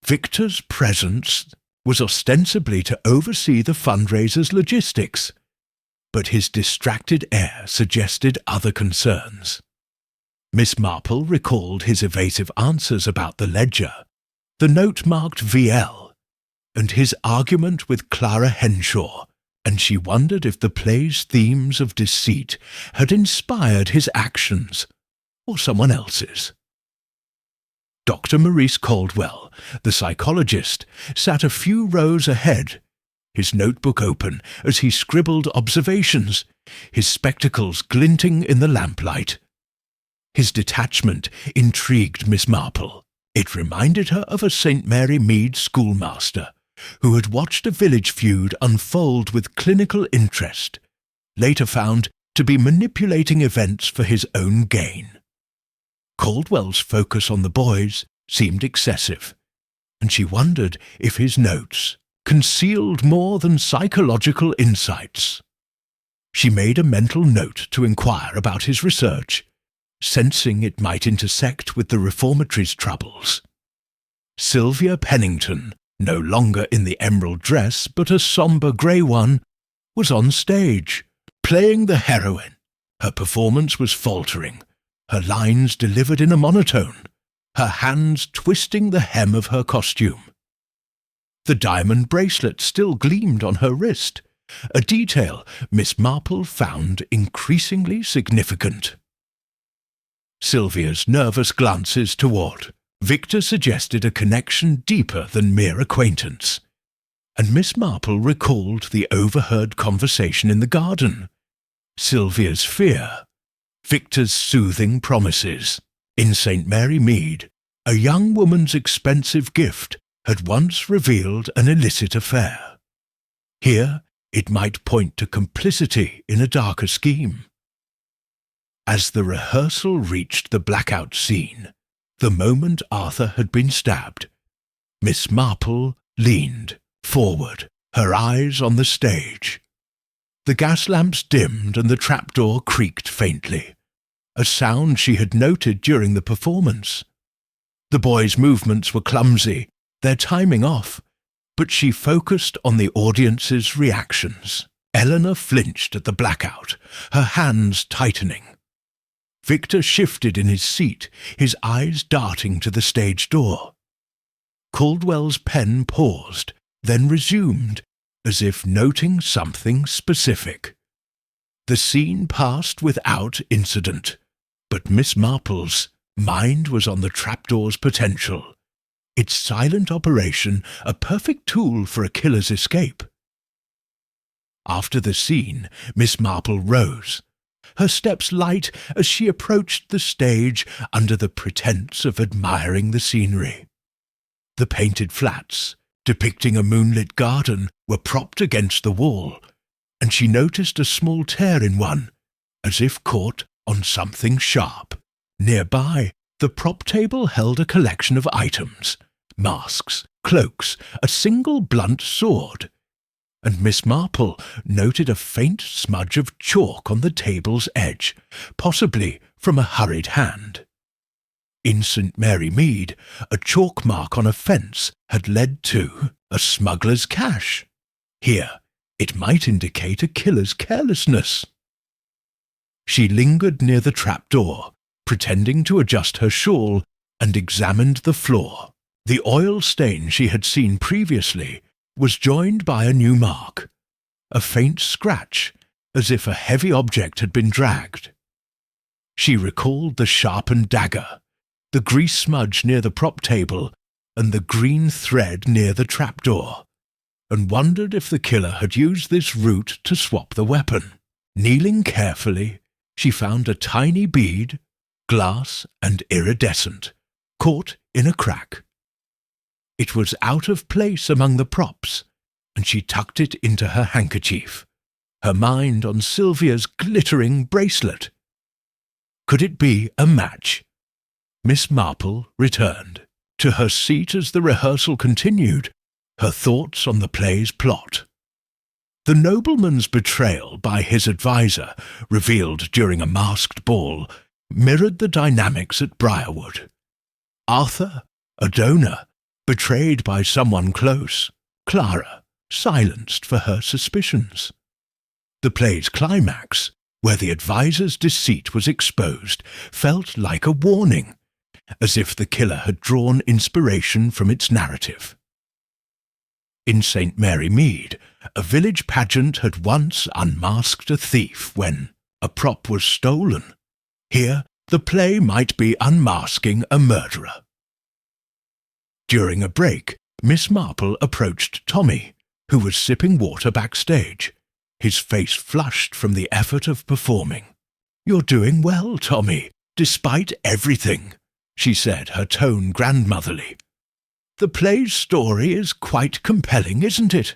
Victor's presence was ostensibly to oversee the fundraiser's logistics, but his distracted air suggested other concerns. Miss Marple recalled his evasive answers about the ledger, the note marked VL, and his argument with Clara Henshaw, and she wondered if the play's themes of deceit had inspired his actions or someone else's. Dr. Maurice Caldwell, the psychologist, sat a few rows ahead, his notebook open as he scribbled observations, his spectacles glinting in the lamplight. His detachment intrigued Miss Marple. It reminded her of a St. Mary Mead schoolmaster who had watched a village feud unfold with clinical interest, later found to be manipulating events for his own gain. Caldwell's focus on the boys seemed excessive, and she wondered if his notes concealed more than psychological insights. She made a mental note to inquire about his research, sensing it might intersect with the reformatory's troubles. Sylvia Pennington, no longer in the emerald dress but a sombre grey one, was on stage, playing the heroine. Her performance was faltering, her lines delivered in a monotone, her hands twisting the hem of her costume. The diamond bracelet still gleamed on her wrist, a detail Miss Marple found increasingly significant. Sylvia's nervous glances toward Victor suggested a connection deeper than mere acquaintance, and Miss Marple recalled the overheard conversation in the garden, Sylvia's fear, Victor's soothing promises. In St. Mary Mead, a young woman's expensive gift had once revealed an illicit affair. Here, it might point to complicity in a darker scheme. As the rehearsal reached the blackout scene, the moment Arthur had been stabbed, Miss Marple leaned forward, her eyes on the stage. The gas lamps dimmed and the trapdoor creaked faintly, a sound she had noted during the performance. The boys' movements were clumsy, their timing off, but she focused on the audience's reactions. Eleanor flinched at the blackout, her hands tightening. Victor shifted in his seat, his eyes darting to the stage door. Caldwell's pen paused, then resumed, as if noting something specific. The scene passed without incident, but Miss Marple's mind was on the trapdoor's potential, its silent operation a perfect tool for a killer's escape. After the scene, Miss Marple rose, her steps light as she approached the stage under the pretense of admiring the scenery. The painted flats, depicting a moonlit garden, were propped against the wall, and she noticed a small tear in one, as if caught on something sharp. Nearby, the prop table held a collection of items, masks, cloaks, a single blunt sword, and Miss Marple noted a faint smudge of chalk on the table's edge, possibly from a hurried hand. In St. Mary Mead, a chalk mark on a fence had led to a smuggler's cache. Here, it might indicate a killer's carelessness. She lingered near the trapdoor, pretending to adjust her shawl, and examined the floor. The oil stain she had seen previously was joined by a new mark, a faint scratch, as if a heavy object had been dragged. She recalled the sharpened dagger, the grease smudge near the prop table, and the green thread near the trapdoor, and wondered if the killer had used this route to swap the weapon. Kneeling carefully, she found a tiny bead, glass and iridescent, caught in a crack. It was out of place among the props, and she tucked it into her handkerchief, her mind on Sylvia's glittering bracelet. Could it be a match? Miss Marple returned to her seat as the rehearsal continued, her thoughts on the play's plot. The nobleman's betrayal by his adviser, revealed during a masked ball, mirrored the dynamics at Briarwood. Arthur, a donor, betrayed by someone close, Clara, silenced for her suspicions. The play's climax, where the adviser's deceit was exposed, felt like a warning, as if the killer had drawn inspiration from its narrative. In St. Mary Mead, a village pageant had once unmasked a thief when a prop was stolen. Here, the play might be unmasking a murderer. During a break, Miss Marple approached Tommy, who was sipping water backstage, his face flushed from the effort of performing. "You're doing well, Tommy, despite everything," she said, her tone grandmotherly. "The play's story is quite compelling, isn't it?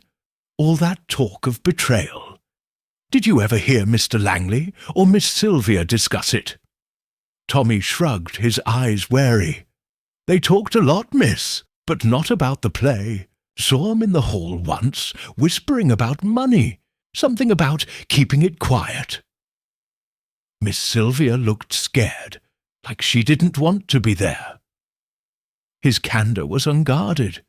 All that talk of betrayal. Did you ever hear Mr. Langley or Miss Sylvia discuss it?" Tommy shrugged, his eyes wary. "They talked a lot, miss, but not about the play. Saw 'em in the hall once, whispering about money, something about keeping it quiet." Miss Sylvia looked scared, like she didn't want to be there. His candour was unguarded,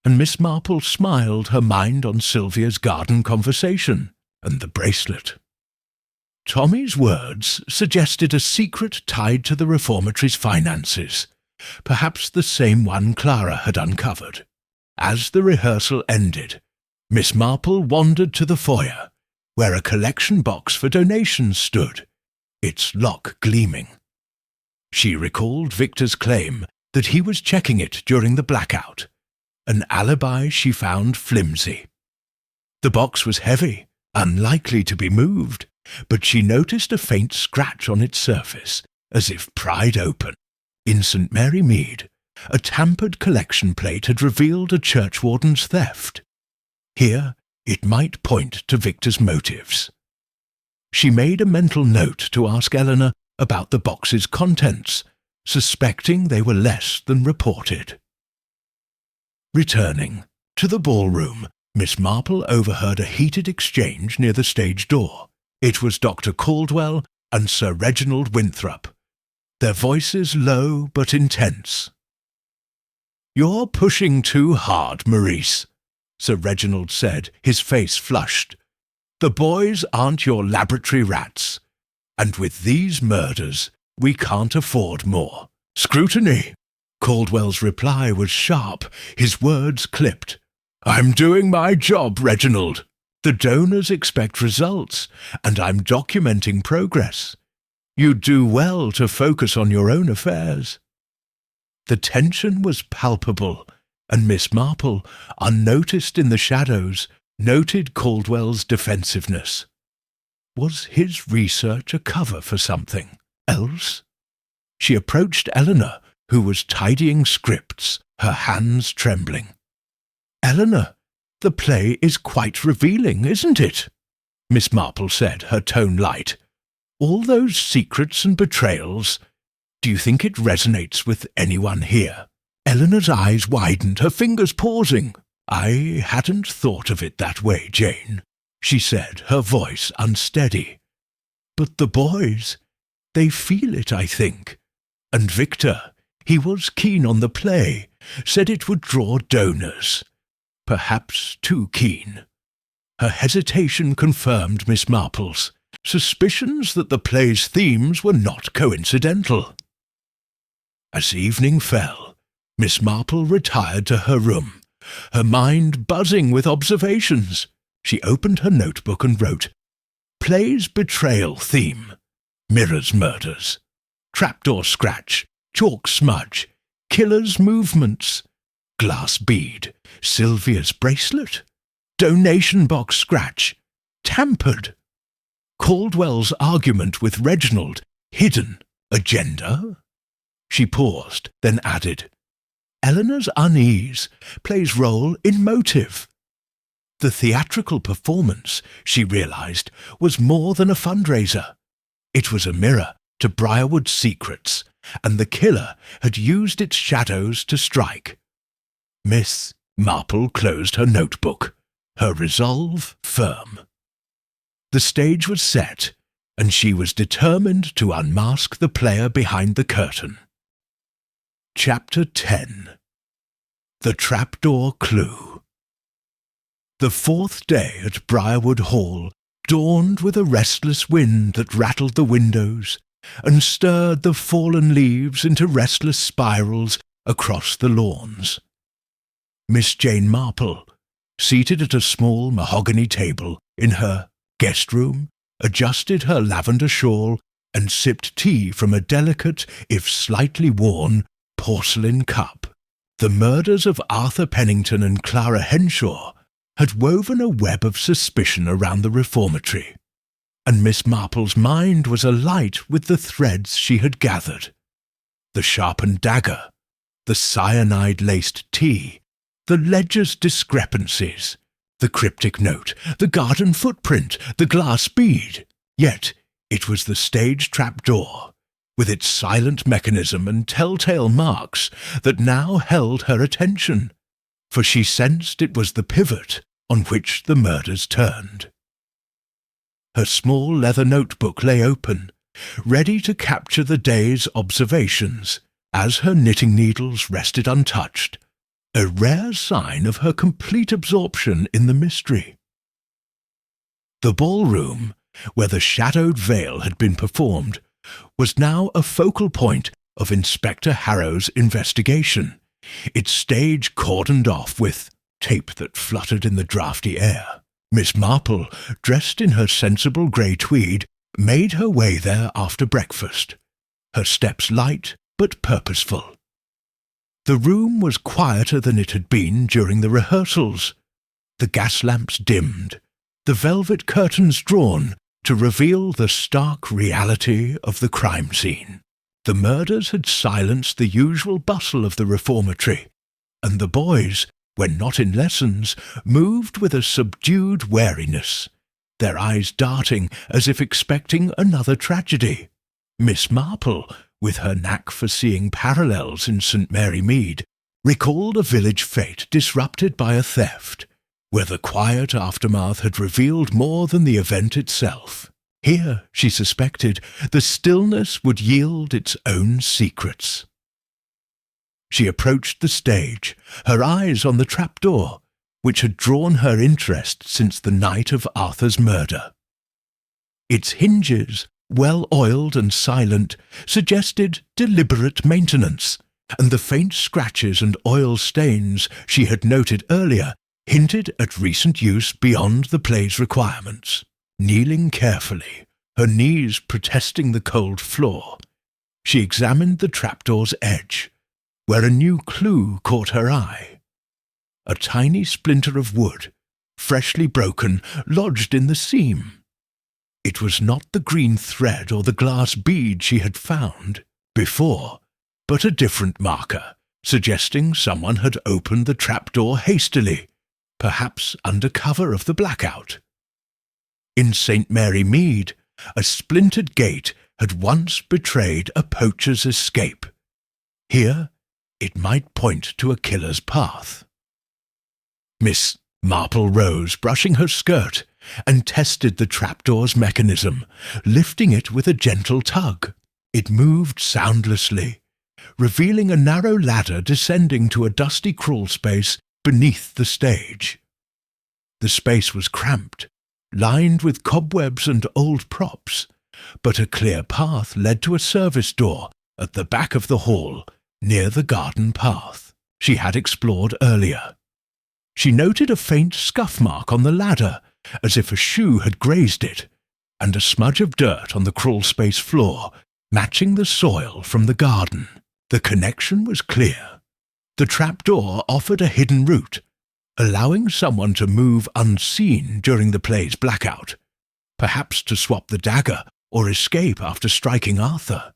and Miss Marple smiled, her mind on Sylvia's garden conversation and the bracelet. Tommy's words suggested a secret tied to the reformatory's finances, perhaps the same one Clara had uncovered. As the rehearsal ended, Miss Marple wandered to the foyer, where a collection box for donations stood, its lock gleaming. She recalled Victor's claim that he was checking it during the blackout, an alibi she found flimsy. The box was heavy, unlikely to be moved, but she noticed a faint scratch on its surface, as if pried open. In St. Mary Mead, a tampered collection plate had revealed a churchwarden's theft. Here, it might point to Victor's motives. She made a mental note to ask Eleanor about the box's contents, suspecting they were less than reported. Returning to the ballroom, Miss Marple overheard a heated exchange near the stage door. It was Dr. Caldwell and Sir Reginald Winthrop, their voices low but intense. "You're pushing too hard, Maurice," Sir Reginald said, his face flushed. "The boys aren't your laboratory rats, and with these murders we can't afford more." "Scrutiny!" Caldwell's reply was sharp, his words clipped. "I'm doing my job, Reginald. The donors expect results, and I'm documenting progress. You'd do well to focus on your own affairs." The tension was palpable, and Miss Marple, unnoticed in the shadows, noted Caldwell's defensiveness. Was his research a cover for something else? She approached Eleanor, who was tidying scripts, her hands trembling. "Eleanor, the play is quite revealing, isn't it?" Miss Marple said, her tone light. "All those secrets and betrayals. Do you think it resonates with anyone here?" Eleanor's eyes widened, her fingers pausing. "I hadn't thought of it that way, Jane," she said, her voice unsteady. "But the boys, they feel it, I think. And Victor, he was keen on the play, said it would draw donors. Perhaps too keen." Her hesitation confirmed Miss Marple's suspicions that the play's themes were not coincidental. As evening fell, Miss Marple retired to her room, her mind buzzing with observations. She opened her notebook and wrote, "Play's betrayal theme, mirrors murders, trapdoor scratch, chalk smudge, killer's movements, glass bead, Sylvia's bracelet, donation box scratch, tampered. Caldwell's argument with Reginald, hidden, agenda?" She paused, then added, "Eleanor's unease plays role in motive." The theatrical performance, she realized, was more than a fundraiser. It was a mirror to Briarwood's secrets, and the killer had used its shadows to strike. Miss Marple closed her notebook, her resolve firm. The stage was set, and she was determined to unmask the player behind the curtain. Chapter 10. The Trapdoor Clue. The fourth day at Briarwood Hall dawned with a restless wind that rattled the windows and stirred the fallen leaves into restless spirals across the lawns. Miss Jane Marple, seated at a small mahogany table in her guest room, adjusted her lavender shawl and sipped tea from a delicate, if slightly worn, porcelain cup. The murders of Arthur Pennington and Clara Henshaw had woven a web of suspicion around the reformatory, and Miss Marple's mind was alight with the threads she had gathered. The sharpened dagger, the cyanide-laced tea, the ledger's discrepancies, the cryptic note, the garden footprint, the glass bead. Yet it was the stage trapdoor, with its silent mechanism and telltale marks, that now held her attention, for she sensed it was the pivot on which the murders turned. Her small leather notebook lay open, ready to capture the day's observations, as her knitting needles rested untouched, a rare sign of her complete absorption in the mystery. The ballroom, where the shadowed veil had been performed, was now a focal point of Inspector Harrow's investigation, its stage cordoned off with tape that fluttered in the draughty air. Miss Marple, dressed in her sensible grey tweed, made her way there after breakfast, her steps light but purposeful. The room was quieter than it had been during the rehearsals, the gas lamps dimmed, the velvet curtains drawn to reveal the stark reality of the crime scene. The murders had silenced the usual bustle of the reformatory, and the boys, when not in lessons, moved with a subdued wariness, their eyes darting as if expecting another tragedy. Miss Marple, with her knack for seeing parallels in St. Mary Mead, recalled a village fete disrupted by a theft, where the quiet aftermath had revealed more than the event itself. Here, she suspected, the stillness would yield its own secrets. She approached the stage, her eyes on the trapdoor, which had drawn her interest since the night of Arthur's murder. Its hinges, well-oiled and silent, suggested deliberate maintenance, and the faint scratches and oil stains she had noted earlier hinted at recent use beyond the play's requirements. Kneeling carefully, her knees protesting the cold floor, she examined the trapdoor's edge, where a new clue caught her eye. A tiny splinter of wood, freshly broken, lodged in the seam. It was not the green thread or the glass bead she had found before, but a different marker, suggesting someone had opened the trapdoor hastily, perhaps under cover of the blackout. In St. Mary Mead, a splintered gate had once betrayed a poacher's escape. Here, it might point to a killer's path. Miss Marple rose, brushing her skirt, and tested the trapdoor's mechanism, lifting it with a gentle tug. It moved soundlessly, revealing a narrow ladder descending to a dusty crawlspace beneath the stage. The space was cramped, lined with cobwebs and old props, but a clear path led to a service door at the back of the hall, near the garden path she had explored earlier. She noted a faint scuff mark on the ladder, as if a shoe had grazed it, and a smudge of dirt on the crawlspace floor, matching the soil from the garden. The connection was clear. The trapdoor offered a hidden route, allowing someone to move unseen during the play's blackout, perhaps to swap the dagger or escape after striking Arthur.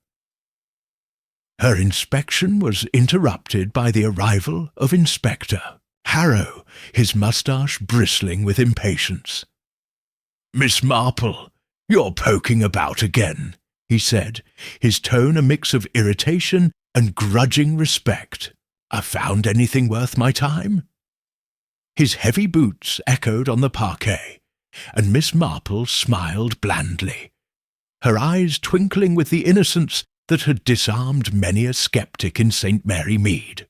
Her inspection was interrupted by the arrival of Inspector Harrow, his moustache bristling with impatience. "Miss Marple, you're poking about again," he said, his tone a mix of irritation and grudging respect. "I found anything worth my time?" His heavy boots echoed on the parquet, and Miss Marple smiled blandly, her eyes twinkling with the innocence that had disarmed many a sceptic in St. Mary Mead.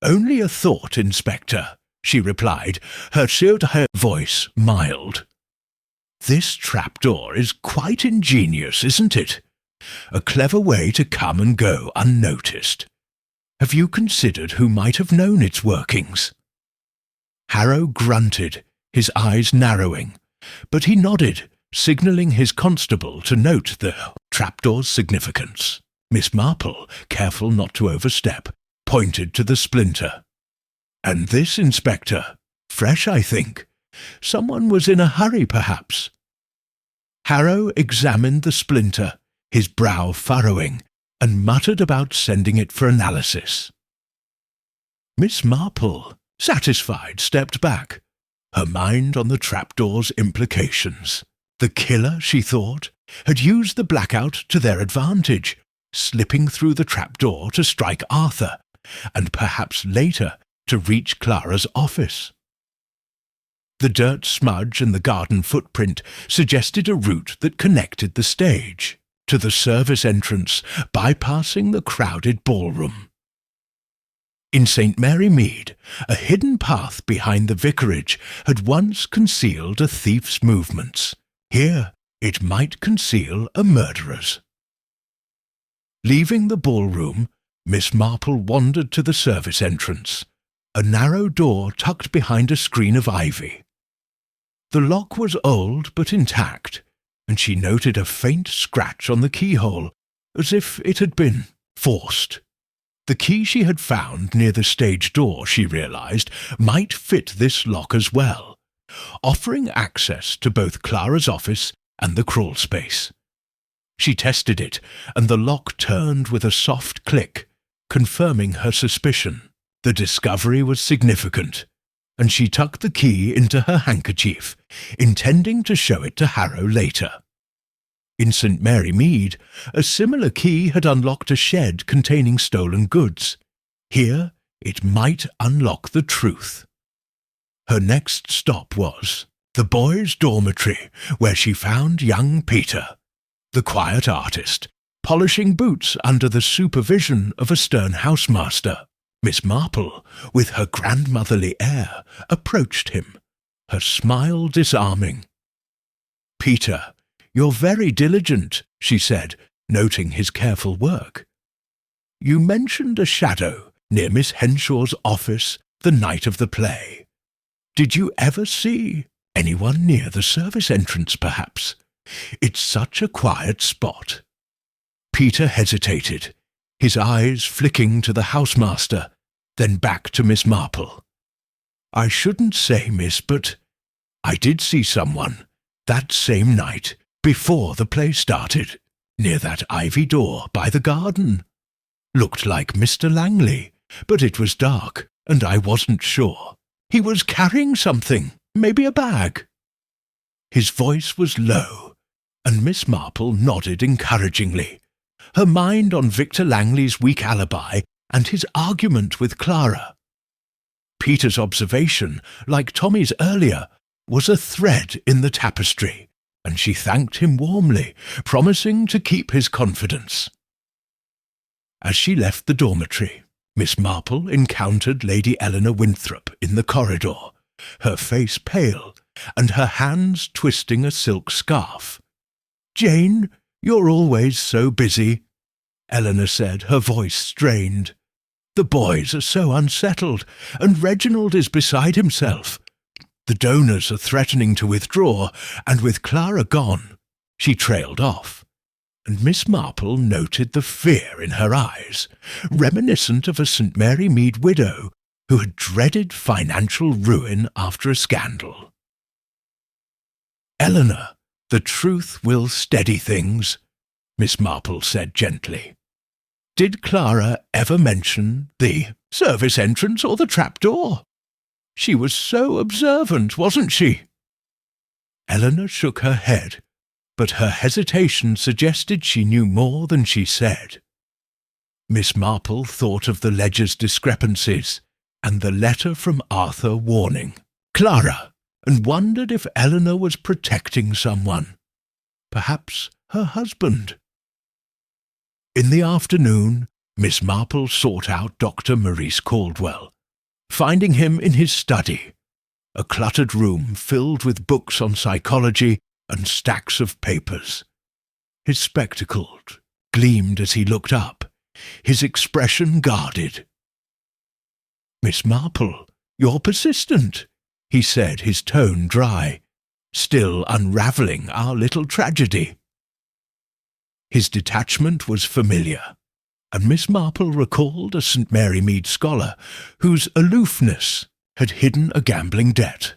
"Only a thought, Inspector," she replied, her chaude voice mild. "This trapdoor is quite ingenious, isn't it? A clever way to come and go unnoticed. Have you considered who might have known its workings?" Harrow grunted, his eyes narrowing, but he nodded, signalling his constable to note the trapdoor's significance. Miss Marple, careful not to overstep, pointed to the splinter. "And this, Inspector? Fresh, I think. Someone was in a hurry, perhaps." Harrow examined the splinter, his brow furrowing, and muttered about sending it for analysis. Miss Marple, satisfied, stepped back, her mind on the trapdoor's implications. The killer, she thought, had used the blackout to their advantage, slipping through the trapdoor to strike Arthur, and perhaps later to reach Clara's office. The dirt smudge and the garden footprint suggested a route that connected the stage to the service entrance, bypassing the crowded ballroom. In St. Mary Mead, a hidden path behind the vicarage had once concealed a thief's movements. Here, it might conceal a murderer's. Leaving the ballroom, Miss Marple wandered to the service entrance, a narrow door tucked behind a screen of ivy. The lock was old but intact, and she noted a faint scratch on the keyhole, as if it had been forced. The key she had found near the stage door, she realized, might fit this lock as well, offering access to both Clara's office and the crawl space. She tested it, and the lock turned with a soft click, confirming her suspicion. The discovery was significant, and she tucked the key into her handkerchief, intending to show it to Harrow later. In St. Mary Mead, a similar key had unlocked a shed containing stolen goods. Here, it might unlock the truth. Her next stop was the boys' dormitory, where she found young Peter, the quiet artist, polishing boots under the supervision of a stern housemaster. Miss Marple, with her grandmotherly air, approached him, her smile disarming. "Peter, you're very diligent," she said, noting his careful work. "You mentioned a shadow near Miss Henshaw's office the night of the play. Did you ever see anyone near the service entrance, perhaps? It's such a quiet spot." Peter hesitated, his eyes flicking to the housemaster, then back to Miss Marple. "I shouldn't say, miss, but I did see someone that same night, before the play started, near that ivy door by the garden. Looked like Mr. Langley, but it was dark, and I wasn't sure. He was carrying something, maybe a bag." His voice was low, and Miss Marple nodded encouragingly, her mind on Victor Langley's weak alibi and his argument with Clara. Peter's observation, like Tommy's earlier, was a thread in the tapestry, and she thanked him warmly, promising to keep his confidence. As she left the dormitory, Miss Marple encountered Lady Eleanor Winthrop in the corridor, her face pale and her hands twisting a silk scarf. "Jane, you're always so busy," Eleanor said, her voice strained. "The boys are so unsettled, and Reginald is beside himself. The donors are threatening to withdraw, and with Clara gone," she trailed off, and Miss Marple noted the fear in her eyes, reminiscent of a St. Mary Mead widow who had dreaded financial ruin after a scandal. "Eleanor, the truth will steady things," Miss Marple said gently. "Did Clara ever mention the service entrance or the trapdoor? She was so observant, wasn't she?" Eleanor shook her head, but her hesitation suggested she knew more than she said. Miss Marple thought of the ledger's discrepancies and the letter from Arthur warning Clara, and wondered if Eleanor was protecting someone, perhaps her husband. In the afternoon, Miss Marple sought out Dr. Maurice Caldwell, finding him in his study, a cluttered room filled with books on psychology and stacks of papers. His spectacles gleamed as he looked up, his expression guarded. "Miss Marple, you're persistent," he said, his tone dry, still unravelling our little tragedy. His detachment was familiar, and Miss Marple recalled a St. Mary Mead scholar whose aloofness had hidden a gambling debt.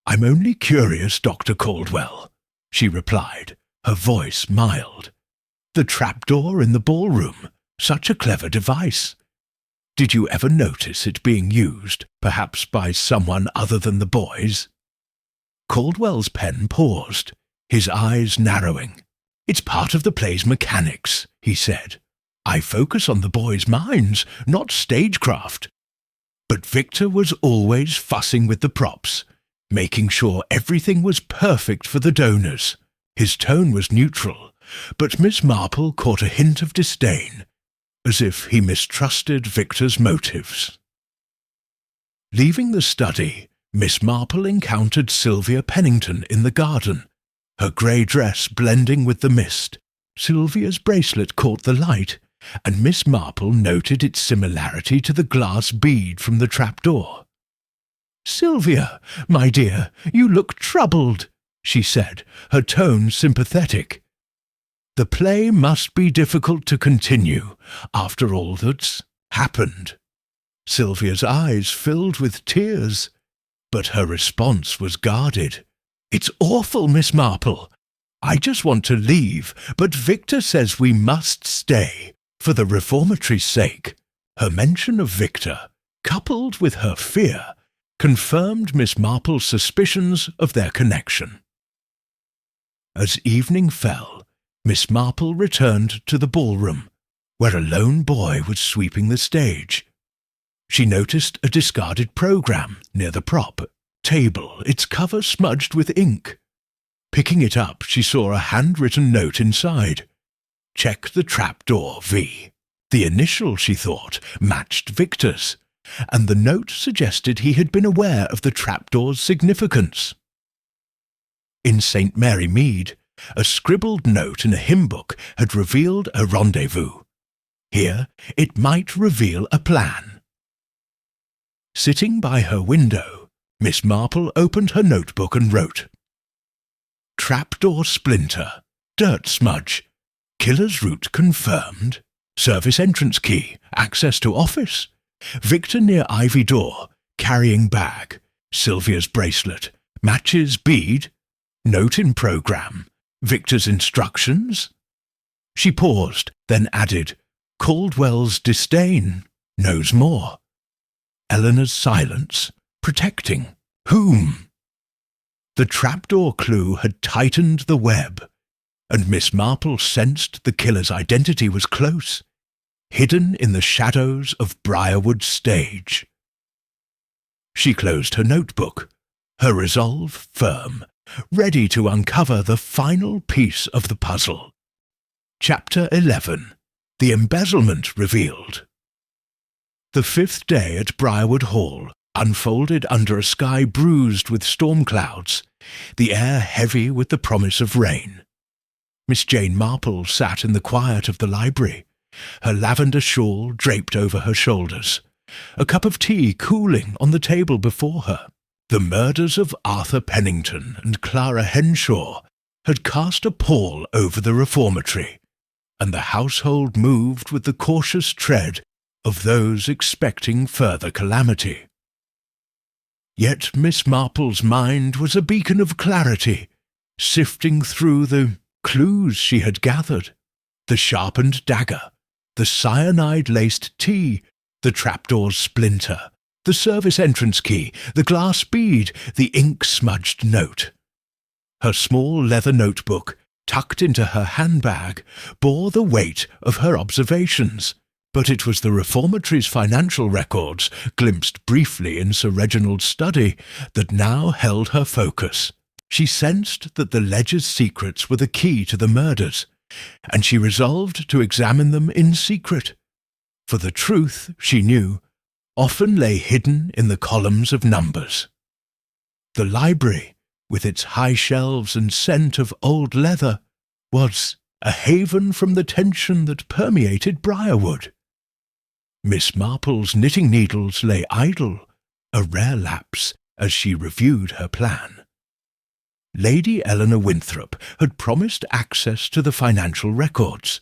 "I'm only curious, Dr. Caldwell," she replied, her voice mild. "The trapdoor in the ballroom, such a clever device. Did you ever notice it being used, perhaps by someone other than the boys?" Caldwell's pen paused, his eyes narrowing. "It's part of the play's mechanics," he said. "I focus on the boys' minds, not stagecraft." But Victor was always fussing with the props, making sure everything was perfect for the donors. His tone was neutral, but Miss Marple caught a hint of disdain, as if he mistrusted Victor's motives. Leaving the study, Miss Marple encountered Sylvia Pennington in the garden, her grey dress blending with the mist. Sylvia's bracelet caught the light, and Miss Marple noted its similarity to the glass bead from the trapdoor. "Sylvia, my dear, you look troubled," she said, her tone sympathetic. "The play must be difficult to continue after all that's happened." Sylvia's eyes filled with tears, but her response was guarded. "It's awful, Miss Marple. I just want to leave, but Victor says we must stay, for the reformatory's sake." Her mention of Victor, coupled with her fear, confirmed Miss Marple's suspicions of their connection. As evening fell, Miss Marple returned to the ballroom, where a lone boy was sweeping the stage. She noticed a discarded programme near the prop table, its cover smudged with ink. Picking it up, she saw a handwritten note inside. "Check the trapdoor, V." The initial, she thought, matched Victor's, and the note suggested he had been aware of the trapdoor's significance. In St. Mary Mead, a scribbled note in a hymn book had revealed a rendezvous. Here, it might reveal a plan. Sitting by her window, Miss Marple opened her notebook and wrote, "Trapdoor splinter, dirt smudge, killer's route confirmed, service entrance key, access to office, Victor near ivy door, carrying bag, Sylvia's bracelet, matches bead, note in programme, Victor's instructions." She paused, then added, "Caldwell's disdain, knows more. Eleanor's silence, protecting whom?" The trapdoor clue had tightened the web, and Miss Marple sensed the killer's identity was close, hidden in the shadows of Briarwood stage. She closed her notebook, her resolve firm, ready to uncover the final piece of the puzzle. Chapter 11. The Embezzlement Revealed. The fifth day at Briarwood Hall unfolded under a sky bruised with storm clouds, the air heavy with the promise of rain. Miss Jane Marple sat in the quiet of the library, her lavender shawl draped over her shoulders, a cup of tea cooling on the table before her. The murders of Arthur Pennington and Clara Henshaw had cast a pall over the reformatory, and the household moved with the cautious tread of those expecting further calamity. Yet Miss Marple's mind was a beacon of clarity, sifting through the clues she had gathered: the sharpened dagger, the cyanide-laced tea, the trapdoor's splinter, the service entrance key, the glass bead, the ink-smudged note. Her small leather notebook, tucked into her handbag, bore the weight of her observations, but it was the reformatory's financial records, glimpsed briefly in Sir Reginald's study, that now held her focus. She sensed that the ledger's secrets were the key to the murders, and she resolved to examine them in secret, for the truth, she knew, often lay hidden in the columns of numbers. The library, with its high shelves and scent of old leather, was a haven from the tension that permeated Briarwood. Miss Marple's knitting needles lay idle, a rare lapse as she reviewed her plan. Lady Eleanor Winthrop had promised access to the financial records,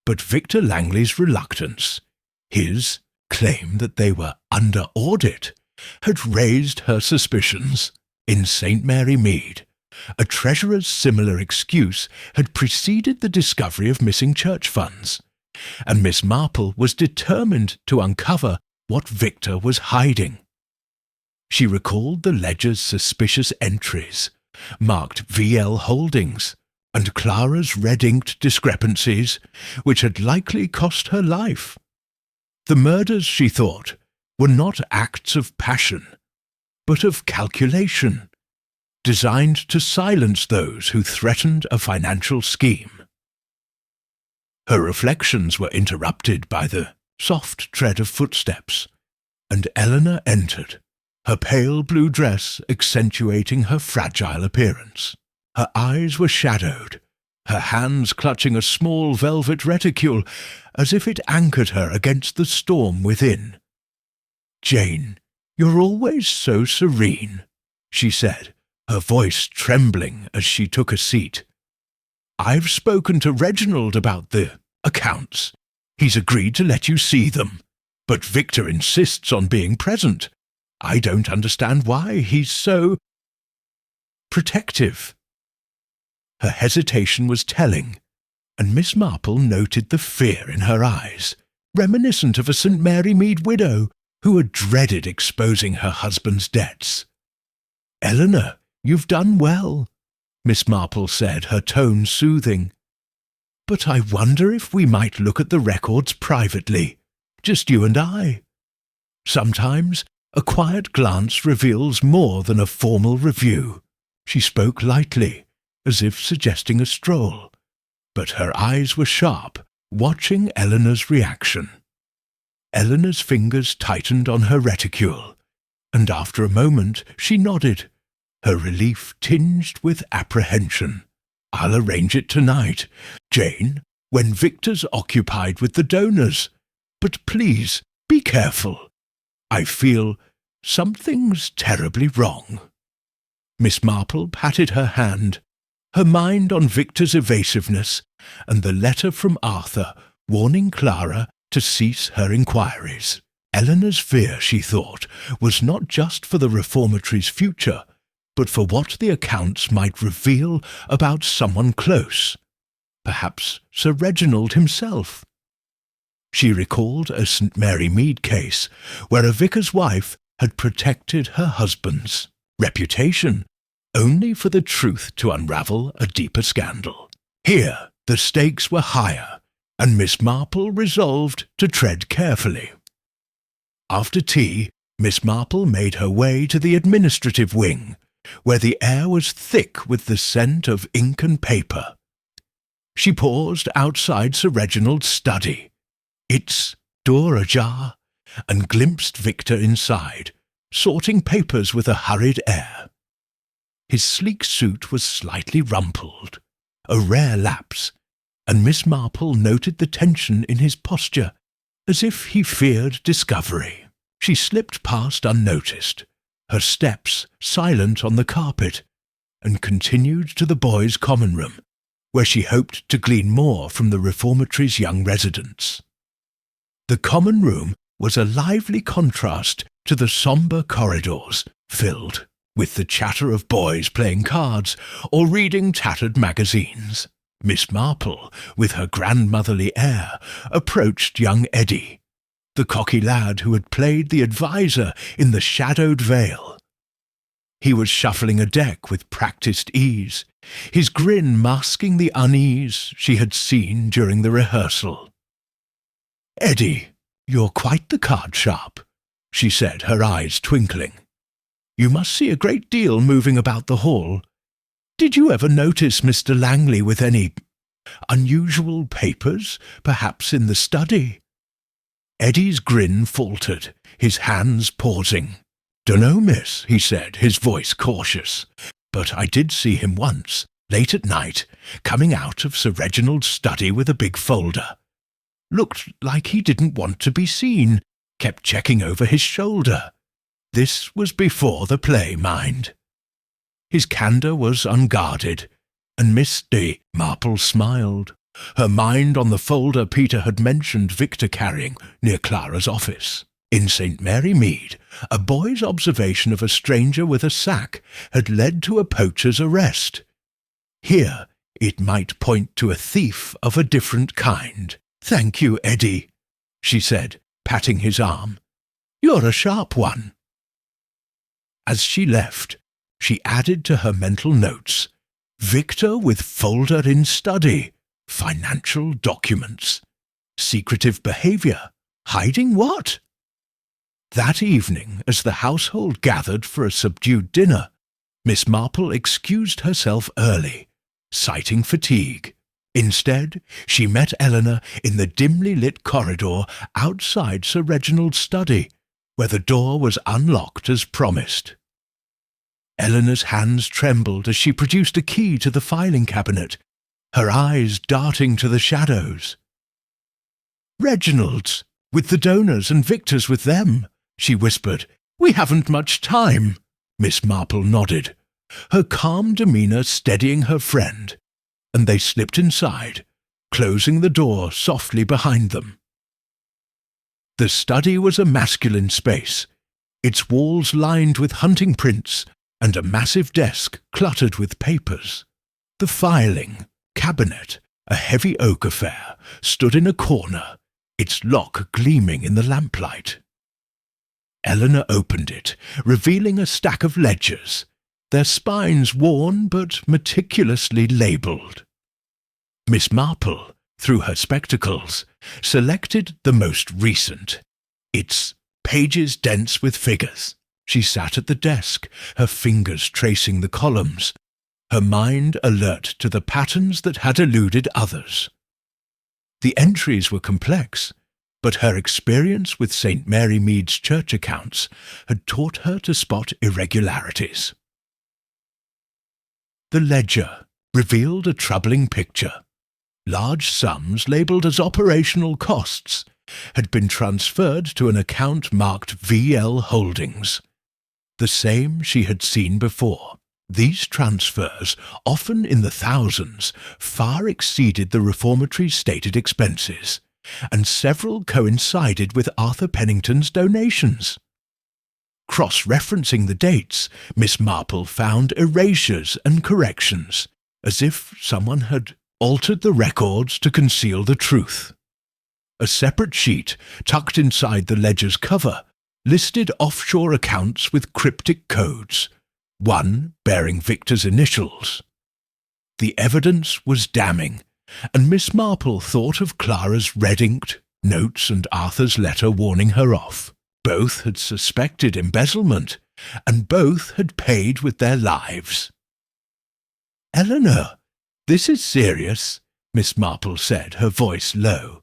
but Victor Langley's reluctance, his claim that they were under audit, had raised her suspicions. In St. Mary Mead, a treasurer's similar excuse had preceded the discovery of missing church funds, and Miss Marple was determined to uncover what Victor was hiding. She recalled the ledger's suspicious entries, marked VL Holdings, and Clara's red-inked discrepancies, which had likely cost her life. The murders, she thought, were not acts of passion, but of calculation, designed to silence those who threatened a financial scheme. Her reflections were interrupted by the soft tread of footsteps, and Eleanor entered, her pale blue dress accentuating her fragile appearance. Her eyes were shadowed, her hands clutching a small velvet reticule, as if it anchored her against the storm within. "Jane, you're always so serene," she said, her voice trembling as she took a seat. "I've spoken to Reginald about the accounts. He's agreed to let you see them, but Victor insists on being present. I don't understand why he's so protective." Her hesitation was telling, and Miss Marple noted the fear in her eyes, reminiscent of a St. Mary Mead widow who had dreaded exposing her husband's debts. "Eleanor, you've done well," Miss Marple said, her tone soothing. "But I wonder if we might look at the records privately, just you and I. Sometimes a quiet glance reveals more than a formal review." She spoke lightly, as if suggesting a stroll, but her eyes were sharp, watching Eleanor's reaction. Eleanor's fingers tightened on her reticule, and after a moment she nodded, her relief tinged with apprehension. "I'll arrange it tonight, Jane, when Victor's occupied with the donors. But please, be careful. I feel something's terribly wrong." Miss Marple patted her hand, her mind on Victor's evasiveness and the letter from Arthur warning Clara to cease her inquiries. Eleanor's fear, she thought, was not just for the reformatory's future, but for what the accounts might reveal about someone close, perhaps Sir Reginald himself. She recalled a St. Mary Mead case where a vicar's wife had protected her husband's reputation only for the truth to unravel a deeper scandal. Here the stakes were higher, and Miss Marple resolved to tread carefully. After tea, Miss Marple made her way to the administrative wing, where the air was thick with the scent of ink and paper. She paused outside Sir Reginald's study, its door ajar, and glimpsed Victor inside, sorting papers with a hurried air. His sleek suit was slightly rumpled, a rare lapse, and Miss Marple noted the tension in his posture, as if he feared discovery. She slipped past unnoticed, her steps silent on the carpet, and continued to the boys' common room, where she hoped to glean more from the reformatory's young residents. The common room was a lively contrast to the sombre corridors, filled with the chatter of boys playing cards or reading tattered magazines. Miss Marple, with her grandmotherly air, approached young Eddie, the cocky lad who had played the adviser in The Shadowed Vale. He was shuffling a deck with practised ease, his grin masking the unease she had seen during the rehearsal. "Eddie, you're quite the card sharp," she said, her eyes twinkling. "You must see a great deal moving about the hall. Did you ever notice Mr. Langley with any unusual papers, perhaps in the study?" Eddie's grin faltered, his hands pausing. "Dunno, miss," he said, his voice cautious, "but I did see him once, late at night, coming out of Sir Reginald's study with a big folder. Looked like he didn't want to be seen, kept checking over his shoulder. This was before the play, mind. His candour was unguarded, and Miss Marple smiled, her mind on the folder Peter had mentioned Victor carrying near Clara's office. In St. Mary Mead, a boy's observation of a stranger with a sack had led to a poacher's arrest. Here, it might point to a thief of a different kind. "Thank you, Eddie," she said, patting his arm. "You're a sharp one." As she left, she added to her mental notes, "Victor with folder in study, financial documents, secretive behaviour, hiding what?" That evening, as the household gathered for a subdued dinner, Miss Marple excused herself early, citing fatigue. Instead, she met Eleanor in the dimly lit corridor outside Sir Reginald's study, where the door was unlocked as promised. Eleanor's hands trembled as she produced a key to the filing cabinet, her eyes darting to the shadows. "Reginald's, with the donors, and Victor's with them," she whispered. "We haven't much time." Miss Marple nodded, her calm demeanour steadying her friend, and they slipped inside, closing the door softly behind them. The study was a masculine space, its walls lined with hunting prints and a massive desk cluttered with papers. The filing cabinet, a heavy oak affair, stood in a corner, its lock gleaming in the lamplight. Eleanor opened it, revealing a stack of ledgers, their spines worn but meticulously labelled. Miss Marple, through her spectacles, selected the most recent, its pages dense with figures. She sat at the desk, her fingers tracing the columns, her mind alert to the patterns that had eluded others. The entries were complex, but her experience with St. Mary Mead's church accounts had taught her to spot irregularities. The ledger revealed a troubling picture. Large sums labelled as operational costs had been transferred to an account marked VL Holdings, the same she had seen before. These transfers, often in the thousands, far exceeded the reformatory's stated expenses, and several coincided with Arthur Pennington's donations. Cross-referencing the dates, Miss Marple found erasures and corrections, as if someone had altered the records to conceal the truth. A separate sheet, tucked inside the ledger's cover, listed offshore accounts with cryptic codes, one bearing Victor's initials. The evidence was damning, and Miss Marple thought of Clara's red-inked notes and Arthur's letter warning her off. Both had suspected embezzlement, and both had paid with their lives. "Eleanor, this is serious," Miss Marple said, her voice low.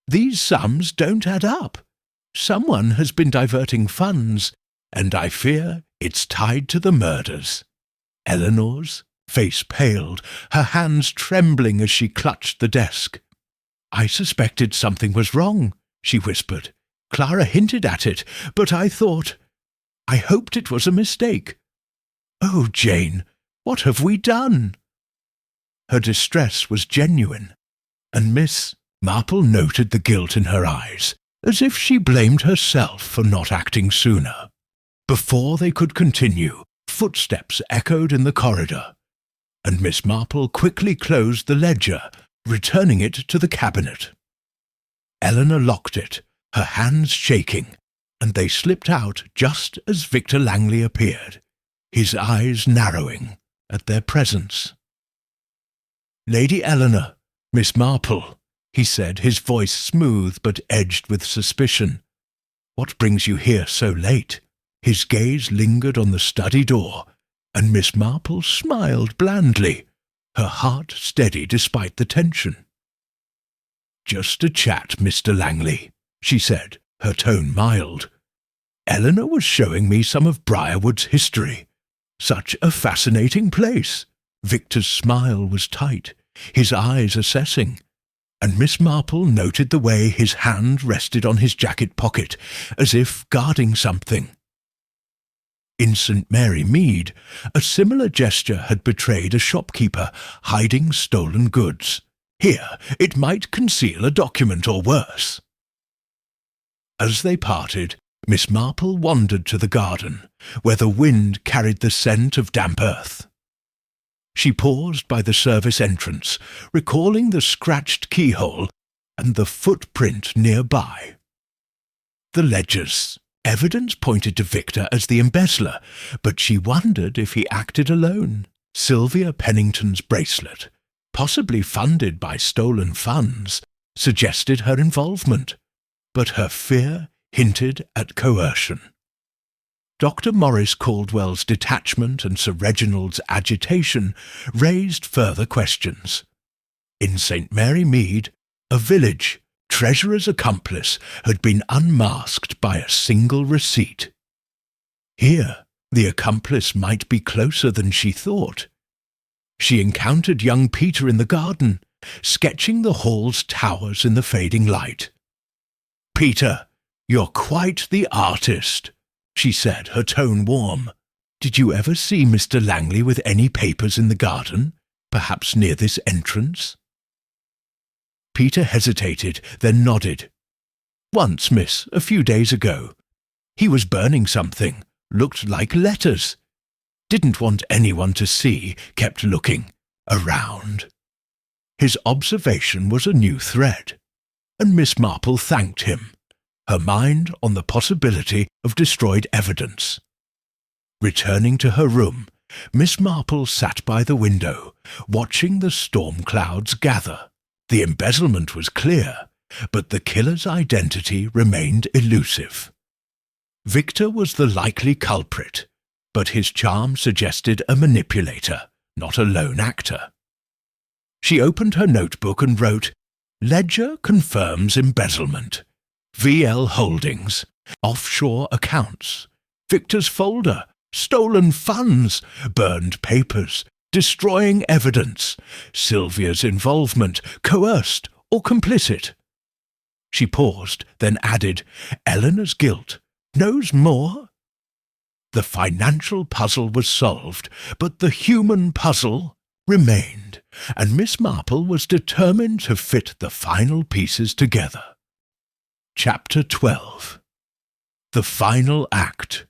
"These sums don't add up. Someone has been diverting funds, and I fear it's tied to the murders." Eleanor's face paled, her hands trembling as she clutched the desk. "I suspected something was wrong," she whispered. "Clara hinted at it, but I hoped it was a mistake. Oh, Jane, what have we done?" Her distress was genuine, and Miss Marple noted the guilt in her eyes, as if she blamed herself for not acting sooner. Before they could continue, footsteps echoed in the corridor, and Miss Marple quickly closed the ledger, returning it to the cabinet. Eleanor locked it, her hands shaking, and they slipped out just as Victor Langley appeared, his eyes narrowing at their presence. "Lady Eleanor, Miss Marple," he said, his voice smooth but edged with suspicion. "What brings you here so late?" His gaze lingered on the study door, and Miss Marple smiled blandly, her heart steady despite the tension. "Just a chat, Mr. Langley," she said, her tone mild. "Eleanor was showing me some of Briarwood's history. Such a fascinating place." Victor's smile was tight, his eyes assessing, and Miss Marple noted the way his hand rested on his jacket pocket, as if guarding something. In St. Mary Mead, a similar gesture had betrayed a shopkeeper hiding stolen goods. Here, it might conceal a document or worse. As they parted, Miss Marple wandered to the garden, where the wind carried the scent of damp earth. She paused by the service entrance, recalling the scratched keyhole and the footprint nearby. The ledgers. Evidence pointed to Victor as the embezzler, but she wondered if he acted alone. Sylvia Pennington's bracelet, possibly funded by stolen funds, suggested her involvement, but her fear hinted at coercion. Dr. Maurice Caldwell's detachment and Sir Reginald's agitation raised further questions. In St. Mary Mead, a village, Treasurer's accomplice had been unmasked by a single receipt. Here, the accomplice might be closer than she thought. She encountered young Peter in the garden, sketching the hall's towers in the fading light. "Peter, you're quite the artist," she said, her tone warm. "Did you ever see Mr. Langley with any papers in the garden, perhaps near this entrance?" Peter hesitated, then nodded. "Once, miss, a few days ago. He was burning something, looked like letters. Didn't want anyone to see, kept looking around." His observation was a new thread, and Miss Marple thanked him, her mind on the possibility of destroyed evidence. Returning to her room, Miss Marple sat by the window, watching the storm clouds gather. The embezzlement was clear, but the killer's identity remained elusive. Victor was the likely culprit, but his charm suggested a manipulator, not a lone actor. She opened her notebook and wrote, "Ledger confirms embezzlement. VL Holdings, offshore accounts, Victor's folder, stolen funds, burned papers, destroying evidence, Sylvia's involvement, coerced or complicit." She paused, then added, "Eleanor's guilt. Knows more?" The financial puzzle was solved, but the human puzzle remained, and Miss Marple was determined to fit the final pieces together. Chapter 12. The Final Act.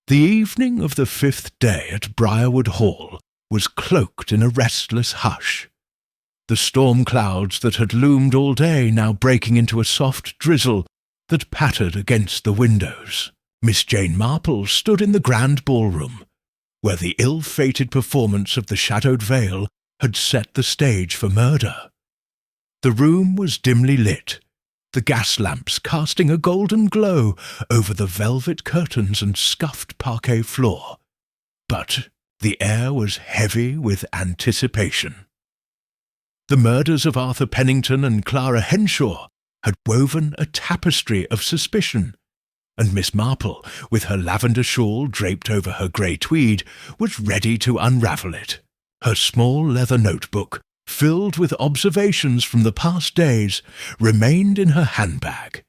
The evening of the 5th day at Briarwood Hall was cloaked in a restless hush. The storm clouds that had loomed all day now breaking into a soft drizzle that pattered against the windows. Miss Jane Marple stood in the grand ballroom, where the ill-fated performance of the Shadowed Veil had set the stage for murder. The room was dimly lit, the gas lamps casting a golden glow over the velvet curtains and scuffed parquet floor. But the air was heavy with anticipation. The murders of Arthur Pennington and Clara Henshaw had woven a tapestry of suspicion, and Miss Marple, with her lavender shawl draped over her grey tweed, was ready to unravel it. Her small leather notebook, filled with observations from the past days, remained in her handbag,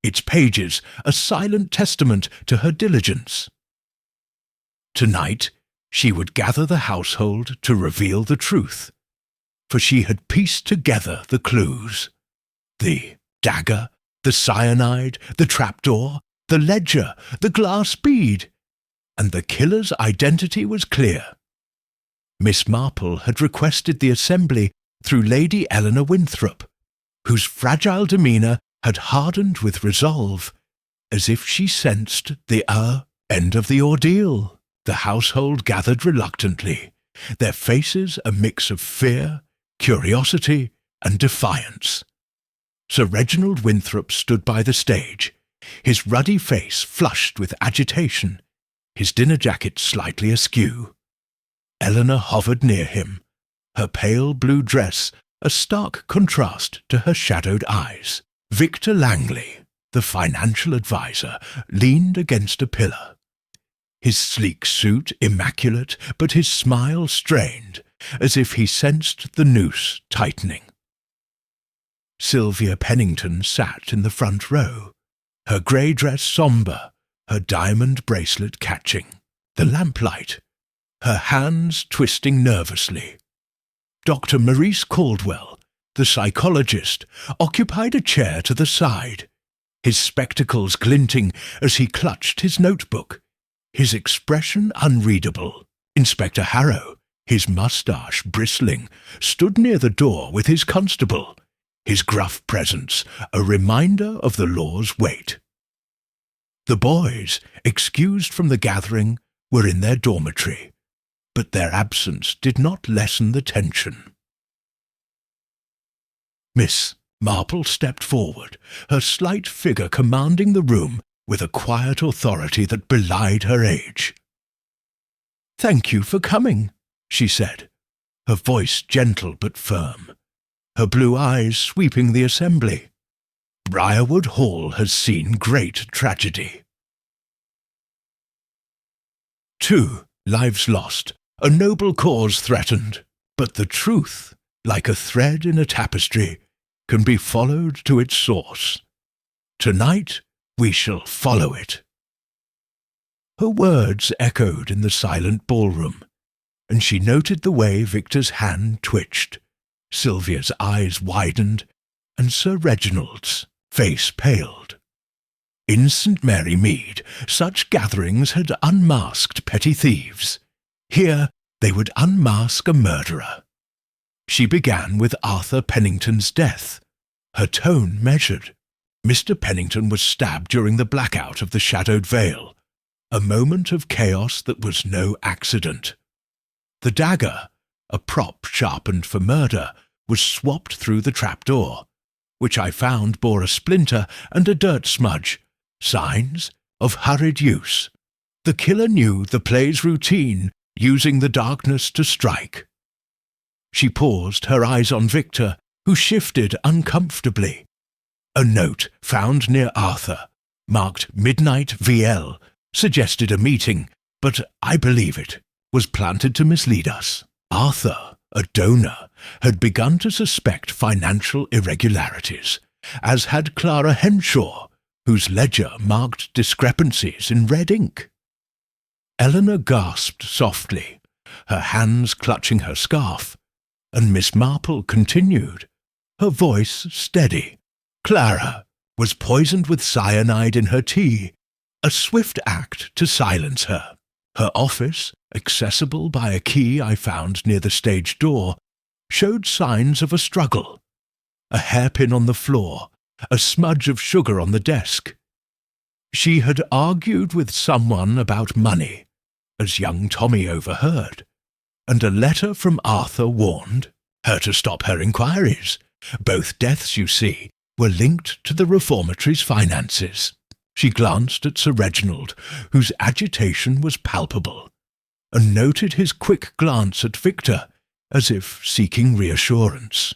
its pages a silent testament to her diligence. Tonight she would gather the household to reveal the truth, for she had pieced together the clues. The dagger, the cyanide, the trapdoor, the ledger, the glass bead, and the killer's identity was clear. Miss Marple had requested the assembly through Lady Eleanor Winthrop, whose fragile demeanour had hardened with resolve, as if she sensed the end of the ordeal. The household gathered reluctantly, their faces a mix of fear, curiosity, and defiance. Sir Reginald Winthrop stood by the stage, his ruddy face flushed with agitation, his dinner jacket slightly askew. Eleanor hovered near him, her pale blue dress a stark contrast to her shadowed eyes. Victor Langley, the financial adviser, leaned against a pillar, his sleek suit immaculate, but his smile strained, as if he sensed the noose tightening. Sylvia Pennington sat in the front row, her grey dress sombre, her diamond bracelet catching, the lamplight, her hands twisting nervously. Dr. Maurice Caldwell, the psychologist, occupied a chair to the side, his spectacles glinting as he clutched his notebook, his expression unreadable. Inspector Harrow, his moustache bristling, stood near the door with his constable, his gruff presence a reminder of the law's weight. The boys, excused from the gathering, were in their dormitory, but their absence did not lessen the tension. Miss Marple stepped forward, her slight figure commanding the room with a quiet authority that belied her age. "Thank you for coming," she said, her voice gentle but firm, her blue eyes sweeping the assembly. Briarwood Hall has seen great tragedy. 2 lives lost, a noble cause threatened, but the truth, like a thread in a tapestry, can be followed to its source. Tonight we shall follow it. Her words echoed in the silent ballroom, and she noted the way Victor's hand twitched, Sylvia's eyes widened, and Sir Reginald's face paled. In St. Mary Mead, such gatherings had unmasked petty thieves. Here they would unmask a murderer. She began with Arthur Pennington's death, her tone measured. Mr. Pennington was stabbed during the blackout of the Shadowed Vale, a moment of chaos that was no accident. The dagger, a prop sharpened for murder, was swapped through the trapdoor, which I found bore a splinter and a dirt smudge, signs of hurried use. The killer knew the play's routine, using the darkness to strike. She paused, her eyes on Victor, who shifted uncomfortably. A note found near Arthur, marked Midnight VL, suggested a meeting, but I believe it was planted to mislead us. Arthur, a donor, had begun to suspect financial irregularities, as had Clara Henshaw, whose ledger marked discrepancies in red ink. Eleanor gasped softly, her hands clutching her scarf, and Miss Marple continued, her voice steady. Clara was poisoned with cyanide in her tea, a swift act to silence her. Her office, accessible by a key I found near the stage door, showed signs of a struggle. A hairpin on the floor, a smudge of sugar on the desk. She had argued with someone about money, as young Tommy overheard, and a letter from Arthur warned her to stop her inquiries. Both deaths, you see, were linked to the reformatory's finances. She glanced at Sir Reginald, whose agitation was palpable, and noted his quick glance at Victor, as if seeking reassurance.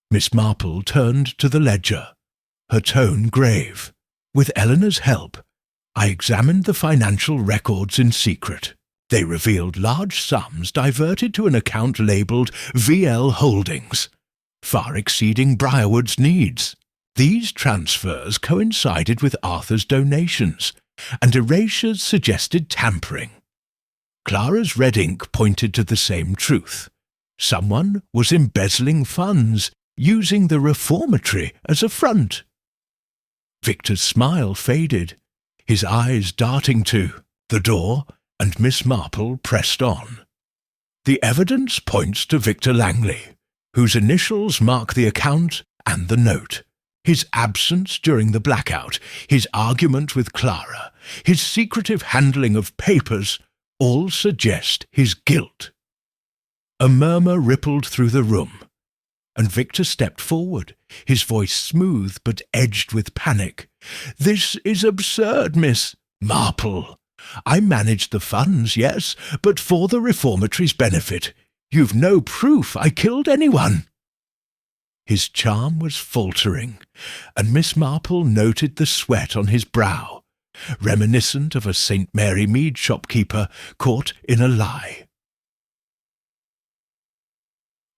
Miss Marple turned to the ledger, her tone grave. With Eleanor's help, I examined the financial records in secret. They revealed large sums diverted to an account labelled VL Holdings, far exceeding Briarwood's needs. These transfers coincided with Arthur's donations, and erasures suggested tampering. Clara's red ink pointed to the same truth. Someone was embezzling funds, using the reformatory as a front. Victor's smile faded, his eyes darting to the door, and Miss Marple pressed on. The evidence points to Victor Langley, whose initials mark the account and the note. His absence during the blackout, his argument with Clara, his secretive handling of papers, all suggest his guilt. A murmur rippled through the room, and Victor stepped forward, his voice smooth but edged with panic. "This is absurd, Miss Marple. I managed the funds, yes, but for the reformatory's benefit. You've no proof I killed anyone." His charm was faltering, and Miss Marple noted the sweat on his brow, reminiscent of a St. Mary Mead shopkeeper caught in a lie.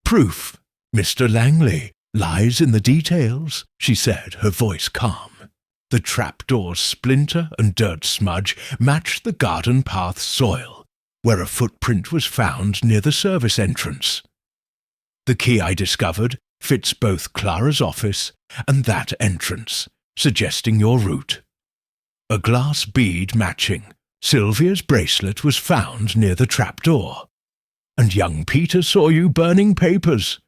"Proof, Mr. Langley, lies in the details," she said, her voice calm. The trapdoor's splinter and dirt smudge matched the garden path soil, where a footprint was found near the service entrance. The key I discovered fits both Clara's office and that entrance, suggesting your route. A glass bead matching Sylvia's bracelet was found near the trapdoor, and young Peter saw you burning papers,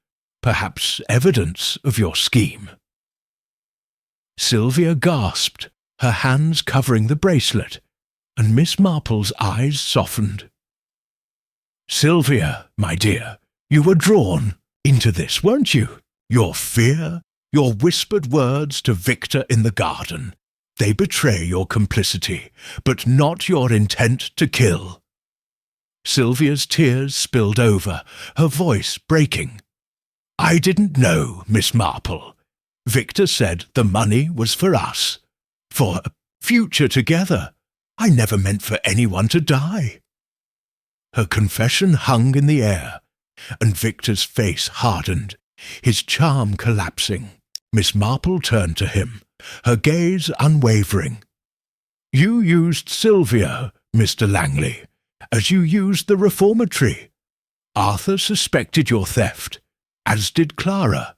perhaps evidence of your scheme. Sylvia gasped, her hands covering the bracelet, and Miss Marple's eyes softened. Sylvia, my dear, you were drawn into this, weren't you? Your fear, your whispered words to Victor in the garden, they betray your complicity, but not your intent to kill. Sylvia's tears spilled over, her voice breaking. I didn't know, Miss Marple. Victor said the money was for us, for a future together. I never meant for anyone to die. Her confession hung in the air, and Victor's face hardened, his charm collapsing. Miss Marple turned to him, her gaze unwavering. You used Sylvia, Mr. Langley, as you used the reformatory. Arthur suspected your theft, as did Clara,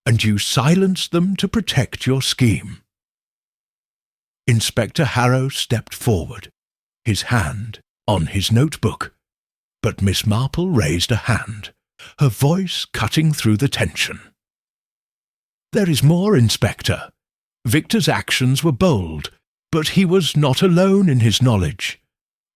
and you silenced them to protect your scheme. Inspector Harrow stepped forward, his hand on his notebook, but Miss Marple raised a hand, her voice cutting through the tension. There is more, Inspector. Victor's actions were bold, but he was not alone in his knowledge.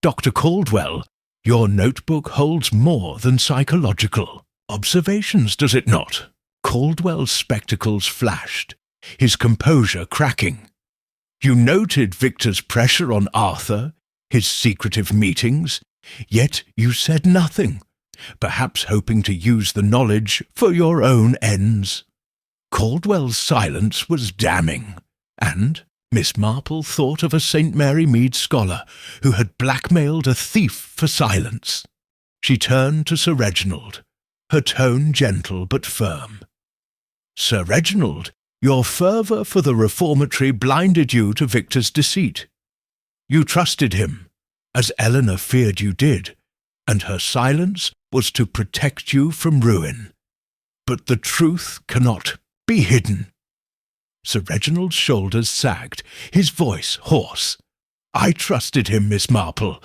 Dr. Caldwell, your notebook holds more than psychological observations, does it not? Caldwell's spectacles flashed, his composure cracking. You noted Victor's pressure on Arthur, his secretive meetings, yet you said nothing, perhaps hoping to use the knowledge for your own ends. Caldwell's silence was damning, and Miss Marple thought of a St. Mary Mead scholar who had blackmailed a thief for silence. She turned to Sir Reginald, her tone gentle but firm. Sir Reginald, your fervour for the reformatory blinded you to Victor's deceit. You trusted him, as Eleanor feared you did, and her silence was to protect you from ruin. But the truth cannot be hidden. Sir Reginald's shoulders sagged, his voice hoarse. I trusted him, Miss Marple.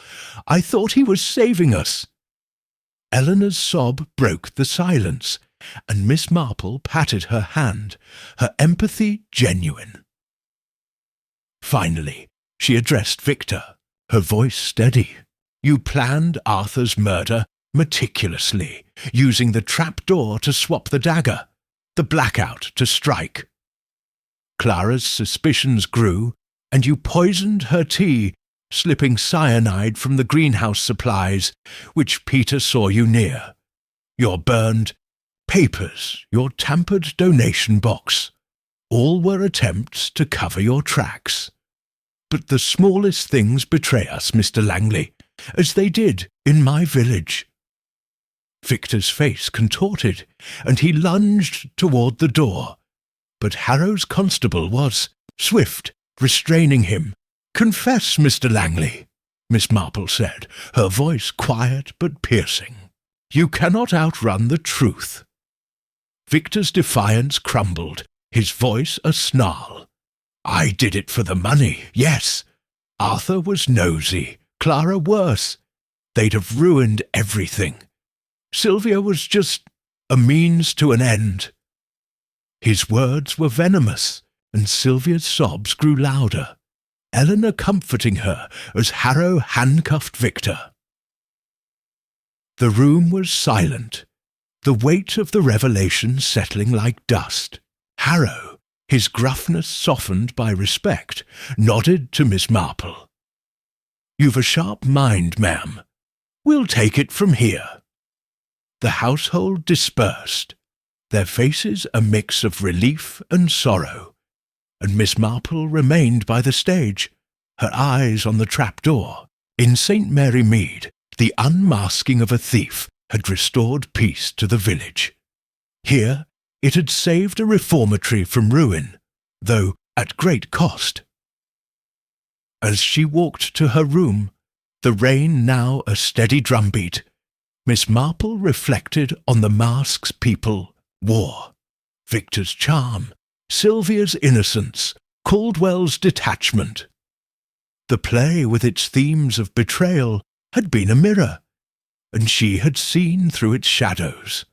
I thought he was saving us. Eleanor's sob broke the silence, and Miss Marple patted her hand, her empathy genuine. Finally, she addressed Victor, her voice steady. You planned Arthur's murder meticulously, using the trapdoor to swap the dagger, the blackout to strike. Clara's suspicions grew, and you poisoned her tea, slipping cyanide from the greenhouse supplies, which Peter saw you near. Your burned papers, your tampered donation box, all were attempts to cover your tracks. But the smallest things betray us, Mr. Langley, as they did in my village. Victor's face contorted, and he lunged toward the door. But Harrow's constable was swift, restraining him. Confess, Mr. Langley, Miss Marple said, her voice quiet but piercing. You cannot outrun the truth. Victor's defiance crumbled, his voice a snarl. I did it for the money, yes. Arthur was nosy, Clara worse. They'd have ruined everything. Sylvia was just a means to an end. His words were venomous, and Sylvia's sobs grew louder, Eleanor comforting her as Harrow handcuffed Victor. The room was silent, the weight of the revelation settling like dust. Harrow, his gruffness softened by respect, nodded to Miss Marple. You've a sharp mind, ma'am. We'll take it from here. The household dispersed, their faces a mix of relief and sorrow, and Miss Marple remained by the stage, her eyes on the trapdoor. In St. Mary Mead, the unmasking of a thief had restored peace to the village. Here, it had saved a reformatory from ruin, though at great cost. As she walked to her room, the rain now a steady drumbeat, Miss Marple reflected on the masks people wore. Victor's charm, Sylvia's innocence, Caldwell's detachment. The play with its themes of betrayal had been a mirror, and she had seen through its shadows.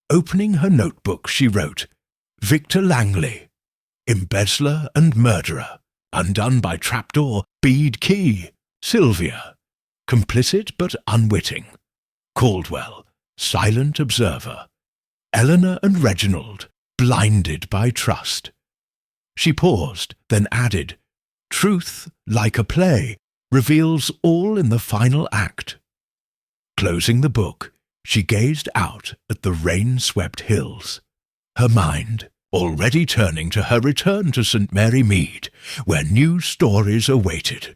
Opening her notebook, she wrote, Victor Langley, embezzler and murderer, undone by trapdoor, bead key, Sylvia, complicit but unwitting, Caldwell, silent observer, Eleanor and Reginald, blinded by trust. She paused, then added, Truth, like a play, reveals all in the final act. Closing the book, she gazed out at the rain-swept hills, her mind already turning to her return to St. Mary Mead, where new stories awaited.